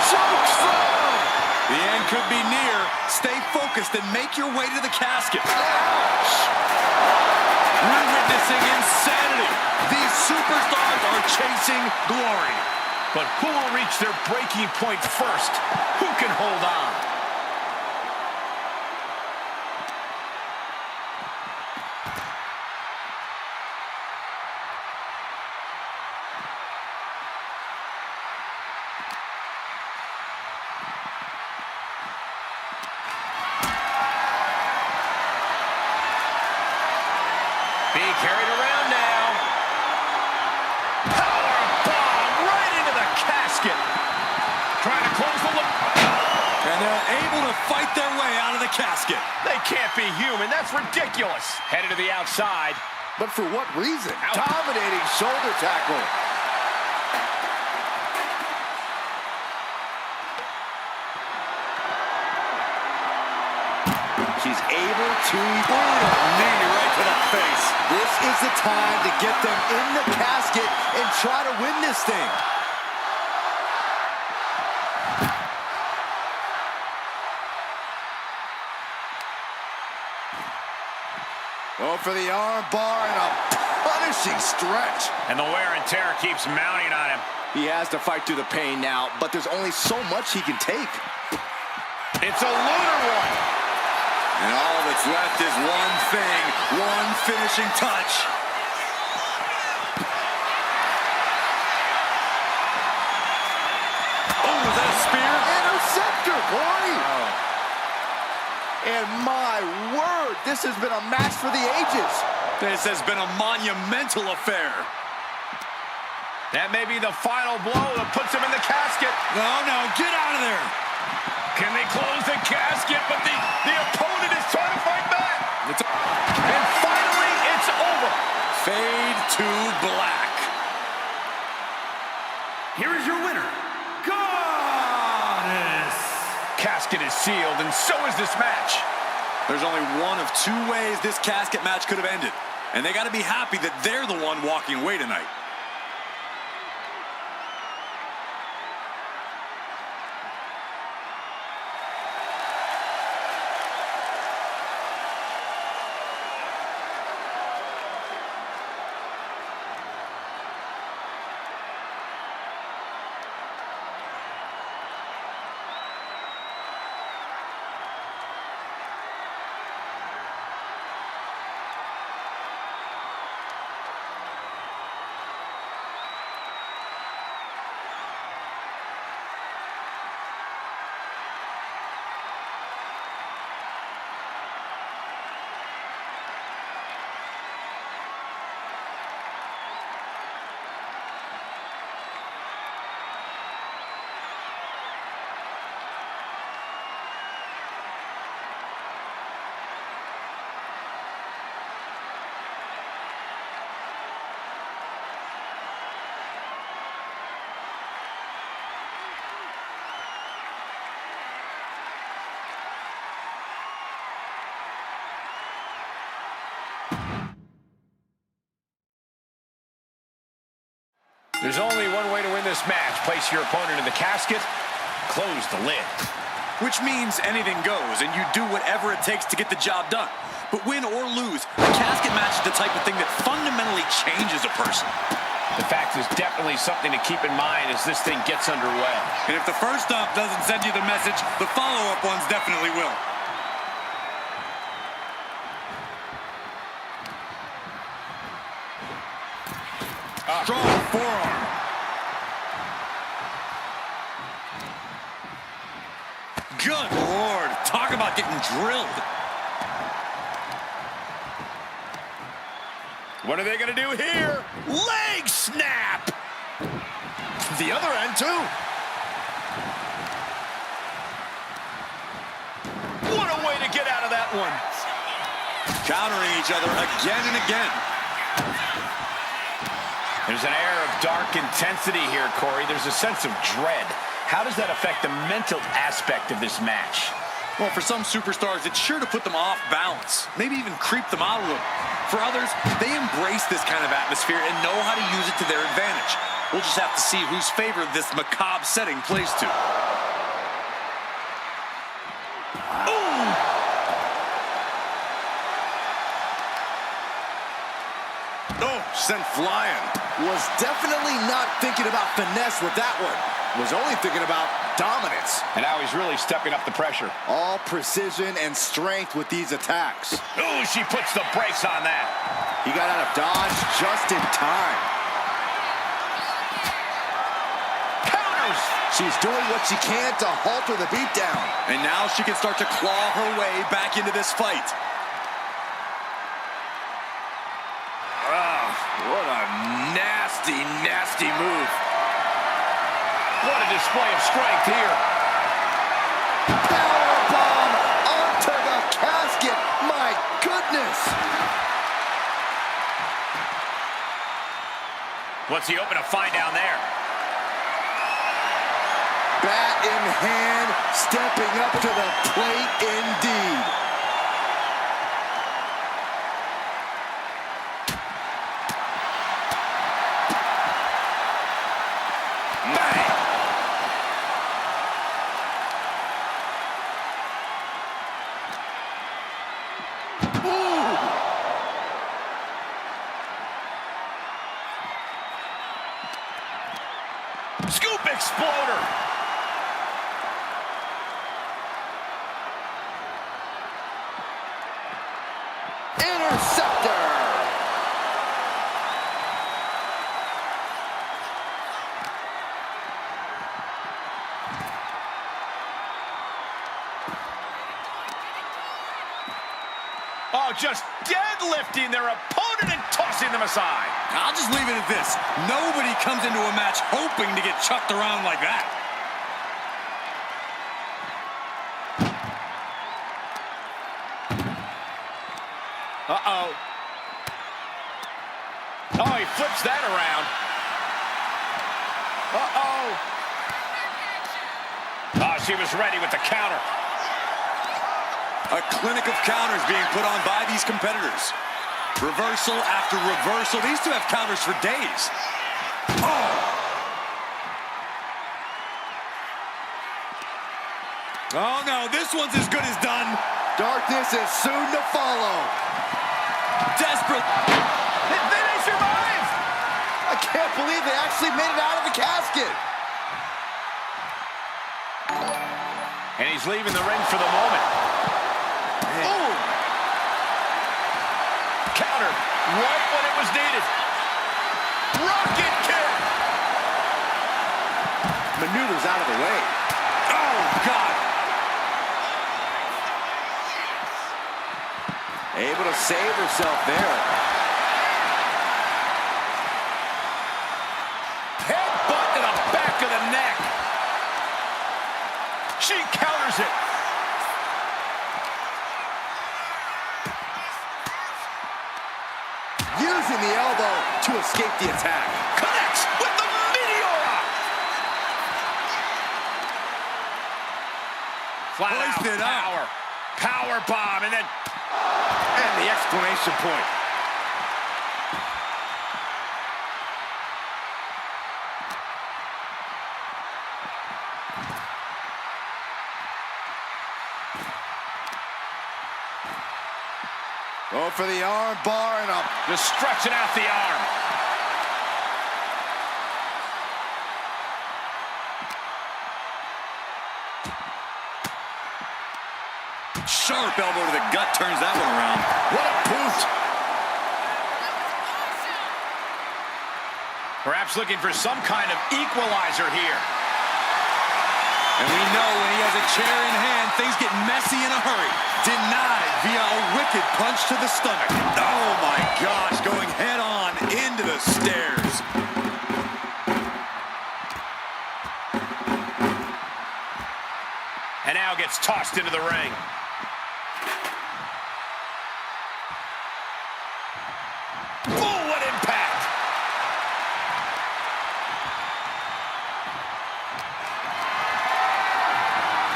Speaker 1: chokeslam.
Speaker 4: The end could be near. Stay focused and make your way to the casket. We're witnessing insanity. These superstars are chasing glory.
Speaker 3: But who will reach their breaking point first? Who can hold on? Being carried around now. Power bomb right into the casket. Trying to close the look.
Speaker 4: And they're able to fight their way out of the casket.
Speaker 3: They can't be human. That's ridiculous. Headed to the outside.
Speaker 1: But for what reason?
Speaker 3: Out.
Speaker 1: Dominating shoulder tackle. She's able to
Speaker 4: Knee right to the face.
Speaker 1: This is the time to get them in the casket and try to win this thing. Go for the arm bar and a punishing stretch.
Speaker 3: And the wear and tear keeps mounting on him.
Speaker 1: He has to fight through the pain now, but there's only so much he can take.
Speaker 3: It's a lunar one.
Speaker 4: And all that's left is one thing, one finishing touch. Oh, is that a spear?
Speaker 1: Interceptor, boy! And my word, this has been a match for the ages.
Speaker 4: This has been a monumental affair.
Speaker 3: That may be the final blow that puts him in the casket.
Speaker 4: No, get out of there.
Speaker 3: Can they close the casket? But the opponent is trying to fight back. And finally, it's over.
Speaker 4: Fade to black.
Speaker 2: Here is your winner, Goddess.
Speaker 3: Casket is sealed, and so is this match.
Speaker 4: There's only one of two ways this casket match could have ended. And they got to be happy that they're the one walking away tonight.
Speaker 3: There's only one way to win this match. Place your opponent in the casket, close the lid.
Speaker 4: Which means anything goes, and you do whatever it takes to get the job done. But win or lose, a casket match is the type of thing that fundamentally changes a person.
Speaker 3: The fact is definitely something to keep in mind as this thing gets underway.
Speaker 4: And if the first stop doesn't send you the message, the follow-up ones definitely will. Strong about getting drilled.
Speaker 3: What are they going to do here? Leg snap!
Speaker 5: The other end, too.
Speaker 3: What a way to get out of that one.
Speaker 4: Countering each other again and again.
Speaker 3: There's an air of dark intensity here, Corey. There's a sense of dread. How does that affect the mental aspect of this match?
Speaker 4: Well, for some superstars, it's sure to put them off balance, maybe even creep them out a little. For others, they embrace this kind of atmosphere and know how to use it to their advantage. We'll just have to see whose favor this macabre setting plays to. Ooh!
Speaker 5: Oh, sent flying.
Speaker 1: Was definitely not thinking about finesse with that one. Was only thinking about dominance.
Speaker 3: And now he's really stepping up the pressure.
Speaker 1: All precision and strength with these attacks.
Speaker 3: Ooh, she puts the brakes on that.
Speaker 1: He got out of dodge just in time.
Speaker 3: Counters!
Speaker 1: She's doing what she can to halter the beatdown.
Speaker 4: And now she can start to claw her way back into this fight.
Speaker 3: What a nasty, nasty move. What a display of strength here.
Speaker 1: Powerbomb onto the casket. My goodness.
Speaker 3: What's he hoping to find down there?
Speaker 1: Bat in hand, stepping up to the plate indeed.
Speaker 3: Scoop exploder!
Speaker 1: Interceptor!
Speaker 3: Oh, just deadlifting their opponent and tossing them aside.
Speaker 4: I'll just leave it at this. Nobody comes into a match hoping to get chucked around like that.
Speaker 3: Uh-oh. Oh, he flips that around. Uh-oh. Oh, she was ready with the counter.
Speaker 4: A clinic of counters being put on by these competitors. Reversal after reversal. These two have counters for days. Oh! Oh, no. This one's as good as done.
Speaker 1: Darkness is soon to follow.
Speaker 4: Desperate.
Speaker 3: They survived!
Speaker 1: I can't believe they actually made it out of the casket.
Speaker 3: And he's leaving the ring for the moment.
Speaker 1: Ooh.
Speaker 3: Counter right when it was needed. Rocket kick!
Speaker 1: Maneuvers out of the way.
Speaker 4: Oh, God.
Speaker 1: Able to save herself there.
Speaker 3: Headbutt to the back of the neck. She counters it.
Speaker 1: Using the elbow to escape the attack.
Speaker 3: Connects with the Meteora. Flat out
Speaker 4: Hoisted up.
Speaker 3: power. Power bomb, and then
Speaker 1: And the exclamation point. Go for the arm bar and up.
Speaker 3: just stretching out the arm.
Speaker 4: Sharp elbow to the gut turns that one around.
Speaker 1: What a boot.
Speaker 3: Perhaps looking for some kind of equalizer here.
Speaker 4: And we know when he has a chair in hand, things get messy in a hurry. Denied via a wicked punch to the stomach. Oh my gosh, going head on into the stairs.
Speaker 3: And now gets tossed into the ring. Oh, what impact!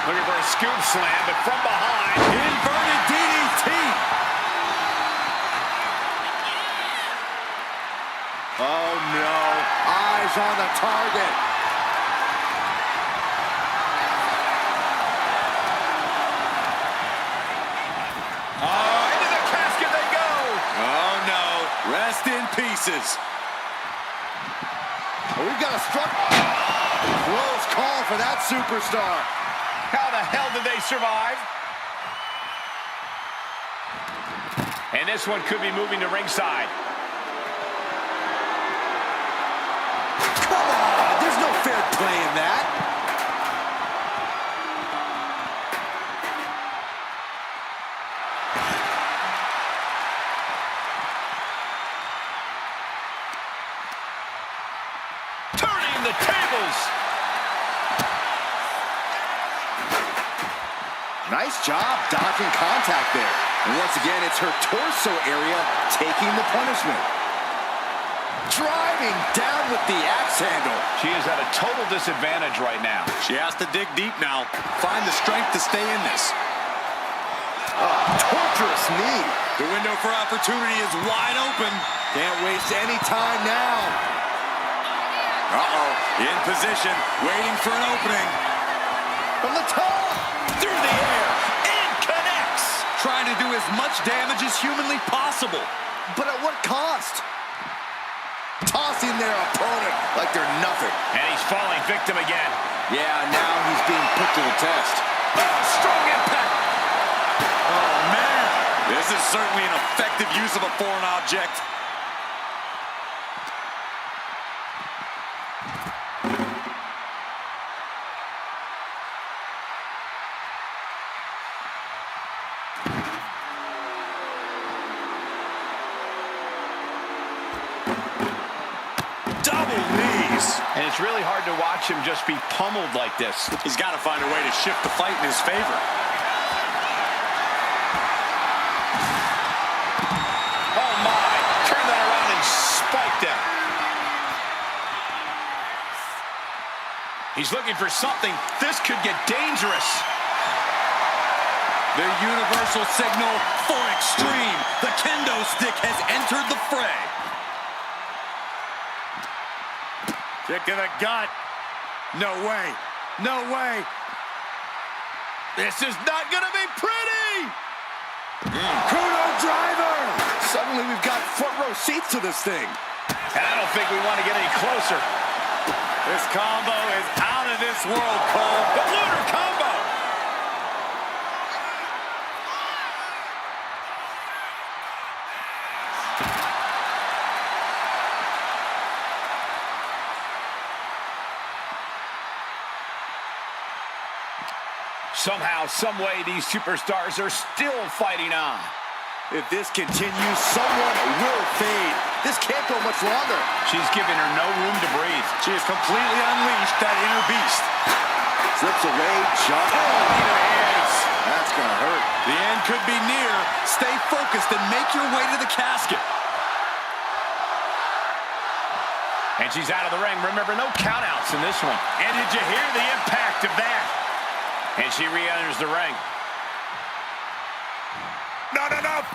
Speaker 3: Looking for a scoop slam, but from behind.
Speaker 4: Inverted DDT.
Speaker 1: Oh, no. Eyes on the target.
Speaker 3: Oh, into the casket they go.
Speaker 4: Oh no, rest in pieces.
Speaker 1: Oh, we've got a struck. Close call for that superstar.
Speaker 3: How the hell did they survive? And this one could be moving to ringside.
Speaker 1: Come on, there's no fair play in that.
Speaker 3: Turning the tables.
Speaker 1: Nice job dodging contact there. And once again, it's her torso area taking the punishment. Driving down with the axe handle.
Speaker 3: She is at a total disadvantage right now.
Speaker 4: She has to dig deep now. Find the strength to stay in this.
Speaker 1: Torturous knee.
Speaker 4: The window for opportunity is wide open.
Speaker 1: Can't waste any time now.
Speaker 4: Uh-oh, in position, waiting for an opening.
Speaker 1: From the top.
Speaker 3: Through the air. And connects.
Speaker 4: Trying to do as much damage as humanly possible.
Speaker 1: But at what cost? Tossing their opponent like they're nothing.
Speaker 3: And he's falling victim again.
Speaker 1: Yeah, now he's being put to the test.
Speaker 3: Oh, strong impact.
Speaker 4: Oh, man. This is certainly an effective use of a foreign object. Double knees.
Speaker 3: And it's really hard to watch him just be pummeled like this.
Speaker 4: He's got to find a way to shift the fight in his favor.
Speaker 3: Oh, my. Turn that around and spiked him. He's looking for something. This could get dangerous.
Speaker 4: The universal signal for extreme. The kendo stick has entered the fray. Kick to the gut. No way. No way.
Speaker 3: This is not going to be pretty.
Speaker 1: Kudo driver. Suddenly we've got front row seats to this thing.
Speaker 3: And I don't think we want to get any closer.
Speaker 4: This combo is out of this world, Cole.
Speaker 3: The lunar combo. Somehow, some way, these superstars are still fighting on.
Speaker 1: If this continues, someone will fade. This can't go much longer.
Speaker 3: She's giving her no room to breathe.
Speaker 4: She has completely unleashed that inner beast.
Speaker 1: Slips away, jump. That's gonna hurt.
Speaker 4: The end could be near. Stay focused and make your way to the casket.
Speaker 3: And she's out of the ring. Remember, no countouts in this one. And did you hear the impact of that? And she re-enters the ring.
Speaker 1: Not enough.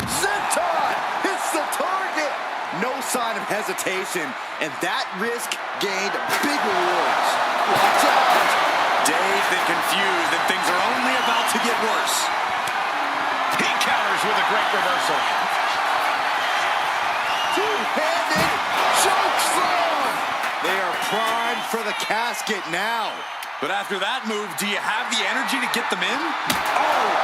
Speaker 1: Senton hits the target. No sign of hesitation, and that risk gained big rewards. Watch out.
Speaker 4: Dazed and confused, and things are only about to get worse.
Speaker 3: He counters with a great reversal.
Speaker 1: Two-handed choke slam. They are primed for the casket now.
Speaker 4: But after that move, do you have the energy to get them in?
Speaker 3: Oh!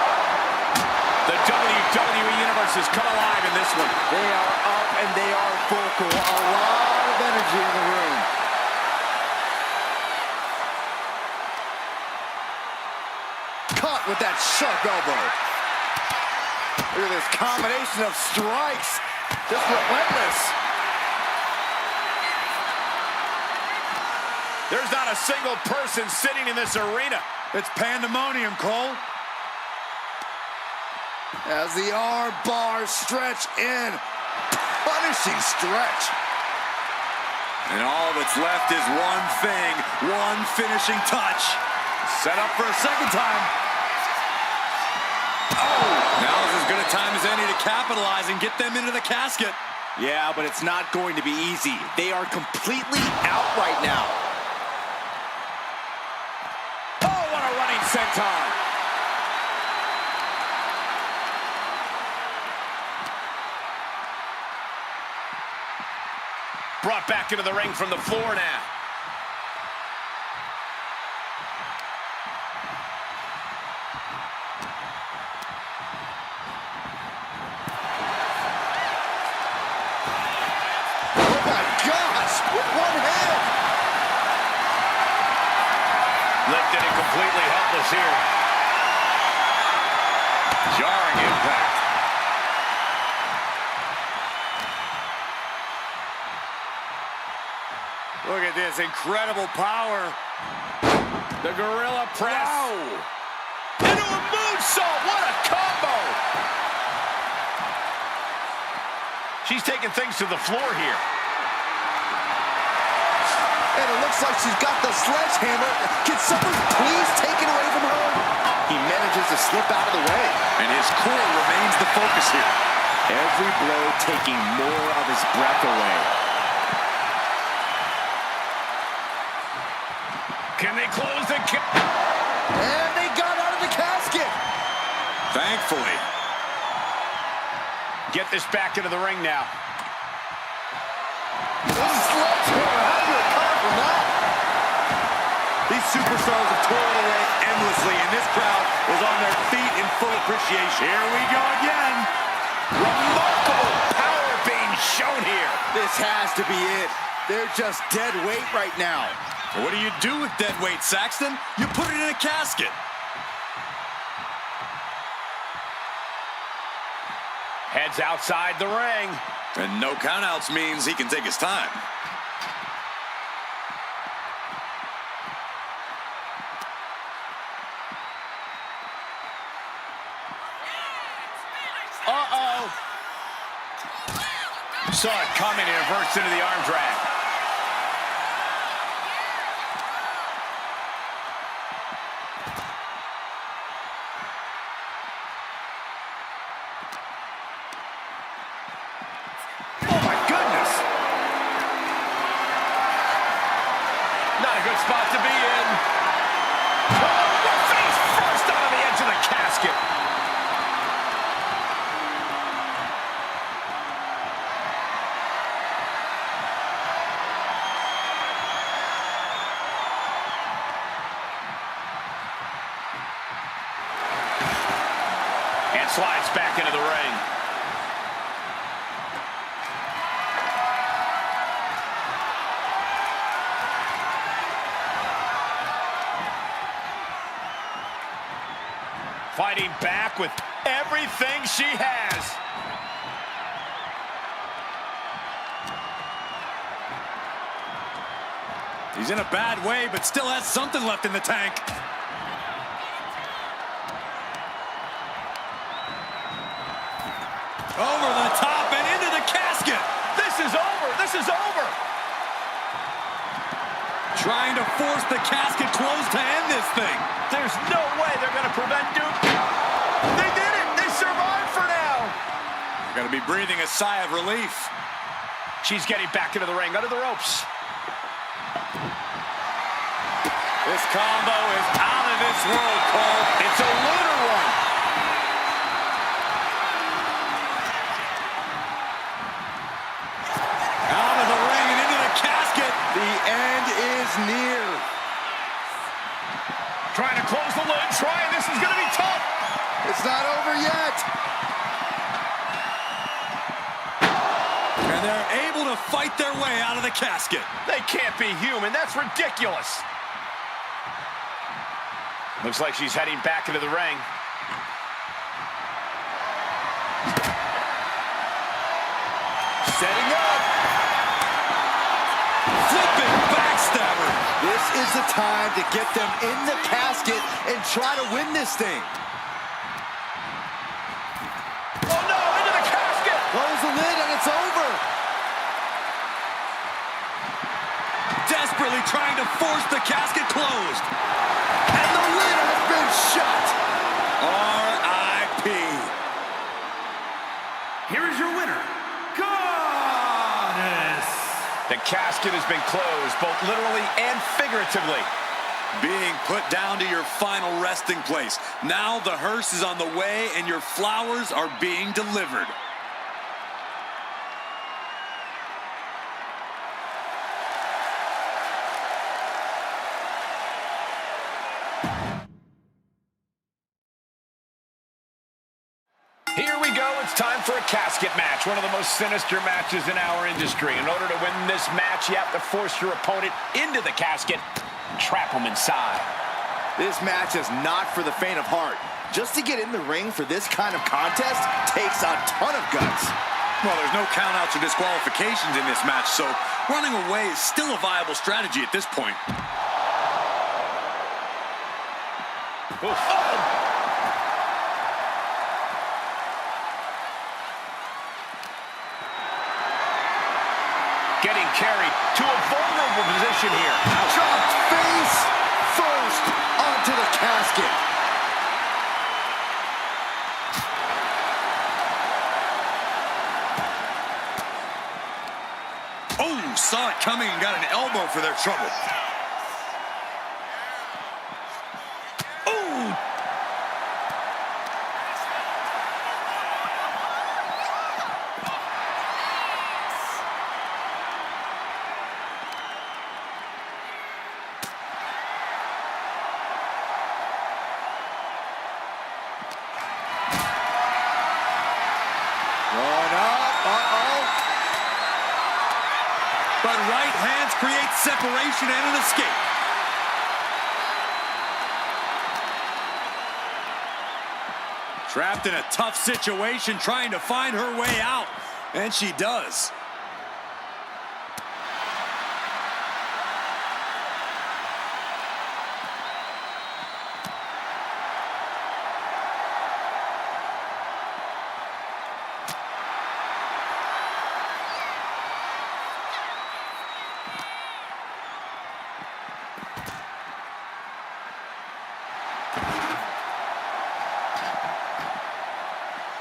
Speaker 3: The WWE Universe has come alive in this one.
Speaker 1: They are up and they are vocal. A lot of energy in the room. with that sharp elbow. Look at this combination of strikes. Just relentless.
Speaker 3: There's not a single person sitting in this arena.
Speaker 5: It's pandemonium, Cole.
Speaker 1: As the arm bars stretch in. Punishing stretch.
Speaker 5: And all that's left is one thing, one finishing touch. Set up for a second time. Oh! Now is as good a time as any to capitalize and get them into the casket.
Speaker 1: Yeah, but it's not going to be easy. They are completely out right now. Oh, what a running senton.
Speaker 3: Brought back into the ring from the floor now.
Speaker 1: Oh my gosh, with one hand.
Speaker 3: Lifted and completely helpless here. Jarring impact.
Speaker 5: Look at this incredible power.
Speaker 3: The gorilla press.
Speaker 1: Wow.
Speaker 3: Into a moonsault. What a combo. She's taking things to the floor here.
Speaker 1: And it looks like she's got the sledgehammer. Can someone please take it away from her? He manages to slip out of the way.
Speaker 5: And his core remains the focus here.
Speaker 1: Every blow taking more of his breath away.
Speaker 3: Can they close the
Speaker 1: And they got out of the casket.
Speaker 5: Thankfully.
Speaker 3: Get this back into the ring now.
Speaker 1: Sledgehammer, how do you recover from that?
Speaker 5: These superstars have toiled away endlessly, and this crowd is on their feet in full appreciation. Here we go again.
Speaker 3: Remarkable power being shown here.
Speaker 1: This has to be it. They're just dead weight right now.
Speaker 5: What do you do with dead weight, Saxton? You put it in a casket.
Speaker 3: Heads outside the ring.
Speaker 5: And no countouts means he can take his time.
Speaker 3: Uh-oh. Saw it coming and reversed into the arm drag. Spot to be in. Oh, face first out of the edge of the casket. And slides back into the ring. Fighting back with everything she has.
Speaker 5: He's in a bad way, but still has something left in the tank. Over the top and into the casket.
Speaker 3: This is over. This is over.
Speaker 5: Trying to force the casket closed to end this thing.
Speaker 3: There's no way they're going to prevent Duke. They did it. They survived for now.
Speaker 5: They're going to be breathing a sigh of relief.
Speaker 3: She's getting back into the ring under the ropes.
Speaker 5: This combo is out of this world, Cole.
Speaker 3: It's a lunar one.
Speaker 5: Out of the ring and into the casket.
Speaker 1: The end is near.
Speaker 3: Trying to close the lid. Trying. This is going to be tough.
Speaker 1: It's not over yet.
Speaker 5: And they're able to fight their way out of the casket.
Speaker 3: They can't be human. That's ridiculous. Looks like she's heading back into the ring.
Speaker 5: Setting up. Flipping backstabber.
Speaker 1: This is the time to get them in the casket and try to win this thing.
Speaker 3: Oh no, into the casket!
Speaker 1: Close the lid and it's over.
Speaker 4: Desperately trying to force the casket closed.
Speaker 1: And the lid has been shut.
Speaker 4: R.I.P.
Speaker 2: Here is your winner, Goddess.
Speaker 3: The casket has been closed, both literally and figuratively.
Speaker 4: Being put down to your final resting place. Now the hearse is on the way and your flowers are being delivered.
Speaker 3: Here we go. It's time for a casket match, one of the most sinister matches in our industry. In order to win this match, you have to force your opponent into the casket, trap them inside.
Speaker 1: This match is not for the faint of heart. Just to get in the ring for this kind of contest takes a ton of guts.
Speaker 4: Well, there's no countouts or disqualifications in this match, so running away is still a viable strategy at this point.
Speaker 3: Oh. Getting carried to a vulnerable position here.
Speaker 1: Dropped face first onto the casket.
Speaker 4: Oh, saw it coming and got an elbow for their trouble. Oh!
Speaker 1: Going up,
Speaker 4: But right hands create separation and an escape. Trapped in a tough situation, trying to find her way out. And she does.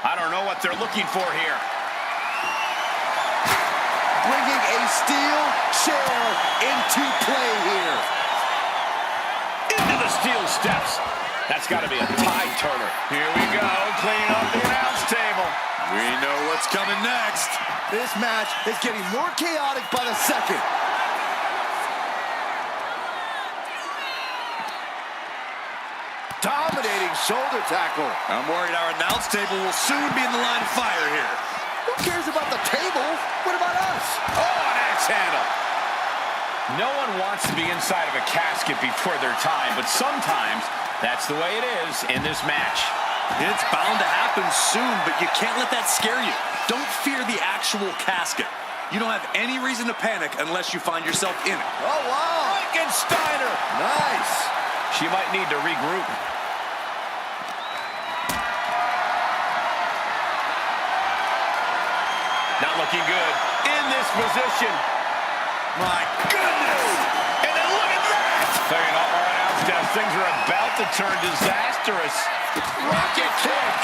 Speaker 3: I don't know what they're looking for here.
Speaker 1: bringing a steel chair into play here.
Speaker 3: Into the steel steps. That's got to be a tide turner. Here we go, cleaning up the announce table.
Speaker 4: We know what's coming next.
Speaker 1: This match is getting more chaotic by the second. Dominating shoulder tackle.
Speaker 4: I'm worried our announce table will soon be in the line of fire here.
Speaker 1: Who cares about the table? What about us?
Speaker 3: Oh, an axe handle. No one wants to be inside of a casket before their time, but sometimes that's the way it is in this match.
Speaker 4: It's bound to happen soon, but you can't let that scare you. Don't fear the actual casket. You don't have any reason to panic unless you find yourself in it.
Speaker 1: Oh, wow.
Speaker 3: Frankensteiner.
Speaker 1: Nice.
Speaker 3: She might need to regroup. Not looking good in this position.
Speaker 4: My goodness!
Speaker 3: And then look at that! Thinking off our announce desk, things are about to turn disastrous. Rocket kick!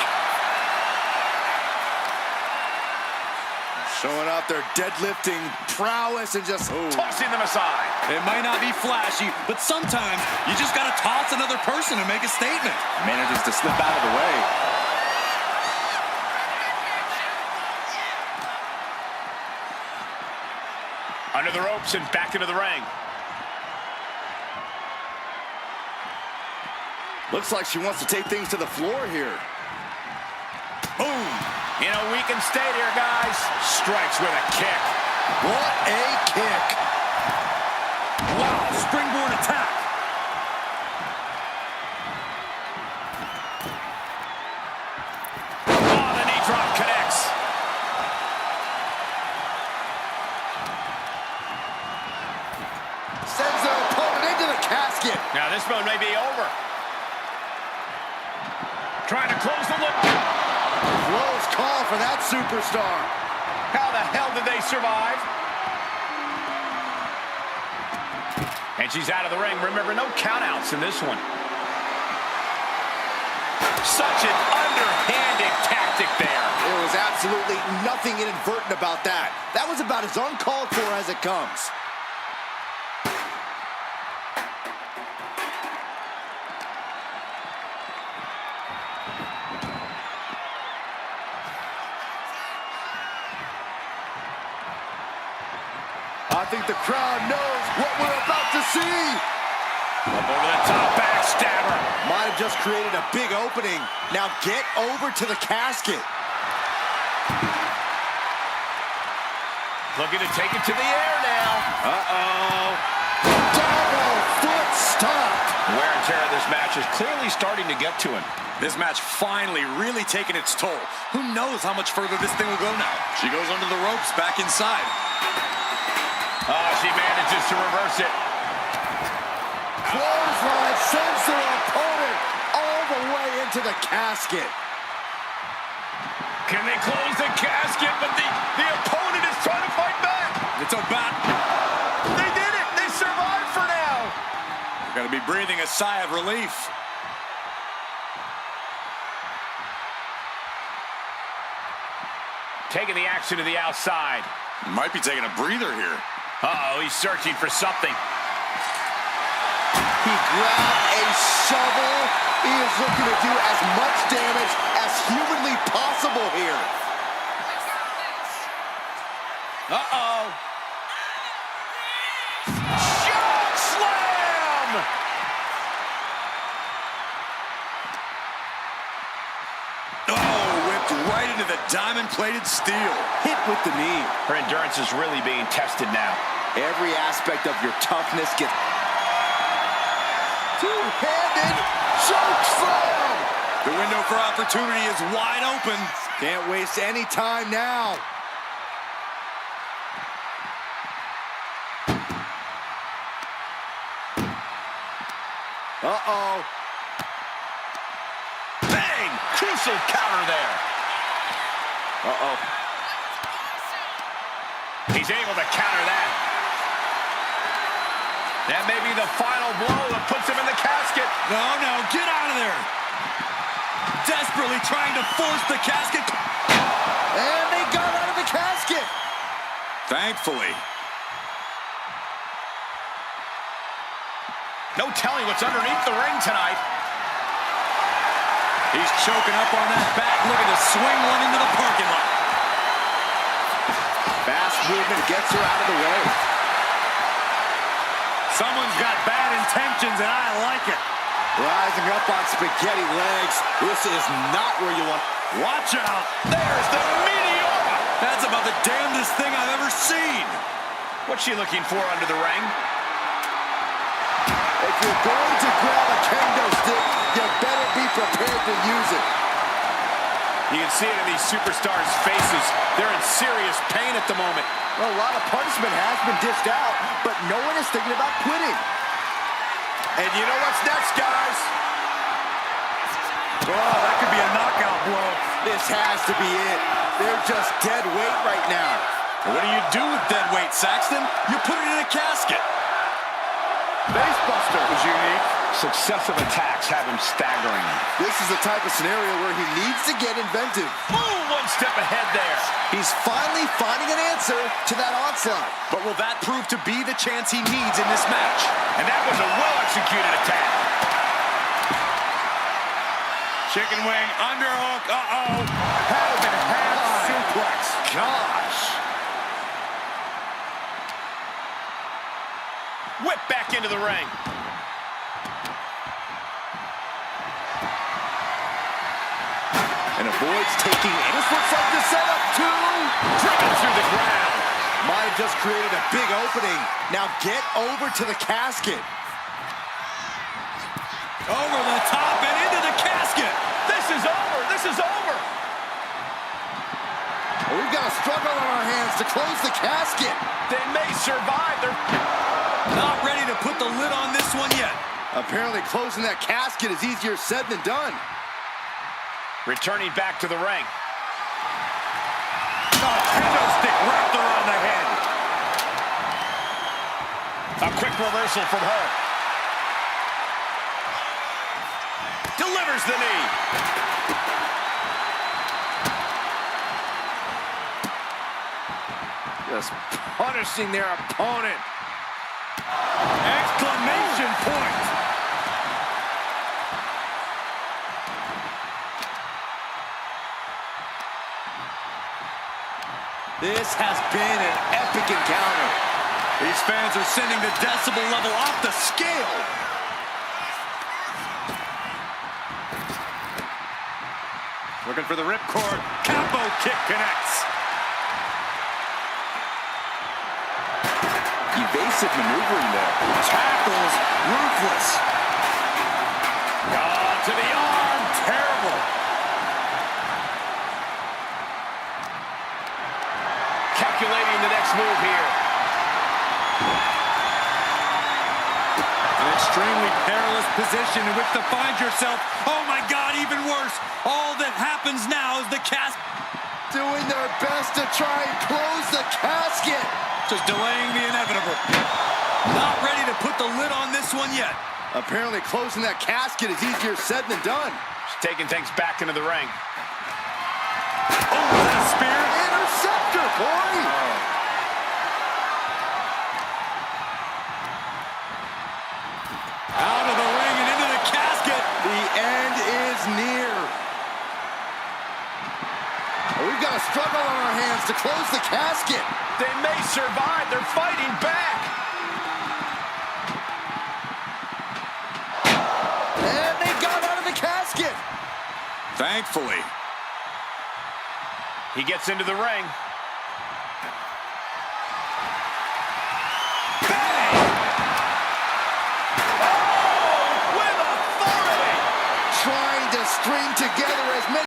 Speaker 1: Showing off their deadlifting prowess and just
Speaker 3: Tossing them aside.
Speaker 4: It might not be flashy, but sometimes you just gotta toss another person to make a statement. Manages to slip out of the way.
Speaker 3: Under the ropes and back into the ring.
Speaker 1: looks like she wants to take things to the floor here.
Speaker 3: Boom! In a weakened state here, guys. Strikes with a kick.
Speaker 1: What a kick.
Speaker 4: Wow, springboard attack.
Speaker 3: this one may be over. Trying to close the look.
Speaker 1: Close call for that superstar.
Speaker 3: How the hell did they survive? And she's out of the ring. Remember, no countouts in this one. Such an underhanded tactic there.
Speaker 1: There was absolutely nothing inadvertent about that. That was about as uncalled for as it comes. I think the crowd knows what we're about to see.
Speaker 3: Up over the top, backstabber.
Speaker 1: Might have just created a big opening. Now get over to the casket.
Speaker 3: Looking to take it to the air now. Uh-oh.
Speaker 1: Double foot stomp.
Speaker 3: Wear and tear of this match is clearly starting to get to him.
Speaker 4: This match finally really taking its toll. Who knows how much further this thing will go now? She goes under the ropes, back inside.
Speaker 3: She manages to reverse it.
Speaker 1: Clothesline sends their opponent all the way into the casket.
Speaker 3: Can they close the casket? But the opponent is trying to fight back.
Speaker 4: It's about.
Speaker 3: They did it. They survived for now.
Speaker 4: Got to be breathing a sigh of relief.
Speaker 3: Taking the action to the outside.
Speaker 4: Might be taking a breather here.
Speaker 3: Uh-oh, he's searching for something.
Speaker 1: He grabbed a shovel. He is looking to do as much damage as humanly possible here.
Speaker 3: Uh-oh. Choke slam!
Speaker 4: Oh, whipped right into the diamond-plated steel.
Speaker 1: Hit with the knee.
Speaker 3: Her endurance is really being tested now.
Speaker 1: Every aspect of your toughness gets... Two-handed choke slam!
Speaker 4: The window for opportunity is wide open.
Speaker 1: Can't waste any time now. Uh-oh.
Speaker 3: Bang! Crucial counter there.
Speaker 1: Uh-oh.
Speaker 3: He's able to counter that. That may be the final blow that puts him in the casket.
Speaker 4: No, get out of there. Desperately trying to force the casket.
Speaker 1: And they got out of the casket.
Speaker 4: Thankfully.
Speaker 3: No telling what's underneath the ring tonight.
Speaker 4: He's choking up on that back, looking to swing one into the parking lot.
Speaker 1: Fast movement gets her out of the way.
Speaker 4: Someone's got bad intentions, and I like it.
Speaker 1: Rising up on spaghetti legs. This is not where you want...
Speaker 4: Watch out. There's the meteor. That's about the damnedest thing I've ever seen.
Speaker 3: What's she looking for under the ring?
Speaker 1: If you're going to grab a kendo stick, you better be prepared to use it.
Speaker 3: You can see it in these superstars' faces. They're in serious pain at the moment.
Speaker 1: Well, a lot of punishment has been dished out, but no one is thinking about quitting.
Speaker 3: And you know what's next, guys?
Speaker 4: Oh, that could be a knockout blow.
Speaker 1: This has to be it. They're just dead weight right now.
Speaker 4: What do you do with dead weight, Saxton? You put it in a casket.
Speaker 1: Facebuster was unique.
Speaker 3: Successive attacks have him staggering.
Speaker 1: This is the type of scenario where he needs to get inventive.
Speaker 3: Boom! One step ahead there.
Speaker 1: He's finally finding an answer to that onslaught.
Speaker 4: But will that prove to be the chance he needs in this match?
Speaker 3: And that was a well-executed attack.
Speaker 4: Chicken wing, underhook, uh-oh.
Speaker 1: Half suplex. Gosh.
Speaker 3: Whip back into the ring.
Speaker 1: And avoids taking... This looks like the setup, too.
Speaker 3: Driven through the ground.
Speaker 1: Might have just created a big opening. Now get over to the casket.
Speaker 4: Over the top and into the casket.
Speaker 3: This is over. This is over.
Speaker 1: Well, we've got a struggle on our hands to close the casket.
Speaker 3: They may survive. They're
Speaker 4: not ready to put the lid on this one yet.
Speaker 1: Apparently closing that casket is easier said than done.
Speaker 3: Returning back to the ring.
Speaker 5: Kendo stick wrapped around the head.
Speaker 3: A quick reversal from her. Delivers the knee.
Speaker 1: Just punishing their opponent.
Speaker 5: Exclamation point.
Speaker 1: This has been an epic encounter.
Speaker 5: These fans are sending the decibel level off the scale. Looking for the ripcord. Combo kick connects.
Speaker 1: Evasive maneuvering there.
Speaker 5: Tackles ruthless.
Speaker 3: Oh, to the arm.
Speaker 5: Terrible.
Speaker 3: Calculating the next move here.
Speaker 5: An extremely perilous position in which to find yourself. Oh my God, even worse. All that happens now is the casket.
Speaker 1: Doing their best to try and close the casket.
Speaker 5: Just delaying the inevitable. Not ready to put the lid on this one yet.
Speaker 1: Apparently closing that casket is easier said than done.
Speaker 3: She's taking things back into the ring.
Speaker 5: Oh, is that a spear?
Speaker 1: Interceptor, boy!
Speaker 5: Out of the ring and into the casket.
Speaker 1: The end is near. We've got a struggle on our hands to close the casket.
Speaker 3: They may survive. They're fighting back.
Speaker 1: And they got out of the casket.
Speaker 5: Thankfully.
Speaker 3: He gets into the ring.
Speaker 5: Bang!
Speaker 3: Oh, with authority.
Speaker 1: Trying to string together as many